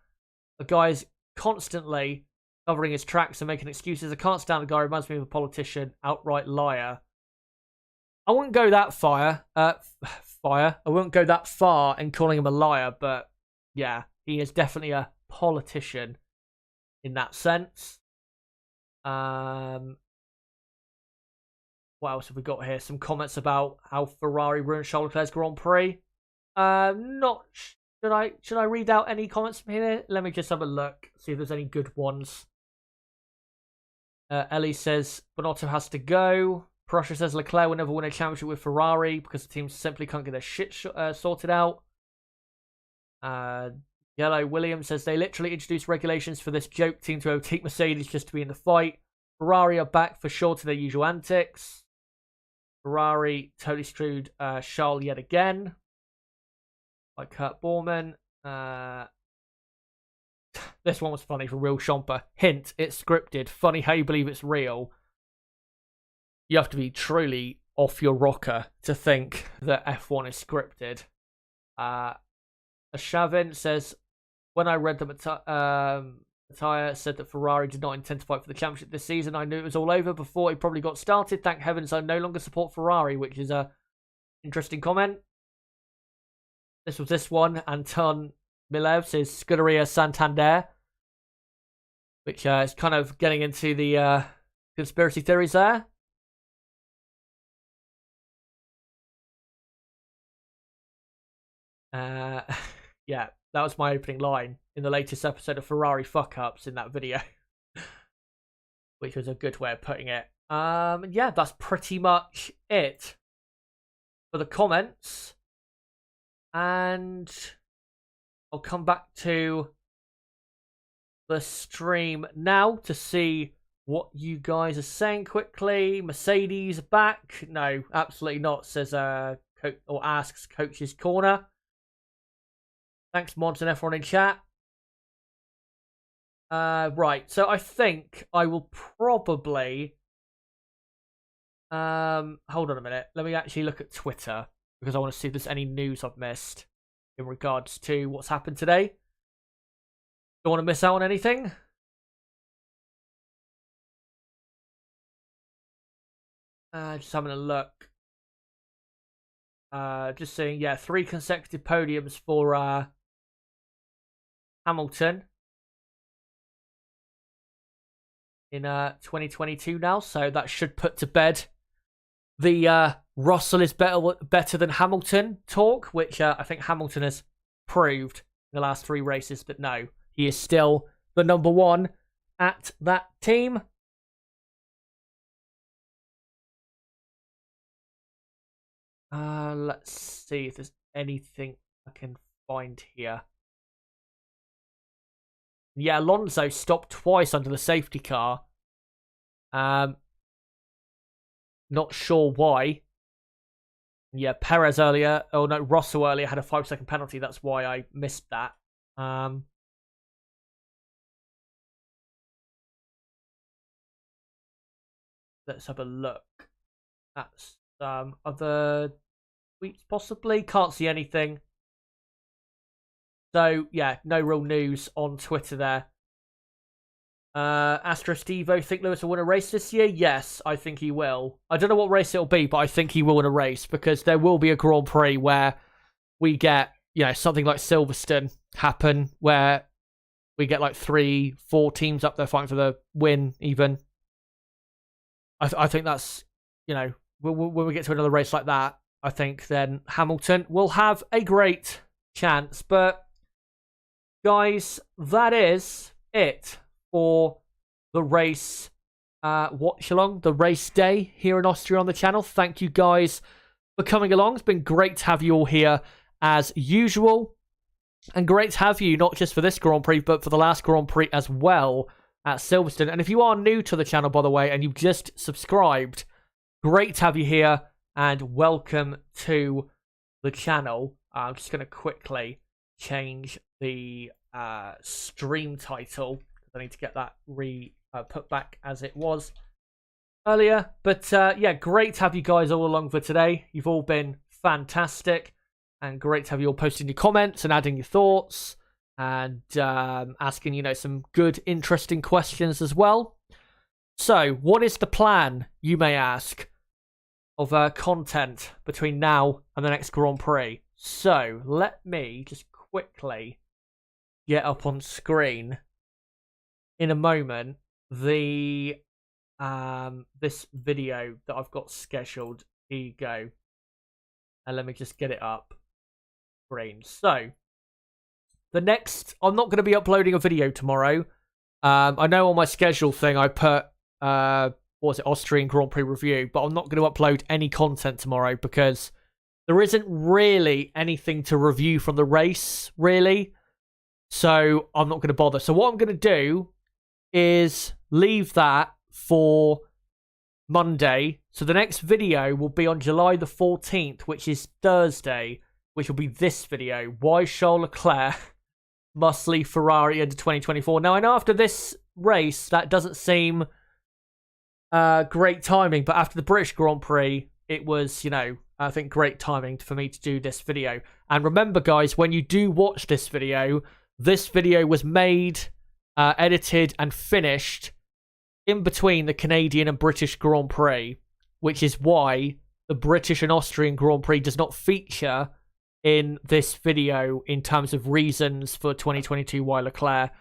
The guy's constantly covering his tracks and making excuses. I can't stand the guy. Reminds me of a politician, outright liar. I wouldn't go that far. I wouldn't go that far in calling him a liar, but yeah, he is definitely a politician in that sense. What else have we got here? Some comments about how Ferrari ruined Charles Leclerc's Grand Prix. Not should I read out any comments from here? Let me just have a look, see if there's any good ones. Ellie says Bonotto has to go. Prussia says Leclerc will never win a championship with Ferrari because the team simply can't get their shit sorted out. Yellow Williams says they literally introduced regulations for this joke team to overtake Mercedes just to be in the fight. Ferrari are back for sure to their usual antics. Ferrari totally screwed Charles yet again. Like Kurt Borman. This one was funny from Real Shomper. Hint, it's scripted. Funny how you believe it's real. You have to be truly off your rocker to think that F1 is scripted. Shavin says, when I read the Matthias said that Ferrari did not intend to fight for the championship this season, I knew it was all over before it probably got started. Thank heavens I no longer support Ferrari, which is a interesting comment. This was this one. Anton Milev says Scuderia Santander, which is kind of getting into the conspiracy theories there. Yeah, that was my opening line in the latest episode of Ferrari Fuck Ups in that video, which was a good way of putting it. Yeah, that's pretty much it for the comments. And I'll come back to the stream now to see what you guys are saying quickly. Mercedes back? No, absolutely not, says or asks Coach's Corner. Thanks, Mods and everyone in chat. Right, so I think I will probably hold on a minute. Let me actually look at Twitter, because I want to see if there's any news I've missed in regards to what's happened today. Don't want to miss out on anything. Just having a look. Just seeing, yeah, 3 consecutive podiums for Hamilton in 2022 now, so that should put to bed the Russell is better than Hamilton talk, which I think Hamilton has proved in the last 3 races that no, he is still the number 1 at that team. Let's see if there's anything I can find here. Yeah, Alonso stopped twice under the safety car. Not sure why. Yeah, Perez earlier. Oh no, Russell earlier had a 5-second penalty. That's why I missed that. Let's have a look at some other weeks possibly. Can't see anything. So, yeah, no real news on Twitter there. Astro Stevo, think Lewis will win a race this year? Yes, I think he will. I don't know what race it'll be, but I think he will win a race because there will be a Grand Prix where we get, something like Silverstone happen where we get like 3-4 teams up there fighting for the win even. I think that's, when we get to another race like that, I think then Hamilton will have a great chance. But, guys, that is it for the race watch-along, the race day here in Austria on the channel. Thank you guys for coming along. It's been great to have you all here as usual. And great to have you, not just for this Grand Prix, but for the last Grand Prix as well at Silverstone. And if you are new to the channel, by the way, and you've just subscribed, great to have you here and welcome to the channel. I'm just going to quickly change the stream title. I need to get that put back as it was earlier. But yeah, great to have you guys all along for today. You've all been fantastic. And great to have you all posting your comments and adding your thoughts. And asking, some good, interesting questions as well. So, what is the plan, you may ask, of content between now and the next Grand Prix? So, let me just quickly get up on screen in a moment the this video that I've got scheduled. Here you go. And let me just get it up. Screen. So I'm not going to be uploading a video tomorrow. I know on my schedule thing I put Austrian Grand Prix review, but I'm not going to upload any content tomorrow because there isn't really anything to review from the race, really. So I'm not going to bother. So what I'm going to do is leave that for Monday. So the next video will be on July the 14th, which is Thursday, which will be this video. Why Charles Leclerc must leave Ferrari into 2024. Now, I know after this race, that doesn't seem great timing, but after the British Grand Prix, it was, I think great timing for me to do this video. And remember, guys, when you do watch this video was made, edited, and finished in between the Canadian and British Grand Prix, which is why the British and Austrian Grand Prix does not feature in this video in terms of reasons for 2022 why Leclerc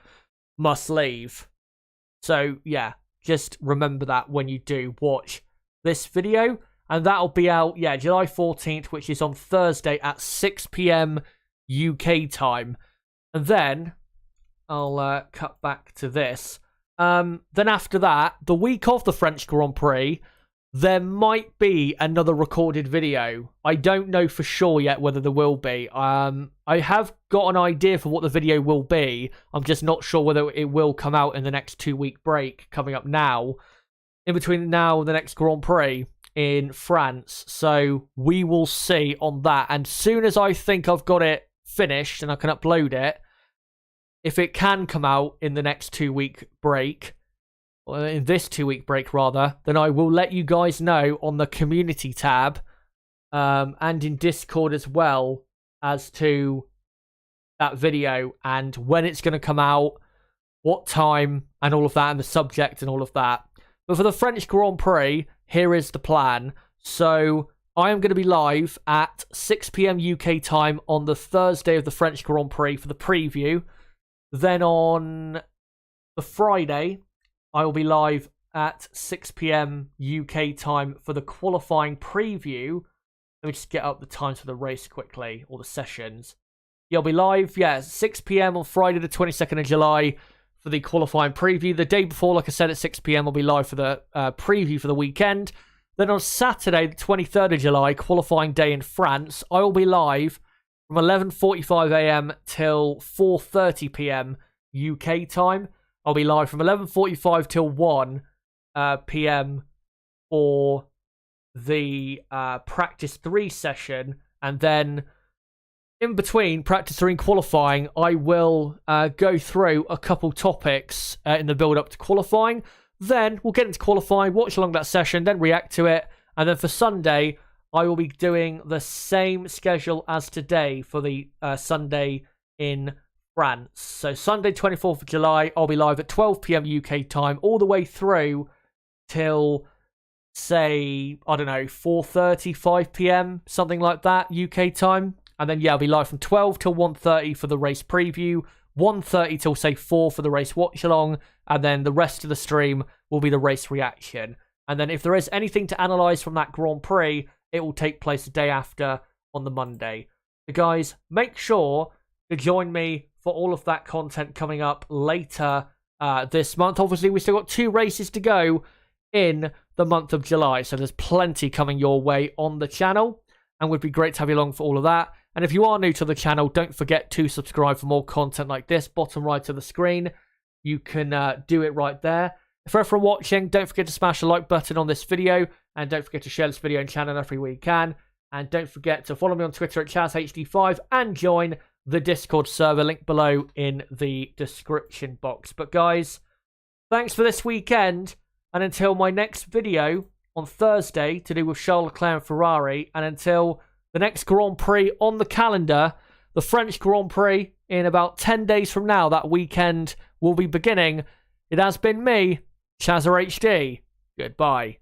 must leave. So, yeah, just remember that when you do watch this video. And that'll be out, July 14th, which is on Thursday at 6 p.m. UK time. And then I'll cut back to this. Then after that, the week of the French Grand Prix, there might be another recorded video. I don't know for sure yet whether there will be. I have got an idea for what the video will be. I'm just not sure whether it will come out in the next 2-week break coming up now. In between now and the next Grand Prix in France. So we will see on that. And soon as I think I've got it finished and I can upload it, if it can come out in the next 2-week break, or in this 2-week break rather, then I will let you guys know on the community tab and in Discord as well as to that video and when it's going to come out, what time and all of that, and the subject and all of that. But for the French Grand Prix, here is the plan. So I am going to be live at 6 p.m. UK time on the Thursday of the French Grand Prix for the preview. Then on the Friday, I will be live at 6 p.m. UK time for the qualifying preview. Let me just get up the times for the race quickly, or the sessions. Yeah, I'll be live, 6 p.m. on Friday the 22nd of July for the qualifying preview. The day before, like I said, at 6 p.m. I'll be live for the preview for the weekend. Then on Saturday, the 23rd of July, qualifying day in France, I will be live from 11:45 a.m. till 4:30 p.m. UK time. I'll be live from 11:45 till 1 p.m. for the practice 3 session, and then in between practice 3 and qualifying, I will go through a couple topics in the build up to qualifying. Then we'll get into qualifying, watch along that session, then react to it, and then for Sunday, I will be doing the same schedule as today for the Sunday in France. So Sunday 24th of July, I'll be live at 12 p.m. UK time all the way through till, say, I don't know, 4:30, 5 p.m, something like that UK time. And then, yeah, I'll be live from 12 till 1:30 for the race preview, 1:30 till, say, 4 for the race watch-along, and then the rest of the stream will be the race reaction. And then if there is anything to analyse from that Grand Prix, it will take place the day after on the Monday. So, guys, make sure to join me for all of that content coming up later this month. Obviously, we've still got 2 races to go in the month of July, so there's plenty coming your way on the channel, and would be great to have you along for all of that. And if you are new to the channel, don't forget to subscribe for more content like this. Bottom right of the screen, you can do it right there. For everyone watching, don't forget to smash the like button on this video, and don't forget to share this video and channel everywhere you can. And don't forget to follow me on Twitter at ChazHD5 and join the Discord server, link below in the description box. But guys, thanks for this weekend, and until my next video on Thursday to do with Charles Leclerc and Ferrari, and until the next Grand Prix on the calendar, the French Grand Prix, in about 10 days from now, that weekend will be beginning. It has been me, ChazHD. Goodbye.